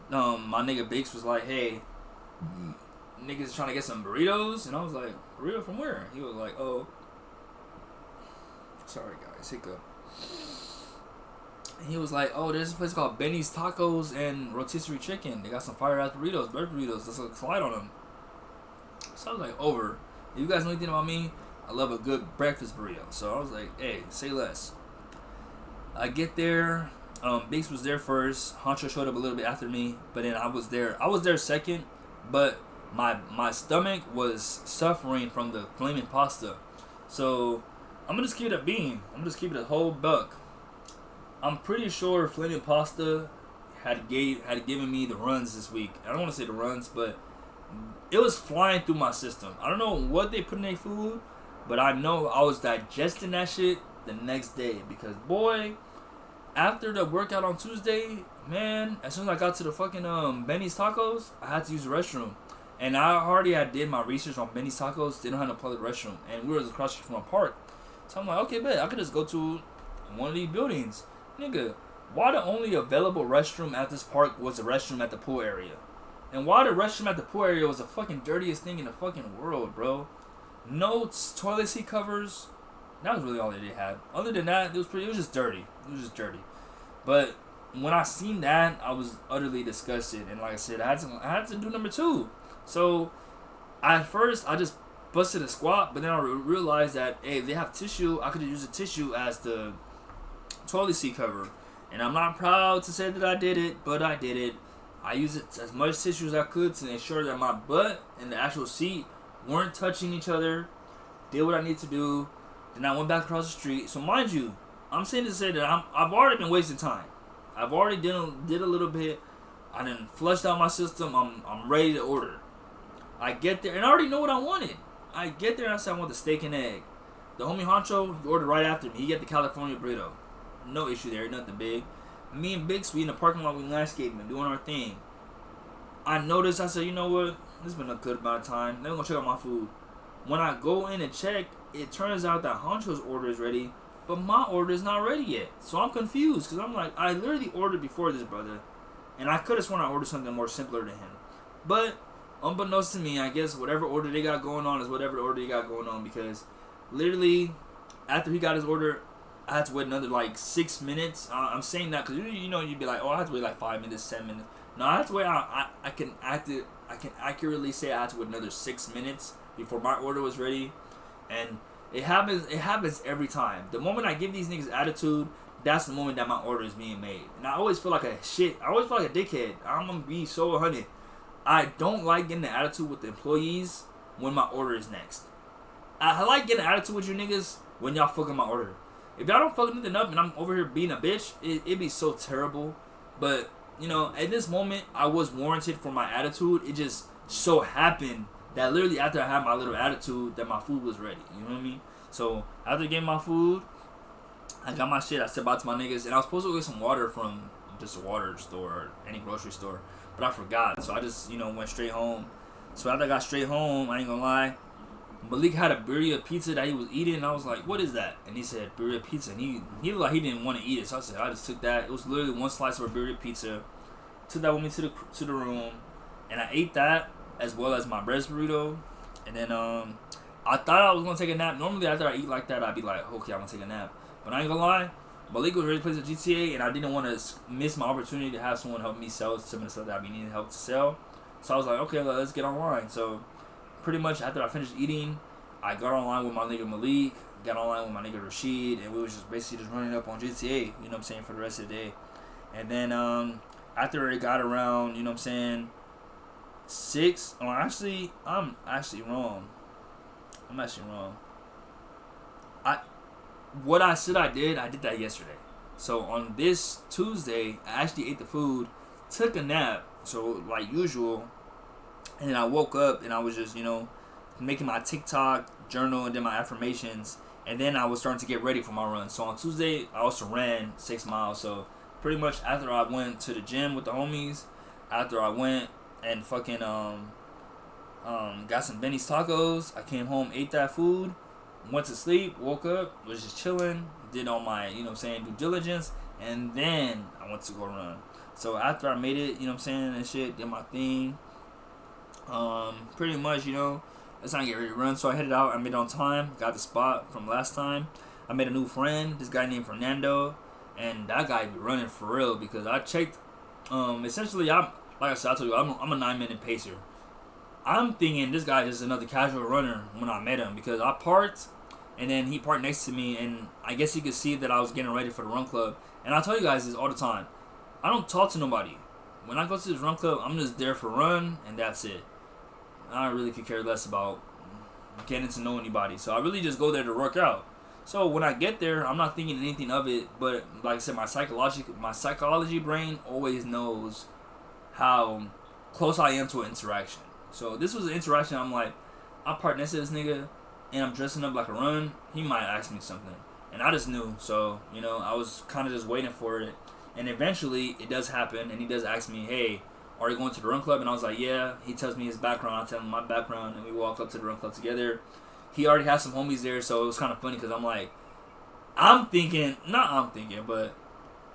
my nigga Biggs was like, hey, niggas trying to get some burritos, and I was like, burrito from where? He was like, oh, sorry guys, hiccup. And he was like, oh, there's a place called Benny's Tacos and Rotisserie Chicken. They got some fire ass burritos, bread burritos. Let's slide on them. So I was like, over. If you guys know anything about me, I love a good breakfast burrito. So I was like, hey, say less. I get there. Biggs was there first. Honcho showed up a little bit after me, but then I was there. I was there second, but my stomach was suffering from the flaming pasta. So I'm gonna just keep it a bean. I'm gonna just keep it a whole buck. I'm pretty sure Flaming Pasta had given me the runs this week. I don't want to say the runs, but it was flying through my system. I don't know what they put in their food, but I know I was digesting that shit the next day. Because, boy, after the workout on Tuesday, man, as soon as I got to the fucking Benny's Tacos, I had to use the restroom. And I already did my research on Benny's Tacos. They don't have no public restroom. And we were across the street from a park. So I'm like, okay, bet, I could just go to one of these buildings. Nigga, why the only available restroom at this park was the restroom at the pool area? And why the restroom at the pool area was the fucking dirtiest thing in the fucking world, bro? No toilet seat covers. That was really all they had. Other than that, it was just dirty. It was just dirty. But when I seen that, I was utterly disgusted. And like I said, I had to do number 2. So at first, I just busted a squat, but then I realized that, hey, if they have tissue, I could use the tissue as the toilet seat cover. And I'm not proud to say that I did it, but I did it. I used it as much tissue as I could to ensure that my butt and the actual seat weren't touching each other. Did what I need to do. Then I went back across the street. So mind you, I'm saying to say that I've already been wasting time. I've already did a little bit. I done flushed out my system. I'm ready to order. I get there and I already know what I wanted. I get there and I said I want the steak and egg. The homie Honcho, he ordered right after me. He get the California burrito. No issue there, nothing big. Me and Biggs, we in the parking lot, we landscaping, doing our thing. I noticed, I said, you know what? This has been a good amount of time. Let me go check out my food. When I go in and check, it turns out that Honcho's order is ready, but my order is not ready yet. So I'm confused, because I'm like, I literally ordered before this, brother. And I could have sworn I ordered something more simpler than him. But, unbeknownst to me, I guess whatever order they got going on is whatever order they got going on, because literally, after he got his order, I had to wait another like 6 minutes. I'm saying that because you know you'd be like, oh, I had to wait like 5 minutes, 7 minutes. No, I had to wait. I can accurately say I had to wait another 6 minutes before my order was ready, and it happens. It happens every time. The moment I give these niggas attitude, that's the moment that my order is being made. And I always feel like a shit. I always feel like a dickhead. I'm gonna be so 100. I don't like getting the attitude with the employees when my order is next. I like getting an attitude with you niggas when y'all fucking my order. If y'all don't fuck anything up and I'm over here being a bitch, it'd be so terrible. But, you know, at this moment, I was warranted for my attitude. It just so happened that literally after I had my little attitude, that my food was ready. You know what I mean? So, after getting my food, I got my shit. I said bye to my niggas. And I was supposed to get some water from just a water store or any grocery store. But I forgot. So, I just, you know, went straight home. So, after I got straight home, I ain't gonna lie, Malik had a birria pizza that he was eating, and I was like, what is that? And he said, birria pizza, and he looked like he didn't want to eat it, so I said, I just took that. It was literally one slice of a birria pizza, took that with me to the room, and I ate that, as well as my breast burrito, and then, I thought I was going to take a nap. Normally, after I eat like that, I'd be like, okay, I'm going to take a nap, but I ain't gonna lie, Malik was ready to play the GTA, and I didn't want to miss my opportunity to have someone help me sell some of the stuff that I be needing help to sell, so I was like, okay, let's get online. So pretty much after I finished eating, I got online with my nigga Malik, got online with my nigga Rashid, and we was just basically just running up on GTA, you know what I'm saying, for the rest of the day. And then after it got around, you know what I'm saying, 6, oh actually, I'm actually wrong. What I said I did that yesterday. So on this Tuesday, I actually ate the food, took a nap, so like usual, and then I woke up and I was just, you know, making my TikTok journal and then my affirmations, and then I was starting to get ready for my run. So on Tuesday, I also ran 6 miles. So pretty much after I went to the gym with the homies, after I went and fucking got some Benny's tacos, I came home, ate that food, went to sleep, woke up, was just chilling, did all my, you know what I'm saying, due diligence, and then I went to go run. So after I made it, you know what I'm saying, and shit, did my thing, Pretty much, it's time to get ready to run. So I headed out. I made it on time. Got the spot from last time. I made a new friend. This guy named Fernando, and that guy be running for real because I checked. Essentially, like I said, I told you, I'm a 9-minute pacer. I'm thinking this guy is another casual runner when I met him because I parked, and then he parked next to me, and I guess he could see that I was getting ready for the run club. And I tell you guys this all the time. I don't talk to nobody. When I go to this run club, I'm just there for run, and that's it. I really could care less about getting to know anybody. So I really just go there to work out. So when I get there, I'm not thinking anything of it. But like I said, my psychology brain always knows how close I am to an interaction. So this was an interaction. I'm like, I parked next to this nigga, and I'm dressing up like a run. He might ask me something, and I just knew. So I was kind of just waiting for it. And eventually, it does happen, and he does ask me, hey, are you going to the run club? And I was like, yeah. He tells me his background. I tell him my background, and we walk up to the run club together. He already has some homies there, so it was kind of funny because I'm like, but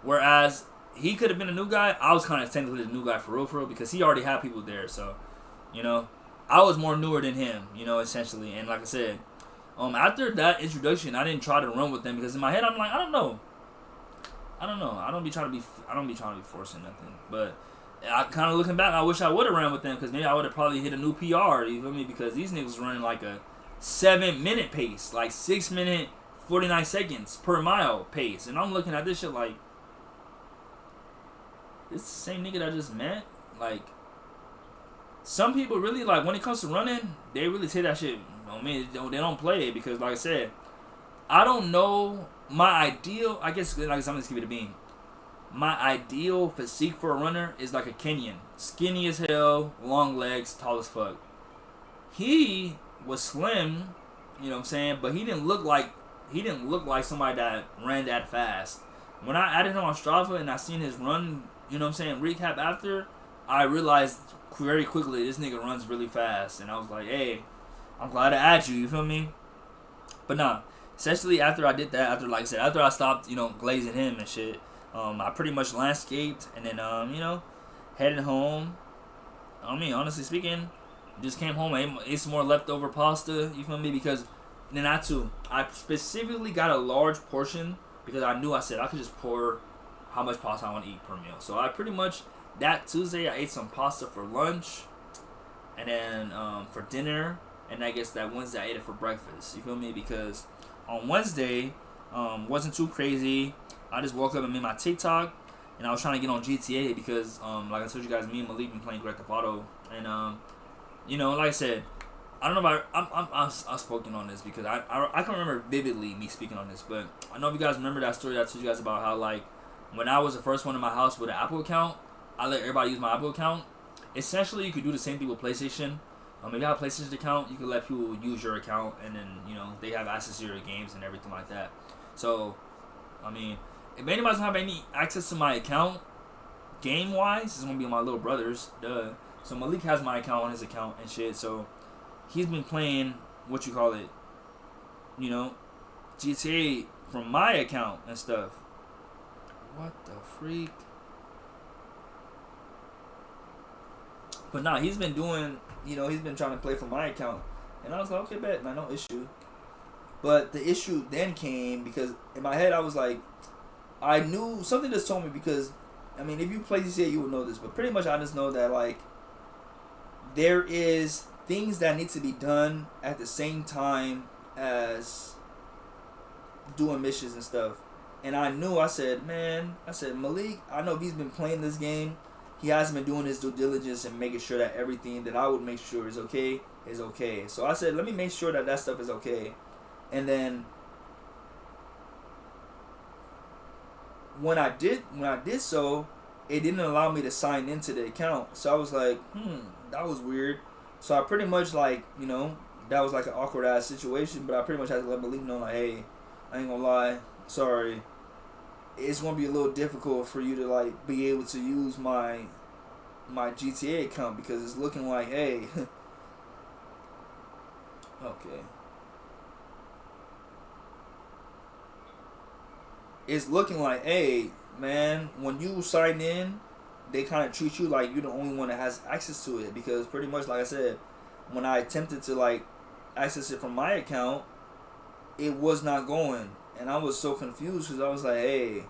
whereas he could have been a new guy, I was kind of technically the new guy for real, because he already had people there. So, I was more newer than him, essentially. And like I said, after that introduction, I didn't try to run with them because in my head, I'm like, I don't know. I don't be trying to be forcing nothing. But I kind of looking back, I wish I would have ran with them because maybe I would have probably hit a new PR. You feel me? Because these niggas running like a 7-minute pace, like 6 minute 49 seconds per mile pace, and I'm looking at this shit like, this the same nigga that I just met. Like, some people really like when it comes to running, they really take that shit on me. They don't play it because, like I said, I don't know. My ideal, I guess, like I'm just give it a bean. My ideal physique for a runner is like a Kenyan, skinny as hell, long legs, tall as fuck. He was slim, you know what I'm saying, but he didn't look like somebody that ran that fast. When I added him on Strava and I seen his run, you know what I'm saying, recap after, I realized very quickly this nigga runs really fast, and I was like, hey, I'm glad to add you. You feel me? But nah. Essentially, after I did that, after I stopped, glazing him and shit, I pretty much landscaped and then, headed home. Honestly speaking, just came home and ate some more leftover pasta, you feel me? Because then I specifically got a large portion because I said I could just pour how much pasta I want to eat per meal. So I pretty much, that Tuesday, I ate some pasta for lunch and then for dinner, and I guess that Wednesday I ate it for breakfast, you feel me? Because on Wednesday, wasn't too crazy. I just woke up and made my TikTok, and I was trying to get on GTA because, like I told you guys, me and Malik been playing Grand Theft Auto, and like I said, I don't know if I've spoken on this because I can remember vividly me speaking on this, but I know if you guys remember that story I told you guys about how, like, when I was the first one in my house with an Apple account, I let everybody use my Apple account. Essentially, you could do the same thing with PlayStation. If you have a PlayStation account, you can let people use your account, and then, they have access to your games and everything like that. So, if anybody's not have any access to my account, game-wise, it's going to be my little brother's, duh. So, Malik has my account on his account and shit, so he's been playing, GTA from my account and stuff. What the freak? But nah, he's been doing, he's been trying to play from my account. And I was like, okay, bet, no issue. But the issue then came because in my head I was like, I knew something just told me because, if you play GTA, you would know this. But pretty much I just know that, like, there is things that need to be done at the same time as doing missions and stuff. And I said, Malik, I know if he's been playing this game, he hasn't been doing his due diligence and making sure that everything that I would make sure is okay. So I said, let me make sure that stuff is okay. And then when I did so, it didn't allow me to sign into the account. So I was like, that was weird. So I pretty much, like, that was like an awkward ass situation, but I pretty much had to let Malik know, like, hey, I ain't gonna lie, sorry. It's gonna be a little difficult for you to, like, be able to use my GTA account because it's looking like, hey, okay. It's looking like, hey, man, when you sign in, they kind of treat you like you're the only one that has access to it, because pretty much, like I said, when I attempted to like access it from my account, it was not going, and I was so confused because I was like, hey,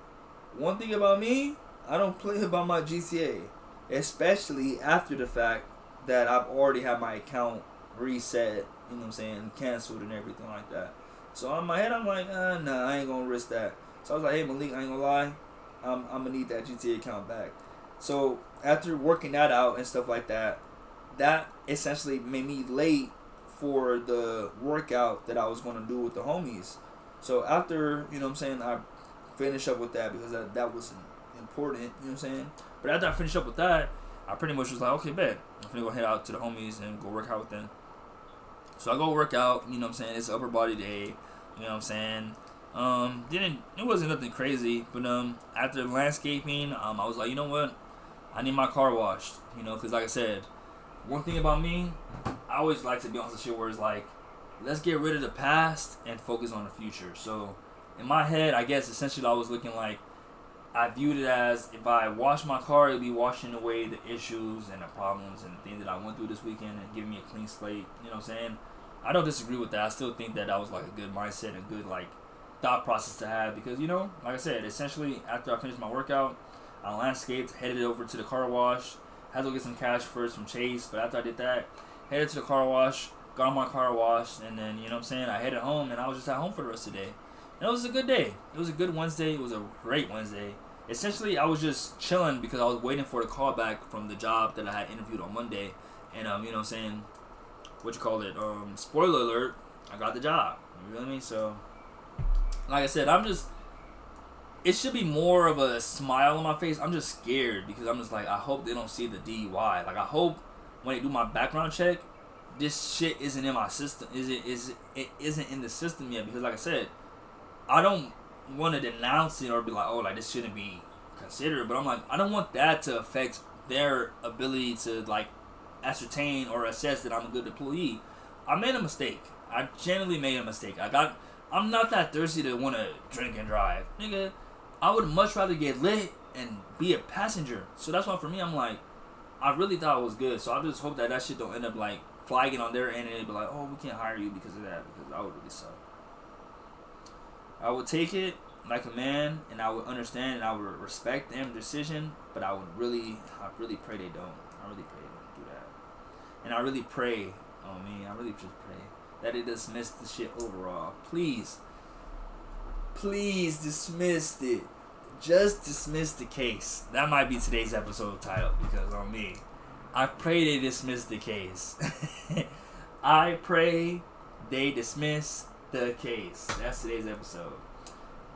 one thing about me, I don't play about my GTA, especially after the fact that I've already had my account reset, you know what I'm saying, canceled and everything like that. So in my head, I'm like, nah, I ain't gonna risk that. So I was like, hey, Malik, I ain't gonna lie, I'm gonna need that GTA account back. So after working that out and stuff like that, that essentially made me late for the workout that I was gonna do with the homies. So after, you know what I'm saying, I finished up with that because that was important, you know what I'm saying. But after I finished up with that, I pretty much was like, okay, bet, I'm gonna go head out to the homies and go work out with them. So I go work out, you know what I'm saying, it's upper body day, you know what I'm saying. It wasn't nothing crazy, but after landscaping, I was like, you know what, I need my car washed, you know, because like I said, one thing about me, I always like to be on some shit where it's like, let's get rid of the past and focus on the future. So in my head, I guess essentially I was looking like, I viewed it as if I wash my car, it'll be washing away the issues and the problems and the things that I went through this weekend and giving me a clean slate, you know what I'm saying. I don't disagree with that. I still think that was like a good mindset and good like thought process to have, because, you know, like I said, essentially after I finished my workout, I landscaped, headed over to the car wash, had to go get some cash first from Chase, but after I did that, headed to the car wash, got my car washed, and then, you know what I'm saying, I headed home, and I was just at home for the rest of the day. And it was a good day. It was a good Wednesday. It was a great Wednesday. Essentially, I was just chilling because I was waiting for the call back from the job that I had interviewed on Monday, and, you know what I'm saying, spoiler alert, I got the job, you feel me? So, like I said, it should be more of a smile on my face. I'm just scared because I'm just like, I hope they don't see the DUI. Like, I hope when they do my background check, this shit isn't in my system. It isn't in the system yet, because like I said, I don't want to denounce it or be like, oh, like this shouldn't be considered. But I'm like, I don't want that to affect their ability to like ascertain or assess that I'm a good employee. I made a mistake. I genuinely made a mistake. I'm not that thirsty to want to drink and drive, nigga. I would much rather get lit and be a passenger. So that's why for me, I'm like, I really thought it was good. So I just hope that shit don't end up like flagging on their end and it'd be like, oh, we can't hire you because of that, because that would really suck. I would take it like a man, and I would understand, and I would respect their decision, but I really pray they don't. I really pray they don't do that. And I really pray, I really just pray that they dismiss the shit overall. Please dismiss it. Just dismiss the case. That might be today's episode title, because on me, I pray they dismiss the case. I pray they dismiss the case. That's today's episode.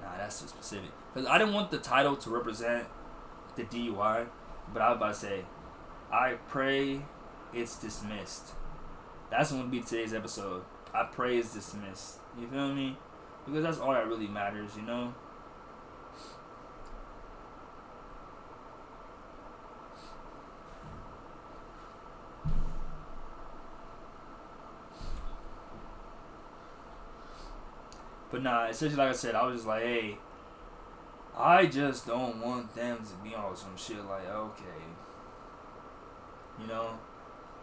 Nah, that's too specific. Because I didn't want the title to represent the DUI, but I was about to say, I pray it's dismissed. That's going to be today's episode. I pray it's dismissed. You feel me? Because that's all that really matters, you know? But nah, essentially, like I said, I was just like, hey, I just don't want them to be on some shit like, okay, you know,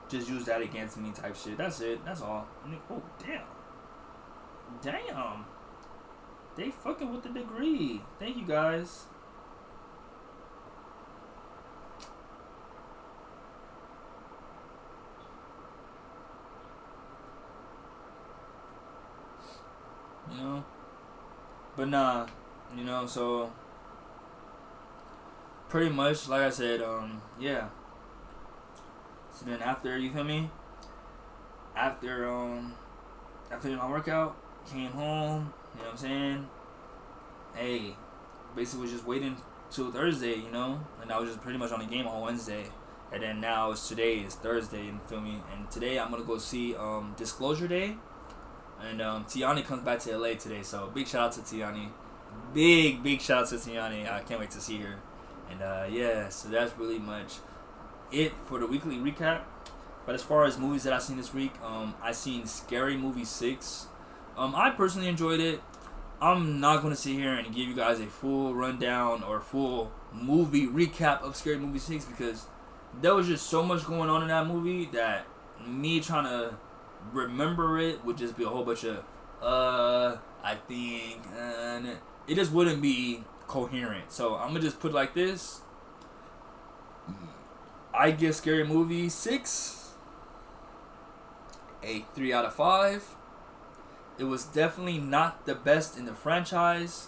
just use that against me type shit. That's it. That's all. I mean, oh, damn. They fucking with the degree. Thank you, guys. You know? But nah, you know, so pretty much, like I said, yeah. So then after, you feel me? After my workout, came home, you know what I'm saying? Hey, basically was just waiting till Thursday, you know? And I was just pretty much on the game on Wednesday. And then now today is Thursday, you feel me? And today I'm gonna go see Disclosure Day. And Tiani comes back to LA today, so big shout out to Tiani. Big shout out to Tiani. I can't wait to see her. And yeah, so that's really much it for the weekly recap. But as far as movies that I've seen this week, I seen Scary Movie 6. I personally enjoyed it. I'm not going to sit here and give you guys a full rundown or full movie recap of Scary Movie 6 because there was just so much going on in that movie that me trying to remember it would just be a whole bunch of, I think, and it just wouldn't be coherent. So I'm going to just put it like this. I give Scary Movie 6 a 3 out of 5. It was definitely not the best in the franchise.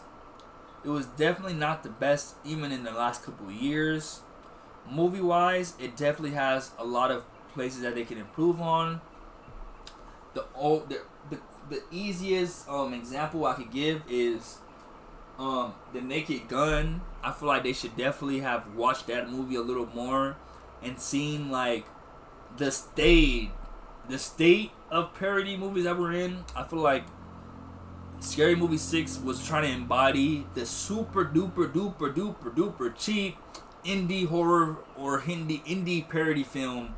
It was definitely not the best even in the last couple of years. Movie-wise, it definitely has a lot of places that they can improve on. The easiest example I could give is The Naked Gun. I feel like they should definitely have watched that movie a little more and seen like the state of parody movies that we're in. I feel like Scary Movie 6 was trying to embody the super duper duper duper duper cheap indie horror or indie parody film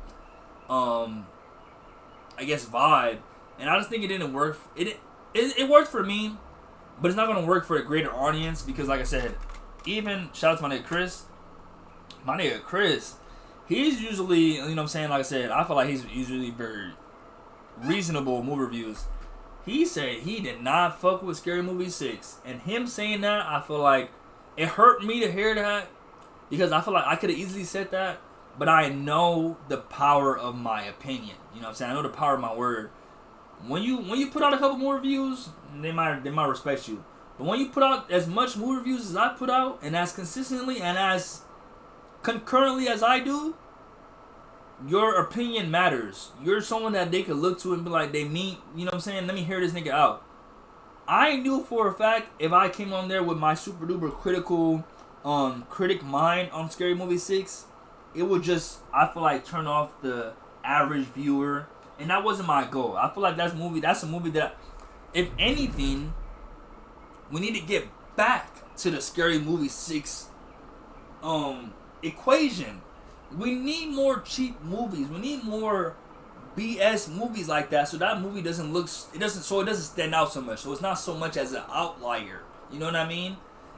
I guess vibe, and I just think it didn't work. It worked for me, but it's not gonna work for a greater audience because, like I said, even shout out to my nigga Chris, he's usually, you know what I'm saying, like I said, I feel like he's usually very reasonable movie reviews. He said he did not fuck with Scary Movie 6, and him saying that, I feel like it hurt me to hear that because I feel like I could have easily said that, but I know the power of my opinion. You know what I'm saying? I know the power of my word. When you put out a couple more reviews, they might respect you. But when you put out as much movie reviews as I put out, and as consistently and as concurrently as I do, your opinion matters. You're someone that they could look to and be like, you know what I'm saying? Let me hear this nigga out. I knew for a fact if I came on there with my super duper critical critic mind on Scary Movie 6, it would just, I feel like, turn off the average viewer. And that wasn't my goal. I feel like that's a movie that, if anything, we need to get back to the Scary Movie 6 equation. We need more cheap movies. We need more BS movies like that, so that movie doesn't stand out so much. So it's not so much as an outlier. You know what I mean?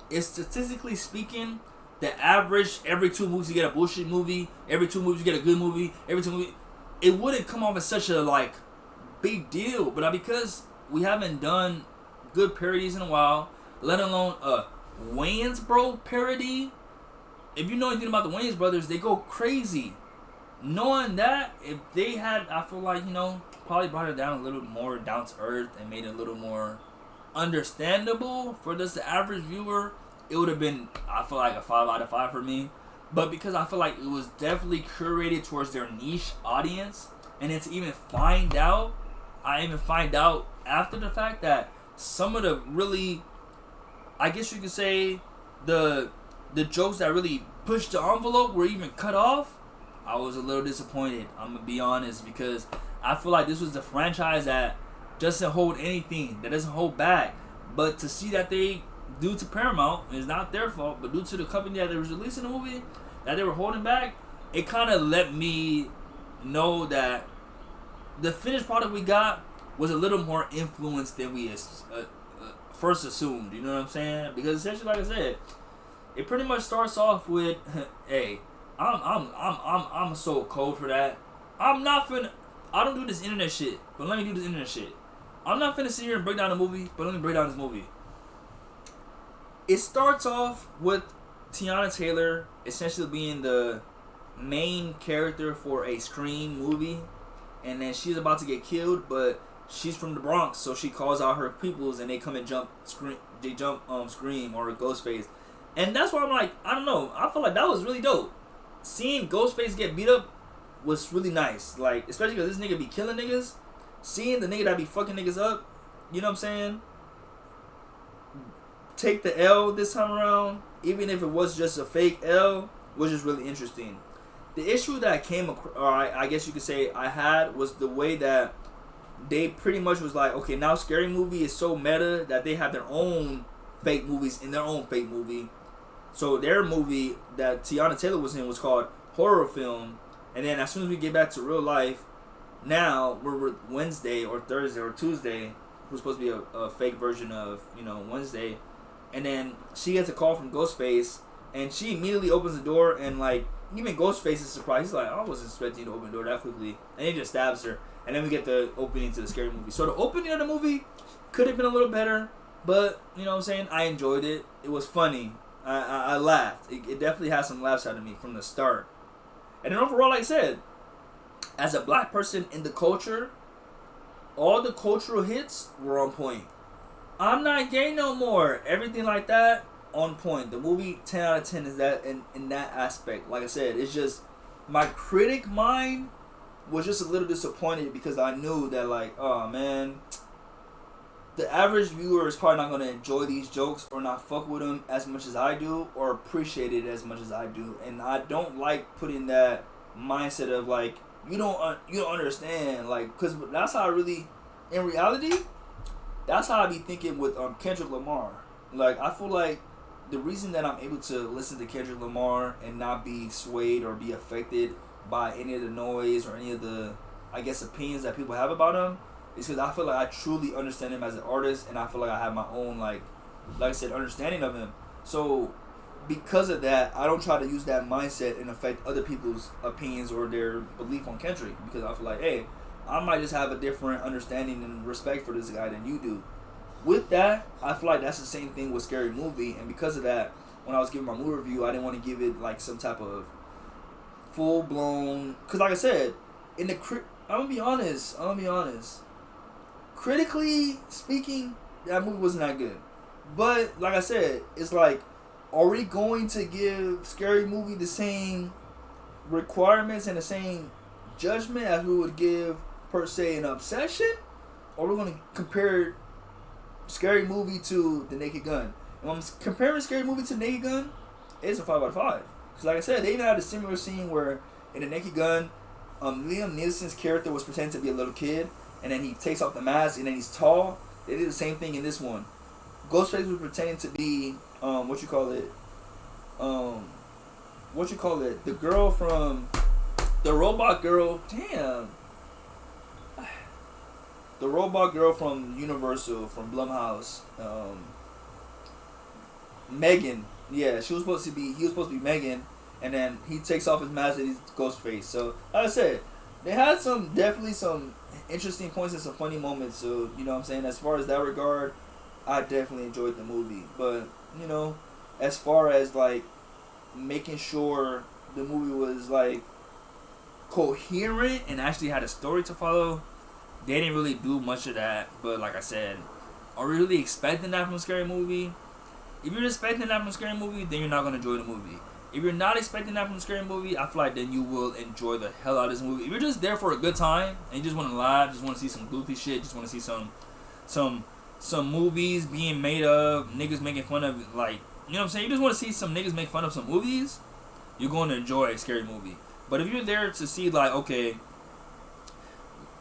It's statistically speaking, the average every 2 movies you get a bullshit movie, every 2 movies you get a good movie, every 2 movies, it wouldn't come off as such a like big deal. But because we haven't done good parodies in a while, let alone a Wayans Bro parody. If you know anything about the Wayans brothers, they go crazy. Knowing that, if they had, I feel like, you know, probably brought it down a little more down to earth and made it a little more understandable for just the average viewer, it would have been, I feel like, a 5 out of 5 for me. But because I feel like it was definitely curated towards their niche audience, and then to even find out, I even find out after the fact that some of the really, I guess you could say, the jokes that really pushed the envelope were even cut off, I was a little disappointed. I'm going to be honest, because I feel like this was the franchise that doesn't hold anything, that doesn't hold back. But to see that they, due to Paramount, it's not their fault, but due to the company that was releasing the movie, that they were holding back, it kind of let me know that the finished product we got was a little more influenced than we first assumed. You know what I'm saying? Because essentially, like I said, it pretty much starts off with, hey, I'm so cold for that. I don't do this internet shit, but let me do this internet shit. I'm not finna sit here and break down the movie, but let me break down this movie. It starts off with Tiana Taylor essentially being the main character for a Scream movie, and then she's about to get killed, but she's from the Bronx, so she calls out her peoples, and they come and Scream or Ghostface. And that's why I'm like, I don't know, I feel like that was really dope. Seeing Ghostface get beat up was really nice, like, especially because this nigga be killing niggas. Seeing the nigga that be fucking niggas up, you know what I'm saying, take the L this time around, even if it was just a fake L, was just really interesting. The issue that I guess you could say I had, was the way that they pretty much was like, okay, now Scary Movie is so meta that they have their own fake movies in their own fake movie. So their movie that Tiana Taylor was in was called Horror Film, and then as soon as we get back to real life, now we're Wednesday or Thursday or Tuesday, who's supposed to be a fake version of, you know, Wednesday. And then she gets a call from Ghostface, and she immediately opens the door, and like even Ghostface is surprised. He's like, I wasn't expecting you to open the door that quickly, and he just stabs her. And then we get the opening to the scary movie. So the opening of the movie could have been a little better, but you know what I'm saying, I enjoyed it. It was funny. I laughed. It definitely had some laughs out of me from the start. And then overall, like I said, as a black person in the culture, all the cultural hits were on point. I'm not gay no more. Everything like that, on point. The movie, 10 out of 10 is that in that aspect. Like I said, it's just my critic mind was just a little disappointed because I knew that like, oh man, the average viewer is probably not going to enjoy these jokes or not fuck with them as much as I do or appreciate it as much as I do. And I don't like putting that mindset of like, you don't understand, like, because that's how I really, in reality, that's how I be thinking with Kendrick Lamar. Like, I feel like the reason that I'm able to listen to Kendrick Lamar and not be swayed or be affected by any of the noise or any of the, I guess, opinions that people have about him is because I feel like I truly understand him as an artist, and I feel like I have my own, like I said, understanding of him. So because of that, I don't try to use that mindset and affect other people's opinions or their belief on Kendrick, because I feel like, hey, I might just have a different understanding and respect for this guy than you do. With that, I feel like that's the same thing with Scary Movie, and because of that, when I was giving my movie review, I didn't want to give it like some type of full blown, because like I said, I'm gonna be honest. Critically speaking, that movie wasn't that good. But like I said, it's like, are we going to give Scary Movie the same requirements and the same judgment as we would give, per se, an Obsession? Or we're going to compare Scary Movie to The Naked Gun? And when I'm comparing Scary Movie to The Naked Gun, it's a 5 out of 5. Because like I said, they even had a similar scene where in The Naked Gun, Liam Neeson's character was pretending to be a little kid, and then he takes off the mask, and then he's tall. They did the same thing in this one. Ghostface was pretending to be the girl from the robot girl. The robot girl from Universal, from Blumhouse. Megan. Yeah, he was supposed to be Megan, and then he takes off his mask and he's Ghostface. So like I said, they had definitely some interesting points and some funny moments. So you know what I'm saying, as far as that regard, I definitely enjoyed the movie. But you know, as far as like making sure the movie was like coherent and actually had a story to follow, they didn't really do much of that. But like I said, are we really expecting that from a Scary Movie? If you're expecting that from a Scary Movie, then you're not going to enjoy the movie. If you're not expecting that from a Scary Movie, I feel like then you will enjoy the hell out of this movie. If you're just there for a good time and you just want to laugh, just want to see some goofy shit, just want to see some movies being made of, niggas making fun of, like, you know what I'm saying? You just want to see some niggas make fun of some movies, you're going to enjoy a Scary Movie. But if you're there to see, like, okay,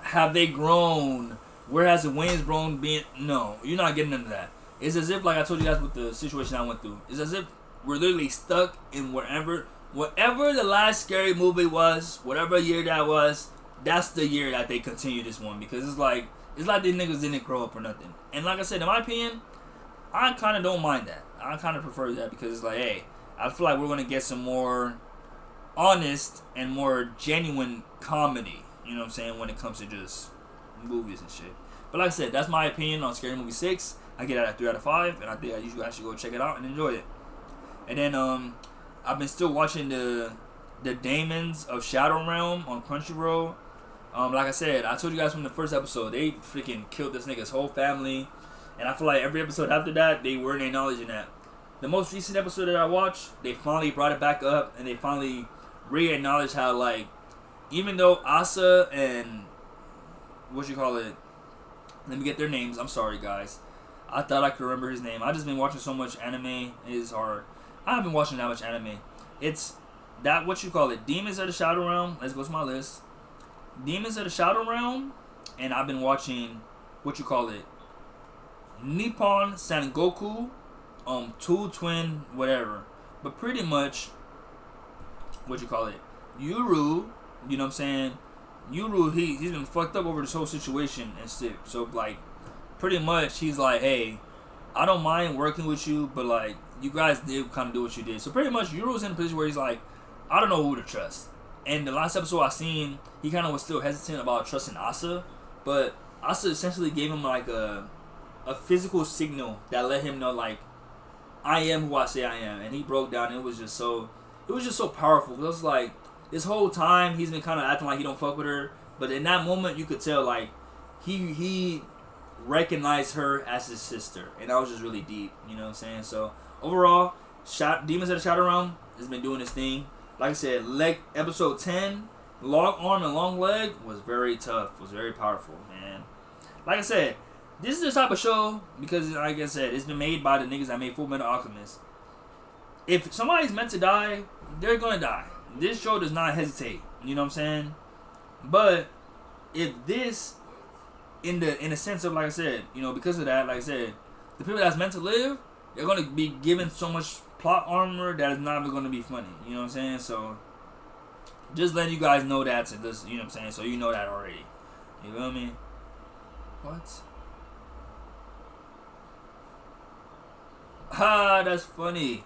have they grown? Where has the winds grown? No, you're not getting into that. It's as if, like I told you guys with the situation I went through, it's as if we're literally stuck in whatever the last Scary Movie was, whatever year that was, that's the year that they continue this one. Because it's like these niggas didn't grow up or nothing. And like I said, in my opinion, I kind of don't mind that. I kind of prefer that because it's like, hey, I feel like we're going to get some more honest and more genuine comedy, you know what I'm saying, when it comes to just movies and shit. But like I said, that's my opinion on Scary Movie 6. I get it at 3 out of 5, and I think you guys should go check it out and enjoy it. And then I've been still watching the Daemons of Shadow Realm on Crunchyroll. Like I said, I told you guys from the first episode, they freaking killed this nigga's whole family. And I feel like every episode after that, they weren't acknowledging that. The most recent episode that I watched, they finally brought it back up, and they finally re-acknowledged how, like, even though Asa and, let me get their names, I'm sorry guys. I thought I could remember his name. I just been watching so much anime, it is hard. I haven't been watching that much anime. It's that, Demons of the Shadow Realm, let's go to my list. Demons of the Shadow Realm, and I've been watching, Nippon Sangoku, Two Twin, whatever. But pretty much, Yuru, you know what I'm saying? Yuru, he's been fucked up over this whole situation and shit. So, like, pretty much he's like, hey, I don't mind working with you, but like you guys did kind of do what you did. So pretty much Yuro's in a position where he's like, I don't know who to trust. And the last episode I seen, he kind of was still hesitant about trusting Asa, but Asa essentially gave him like a physical signal that let him know like, I am who I say I am. And he broke down. And it was just so powerful. It was like this whole time he's been kind of acting like he don't fuck with her, but in that moment you could tell like he recognized her as his sister, and that was just really deep. You know what I'm saying? So overall, Demons of the Shadow Realm has been doing his thing. Like I said, episode 10, long arm and long leg was very tough. Was very powerful, man. Like I said, this is the type of show because, like I said, it's been made by the niggas that made Full Metal Alchemist. If somebody's meant to die, they're gonna die. This show does not hesitate. You know what I'm saying? But if this, in the sense of, like I said, you know, because of that, like I said, the people that's meant to live, they're gonna be given so much plot armor that is not even gonna be funny. You know what I'm saying? So just letting you guys know that. You know what I'm saying? So you know that already. You feel me? What? Ah, that's funny.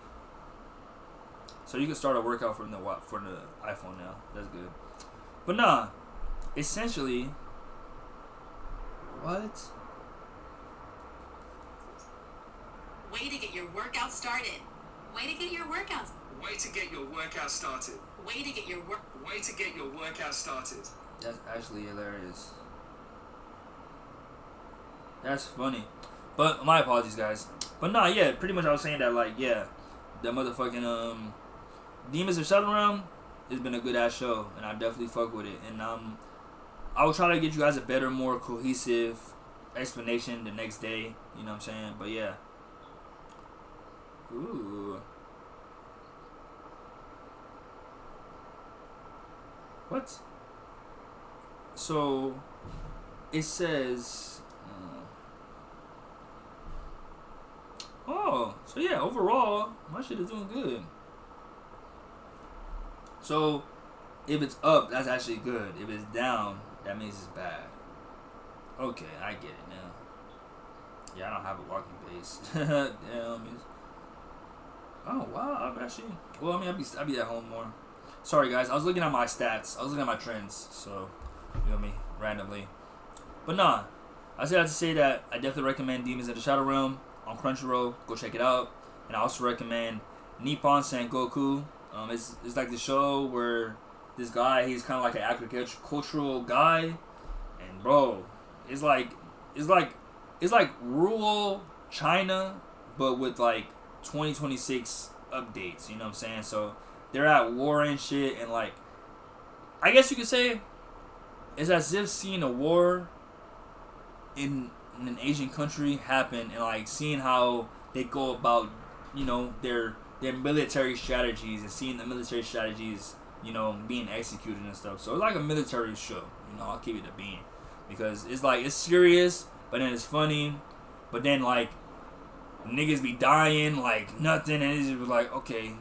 So you can start a workout from the iPhone now. That's good. But nah, essentially, what? Way to get your workout started. Way to get your workout. Way to get your workout started. Way to get your Way to get your workout started. That's actually hilarious. That's funny. But my apologies, guys. But nah, yeah, pretty much I was saying that, like, yeah, that motherfucking Demons of Shadow Realm has been a good ass show, and I definitely fuck with it. And I will try to get you guys a better, more cohesive explanation the next day. You know what I'm saying? But yeah. Ooh. What? So it says. Oh, so yeah, overall, my shit is doing good. So, if it's up, that's actually good. If it's down, that means it's bad. Okay, I get it now. Yeah, I don't have a walking pace. Damn. Oh, wow, I'm actually... Well, I mean, I'll be at home more. Sorry, guys, I was looking at my stats. I was looking at my trends, so, you know me, randomly. But nah, I said to say that I definitely recommend Demons of the Shadow Realm on Crunchyroll. Go check it out. And I also recommend Nippon Sangoku. It's like the show where this guy, he's kind of like an agricultural guy, and bro, it's like rural China, but with like 2026 updates. You know what I'm saying? So they're at war and shit, and like, I guess you could say it's as if seeing a war in an Asian country happen, and like seeing how they go about, you know, their military strategies, and seeing the military strategies, you know, being executed and stuff. So it's like a military show, you know. I'll keep it a bean, because it's like, it's serious, but then it's funny, but then like niggas be dying like nothing, and it's just like, okay,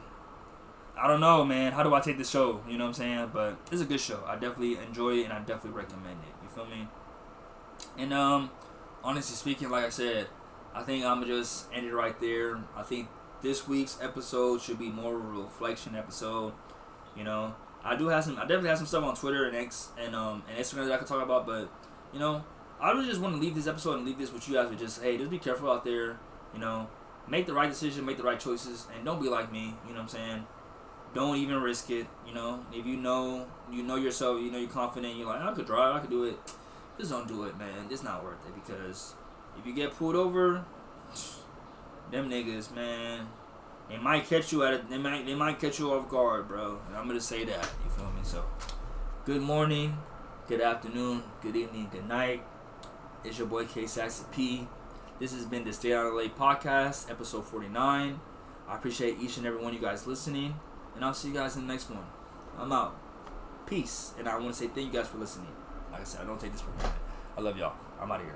I don't know, man, how do I take the show? You know what I'm saying? But it's a good show. I definitely enjoy it, and I definitely recommend it. You feel me? And honestly speaking, like I said, I think I'm gonna just end it right there. I think this week's episode should be more of a reflection episode. You know, I definitely have some stuff on Twitter and X and Instagram that I can talk about, but you know, I really just want to leave this episode and leave this with you guys with just, hey, just be careful out there. You know, make the right decision, make the right choices, and don't be like me. You know what I'm saying? Don't even risk it. You know, if you know yourself, you know you're confident, you're like, I could drive, I could do it. Just don't do it, man. It's not worth it, because if you get pulled over, them niggas, man, they might catch you they might catch you off guard, bro. And I'm gonna say that. You feel me? So, good morning, good afternoon, good evening, good night. It's your boy K Saxy P. This has been the Stay Down LA Podcast, episode 49. I appreciate each and every one of you guys listening, and I'll see you guys in the next one. I'm out. Peace. And I want to say thank you guys for listening. Like I said, I don't take this for granted. I love y'all. I'm out of here.